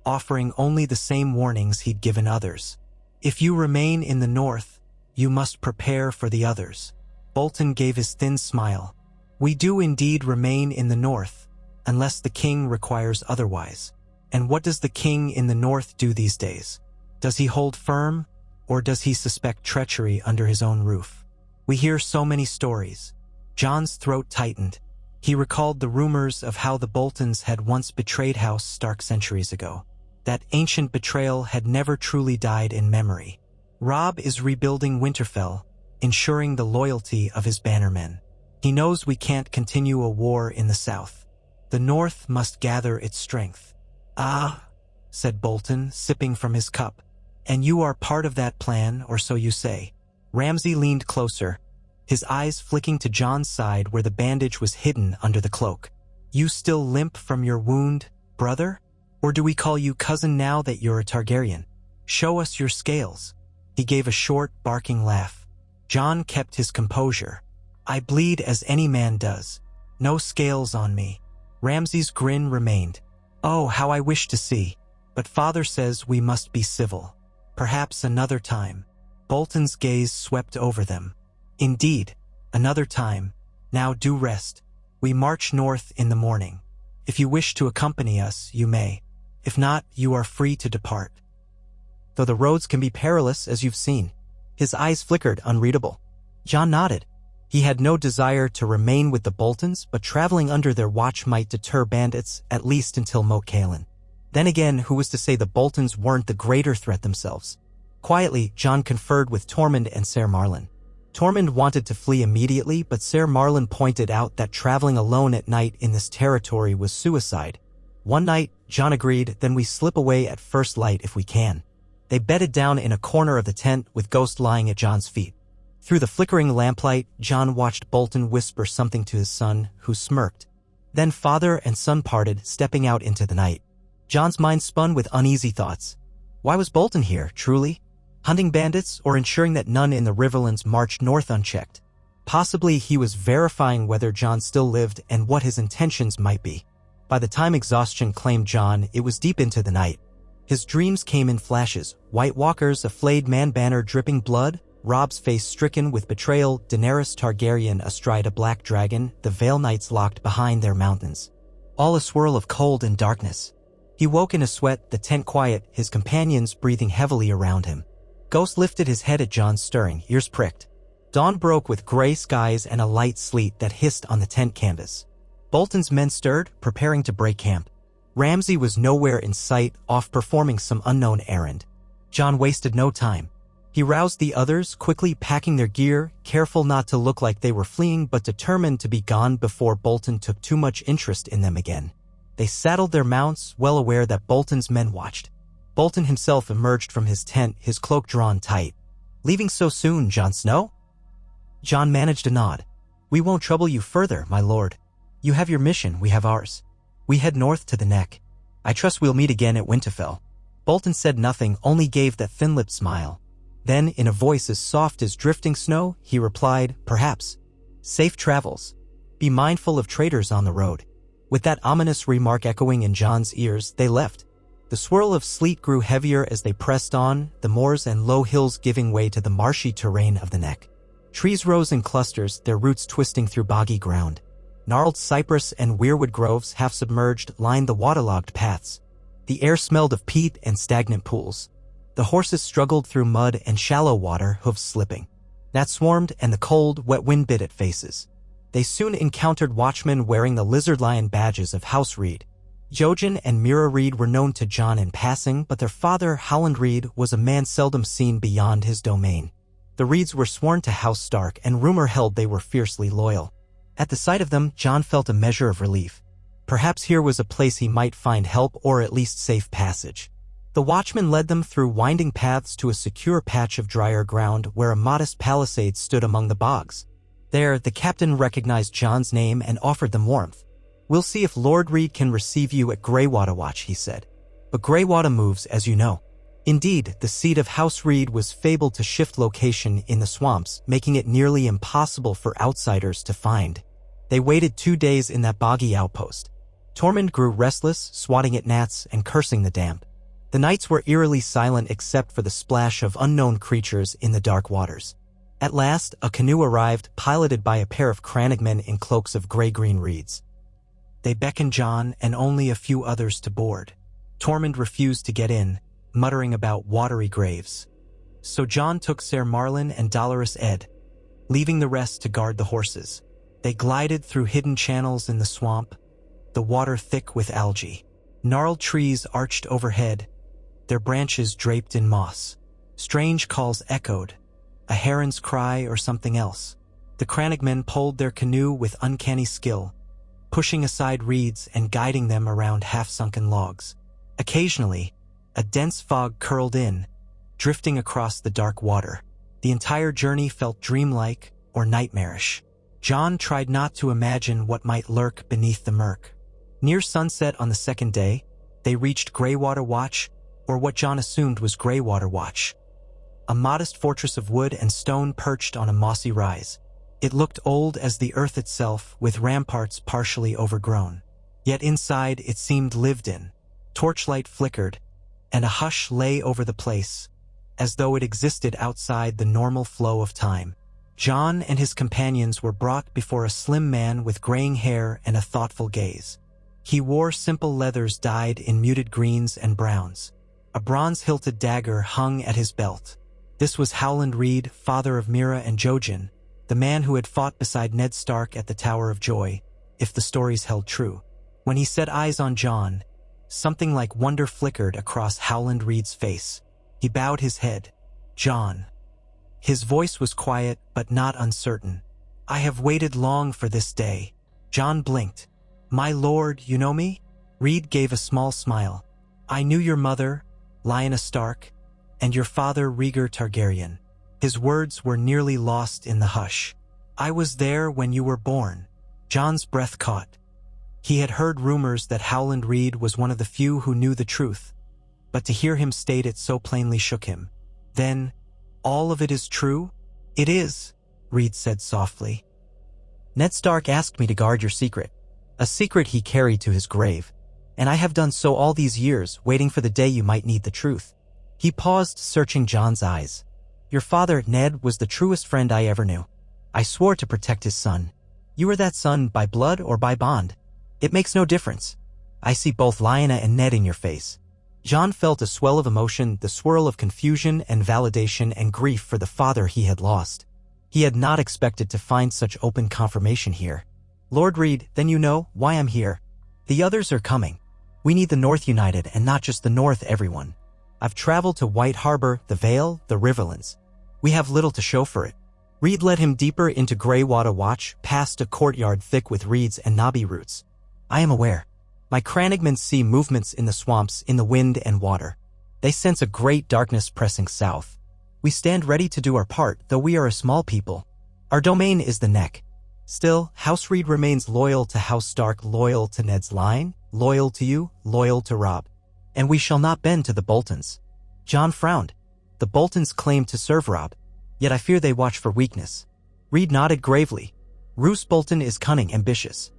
offering only the same warnings he'd given others. "If you remain in the north, you must prepare for the others." Bolton gave his thin smile. "We do indeed remain in the north, unless the king requires otherwise. And what does the king in the north do these days? Does he hold firm, or does he suspect treachery under his own roof? We hear so many stories." Jon's throat tightened. He recalled the rumors of how the Boltons had once betrayed House Stark centuries ago. That ancient betrayal had never truly died in memory. Robb is rebuilding Winterfell, ensuring the loyalty of his bannermen. He knows we can't continue a war in the south. The north must gather its strength. "Ah," said Bolton, sipping from his cup. "And you are part of that plan, or so you say." Ramsay leaned closer, his eyes flicking to Jon's side where the bandage was hidden under the cloak. "You still limp from your wound, brother? Or do we call you cousin now that you're a Targaryen? Show us your scales." He gave a short, barking laugh. Jon kept his composure. "I bleed as any man does. No scales on me." Ramsay's grin remained. "Oh, how I wish to see. But father says we must be civil. Perhaps another time." Bolton's gaze swept over them. "Indeed, another time. Now do rest. We march north in the morning. If you wish to accompany us, you may. If not, you are free to depart." "Though the roads can be perilous, as you've seen." His eyes flickered, unreadable. Jon nodded. He had no desire to remain with the Boltons, but traveling under their watch might deter bandits, at least until Moat Cailin. Then again, who was to say the Boltons weren't the greater threat themselves? Quietly, Jon conferred with Tormund and Ser Marlon. Tormund wanted to flee immediately, but Ser Marlon pointed out that traveling alone at night in this territory was suicide. One night, Jon agreed, then we slip away at first light if we can. They bedded down in a corner of the tent with Ghost lying at Jon's feet. Through the flickering lamplight, Jon watched Bolton whisper something to his son, who smirked. Then father and son parted, stepping out into the night. Jon's mind spun with uneasy thoughts. Why was Bolton here, truly? Hunting bandits or ensuring that none in the riverlands marched north unchecked? Possibly he was verifying whether Jon still lived and what his intentions might be. By the time exhaustion claimed Jon, it was deep into the night. His dreams came in flashes. White walkers, a flayed man banner dripping blood, Robb's face stricken with betrayal, Daenerys Targaryen astride a black dragon, the Vale Knights locked behind their mountains. All a swirl of cold and darkness. He woke in a sweat, the tent quiet, his companions breathing heavily around him. Ghost lifted his head at Jon, stirring, ears pricked. Dawn broke with gray skies and a light sleet that hissed on the tent canvas. Bolton's men stirred, preparing to break camp. Ramsay was nowhere in sight, off performing some unknown errand. Jon wasted no time. He roused the others, quickly packing their gear, careful not to look like they were fleeing but determined to be gone before Bolton took too much interest in them again. They saddled their mounts, well aware that Bolton's men watched. Bolton himself emerged from his tent, his cloak drawn tight. "Leaving so soon, Jon Snow?" Jon managed a nod. "We won't trouble you further, my lord. You have your mission, we have ours. We head north to the Neck. I trust we'll meet again at Winterfell." Bolton said nothing, only gave that thin-lipped smile. Then, in a voice as soft as drifting snow, he replied, "Perhaps. Safe travels. Be mindful of traitors on the road." With that ominous remark echoing in Jon's ears, they left. The swirl of sleet grew heavier as they pressed on, the moors and low hills giving way to the marshy terrain of the neck. Trees rose in clusters, their roots twisting through boggy ground. Gnarled cypress and weirwood groves, half submerged, lined the waterlogged paths. The air smelled of peat and stagnant pools. The horses struggled through mud and shallow water, hooves slipping. Gnats swarmed, and the cold, wet wind bit at faces. They soon encountered watchmen wearing the lizard-lion badges of House Reed. Jojen and Mira Reed were known to Jon in passing, but their father, Howland Reed, was a man seldom seen beyond his domain. The Reeds were sworn to House Stark, and rumor held they were fiercely loyal. At the sight of them, Jon felt a measure of relief. Perhaps here was a place he might find help or at least safe passage. The watchman led them through winding paths to a secure patch of drier ground where a modest palisade stood among the bogs. There, the captain recognized Jon's name and offered them warmth. "We'll see if Lord Reed can receive you at Greywater Watch," he said. "But Greywater moves, as you know." Indeed, the seat of House Reed was fabled to shift location in the swamps, making it nearly impossible for outsiders to find. They waited 2 days in that boggy outpost. Tormund grew restless, swatting at gnats and cursing the damp. The nights were eerily silent except for the splash of unknown creatures in the dark waters. At last, a canoe arrived, piloted by a pair of crannogmen in cloaks of gray-green reeds. They beckoned Jon and only a few others to board. Tormund refused to get in, muttering about watery graves. So Jon took Ser Marlin and Dolorous Ed, leaving the rest to guard the horses. They glided through hidden channels in the swamp, the water thick with algae. Gnarled trees arched overhead, their branches draped in moss. Strange calls echoed, a heron's cry or something else. The crannogmen pulled their canoe with uncanny skill, pushing aside reeds and guiding them around half-sunken logs. Occasionally, a dense fog curled in, drifting across the dark water. The entire journey felt dreamlike or nightmarish. Jon tried not to imagine what might lurk beneath the murk. Near sunset on the second day, they reached Greywater Watch, or what Jon assumed was Greywater Watch. A modest fortress of wood and stone perched on a mossy rise. It looked old as the earth itself, with ramparts partially overgrown. Yet inside it seemed lived in. Torchlight flickered, and a hush lay over the place, as though it existed outside the normal flow of time. Jon and his companions were brought before a slim man with graying hair and a thoughtful gaze. He wore simple leathers dyed in muted greens and browns. A bronze-hilted dagger hung at his belt. This was Howland Reed, father of Mira and Jojen, the man who had fought beside Ned Stark at the Tower of Joy, if the stories held true. When he set eyes on Jon, something like wonder flickered across Howland Reed's face. He bowed his head. "Jon." His voice was quiet but not uncertain. "I have waited long for this day." Jon blinked. "My lord, you know me?" Reed gave a small smile. "I knew your mother, Lyanna Stark, and your father, Rhaegar Targaryen." His words were nearly lost in the hush. "I was there when you were born." Jon's breath caught. He had heard rumors that Howland Reed was one of the few who knew the truth, but to hear him state it so plainly shook him. "Then, all of it is true?" "It is," Reed said softly. "Ned Stark asked me to guard your secret, a secret he carried to his grave, and I have done so all these years, waiting for the day you might need the truth." He paused, searching Jon's eyes. "Your father, Ned, was the truest friend I ever knew. I swore to protect his son. You are that son by blood or by bond. It makes no difference. I see both Lyanna and Ned in your face." Jon felt a swell of emotion, the swirl of confusion and validation and grief for the father he had lost. He had not expected to find such open confirmation here. "Lord Reed, then you know why I'm here. The others are coming. We need the North united, and not just the North, everyone. I've traveled to White Harbor, the Vale, the Riverlands. We have little to show for it." Reed led him deeper into Greywater Watch, past a courtyard thick with reeds and knobby roots. "I am aware. My crannogmen see movements in the swamps, in the wind and water. They sense a great darkness pressing south. We stand ready to do our part, though we are a small people. Our domain is the neck. Still, House Reed remains loyal to House Stark, loyal to Ned's line, loyal to you, loyal to Robb. And we shall not bend to the Boltons." Jon frowned. The Boltons claimed to serve Robb, yet I fear they watch for weakness. Reed nodded gravely. "Roose Bolton is cunning, ambitious.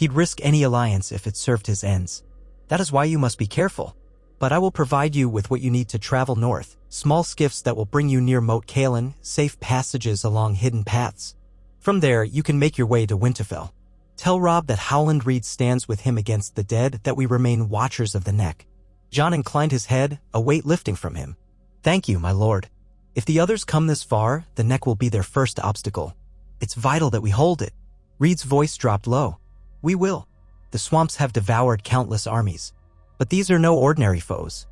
He'd risk any alliance if it served his ends. That is why you must be careful. But I will provide you with what you need to travel north, small skiffs that will bring you near Moat Cailin, safe passages along hidden paths. From there, you can make your way to Winterfell. Tell Robb that Howland Reed stands with him against the dead, that we remain watchers of the neck." Jon inclined his head, a weight lifting from him. "Thank you, my lord. If the others come this far, the neck will be their first obstacle. It's vital that we hold it." Reed's voice dropped low. "We will. The swamps have devoured countless armies. But these are no ordinary foes.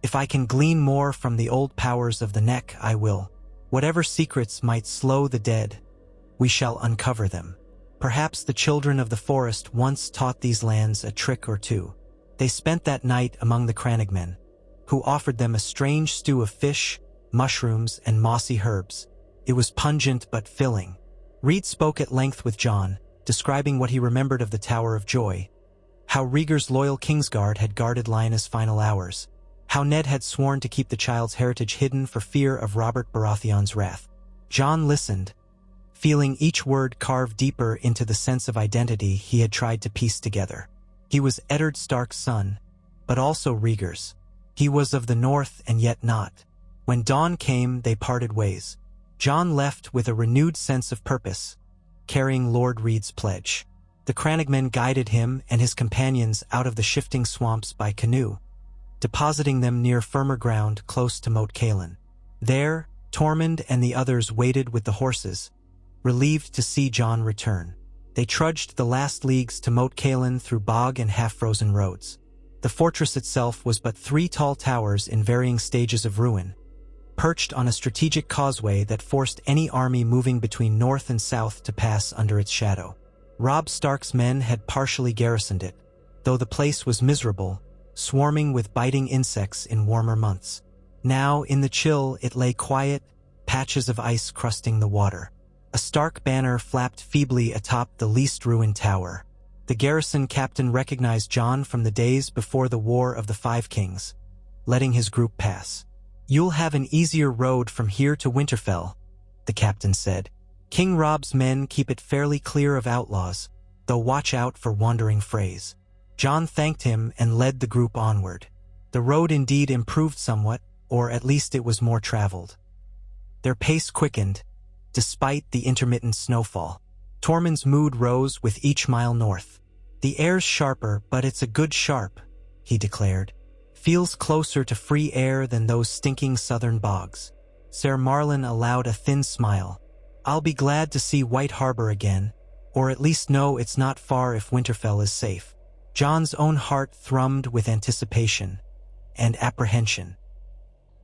If I can glean more from the old powers of the neck, I will. Whatever secrets might slow the dead, we shall uncover them. Perhaps the children of the forest once taught these lands a trick or two. They spent that night among the crannogmen, who offered them a strange stew of fish, mushrooms, and mossy herbs. It was pungent but filling." Reed spoke at length with Jon, describing what he remembered of the Tower of Joy, how Rhaegar's loyal Kingsguard had guarded Lyanna's final hours, how Ned had sworn to keep the child's heritage hidden for fear of Robert Baratheon's wrath. Jon listened, feeling each word carve deeper into the sense of identity he had tried to piece together. He was Eddard Stark's son, but also Rhaegar's. He was of the North and yet not. When dawn came, they parted ways. Jon left with a renewed sense of purpose, carrying Lord Reed's pledge. The crannogmen guided him and his companions out of the shifting swamps by canoe, depositing them near firmer ground close to Moat Cailin. There, Tormund and the others waited with the horses, relieved to see Jon return. They trudged the last leagues to Moat Cailin through bog and half-frozen roads. The fortress itself was but 3 tall towers in varying stages of ruin, perched on a strategic causeway that forced any army moving between north and south to pass under its shadow. Robb Stark's men had partially garrisoned it, though the place was miserable, swarming with biting insects in warmer months. Now, in the chill, it lay quiet, patches of ice crusting the water. A Stark banner flapped feebly atop the least ruined tower. The garrison captain recognized Jon from the days before the War of the Five Kings, letting his group pass. "You'll have an easier road from here to Winterfell," the captain said. "King Robb's men keep it fairly clear of outlaws, though watch out for wandering Freys." Jon thanked him and led the group onward. The road indeed improved somewhat, or at least it was more traveled. Their pace quickened, despite the intermittent snowfall. Tormund's mood rose with each mile north. "The air's sharper, but it's a good sharp," he declared. "Feels closer to free air than those stinking southern bogs." Ser Marlin allowed a thin smile. "I'll be glad to see White Harbor again, or at least know it's not far if Winterfell is safe." Jon's own heart thrummed with anticipation and apprehension.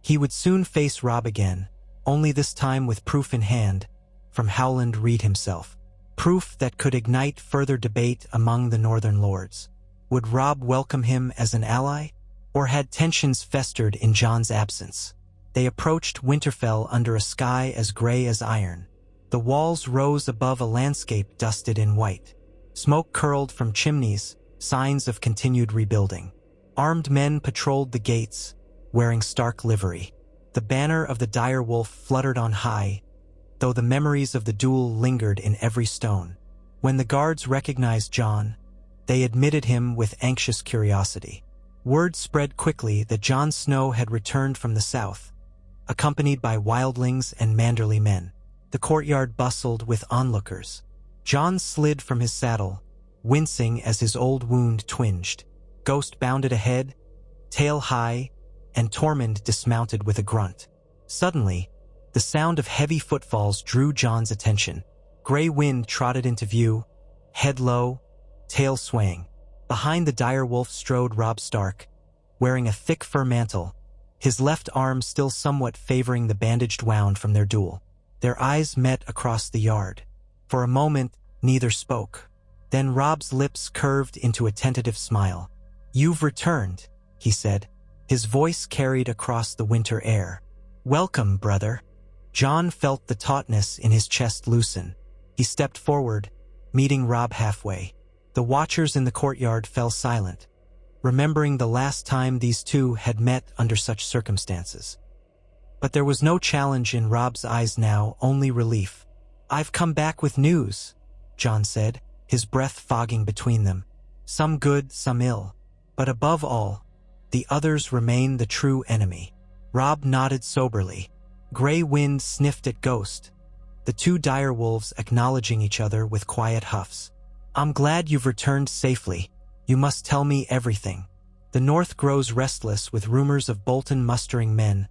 He would soon face Robb again, only this time with proof in hand, from Howland Reed himself. Proof that could ignite further debate among the northern lords. Would Robb welcome him as an ally, or had tensions festered in Jon's absence? They approached Winterfell under a sky as gray as iron. The walls rose above a landscape dusted in white. Smoke curled from chimneys, signs of continued rebuilding. Armed men patrolled the gates, wearing Stark livery. The banner of the dire wolf fluttered on high, though the memories of the duel lingered in every stone. When the guards recognized Jon, they admitted him with anxious curiosity. Word spread quickly that Jon Snow had returned from the south, accompanied by wildlings and manderly men. The courtyard bustled with onlookers. Jon slid from his saddle, wincing as his old wound twinged. Ghost bounded ahead, tail high, and Tormund dismounted with a grunt. Suddenly, the sound of heavy footfalls drew Jon's attention. Gray Wind trotted into view, head low, tail swaying. Behind the dire wolf strode Robb Stark, wearing a thick fur mantle, his left arm still somewhat favoring the bandaged wound from their duel. Their eyes met across the yard. For a moment, neither spoke. Then Robb's lips curved into a tentative smile. "You've returned," he said. His voice carried across the winter air. "Welcome, brother." Jon felt the tautness in his chest loosen. He stepped forward, meeting Robb halfway. The watchers in the courtyard fell silent, remembering the last time these two had met under such circumstances. But there was no challenge in Robb's eyes now, only relief. "I've come back with news," Jon said, his breath fogging between them. Some good, some ill. But above all, the others remain the true enemy. Robb nodded soberly. Grey Wind sniffed at Ghost, the two direwolves acknowledging each other with quiet huffs. I'm glad you've returned safely. You must tell me everything. The north grows restless with rumors of Bolton mustering men,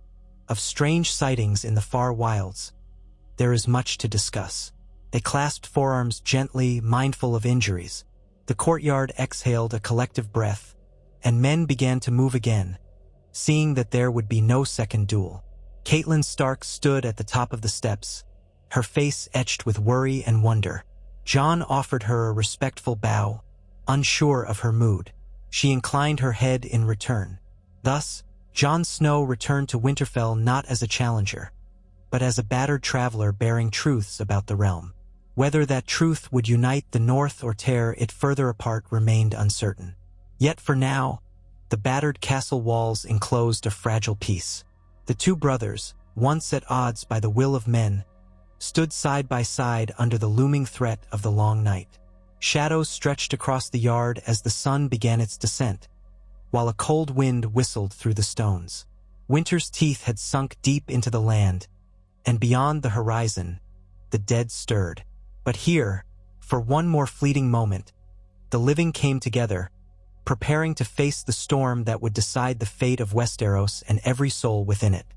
of strange sightings in the far wilds. There is much to discuss. They clasped forearms gently, mindful of injuries. The courtyard exhaled a collective breath, and men began to move again, seeing that there would be no second duel. Catelyn Stark stood at the top of the steps, her face etched with worry and wonder. Jon offered her a respectful bow, unsure of her mood. She inclined her head in return. Thus, Jon Snow returned to Winterfell not as a challenger, but as a battered traveler bearing truths about the realm. Whether that truth would unite the North or tear it further apart remained uncertain. Yet for now, the battered castle walls enclosed a fragile peace. The two brothers, once at odds by the will of men, stood side by side under the looming threat of the long night. Shadows stretched across the yard as the sun began its descent, while a cold wind whistled through the stones. Winter's teeth had sunk deep into the land, and beyond the horizon, the dead stirred. But here, for one more fleeting moment, the living came together, preparing to face the storm that would decide the fate of Westeros and every soul within it.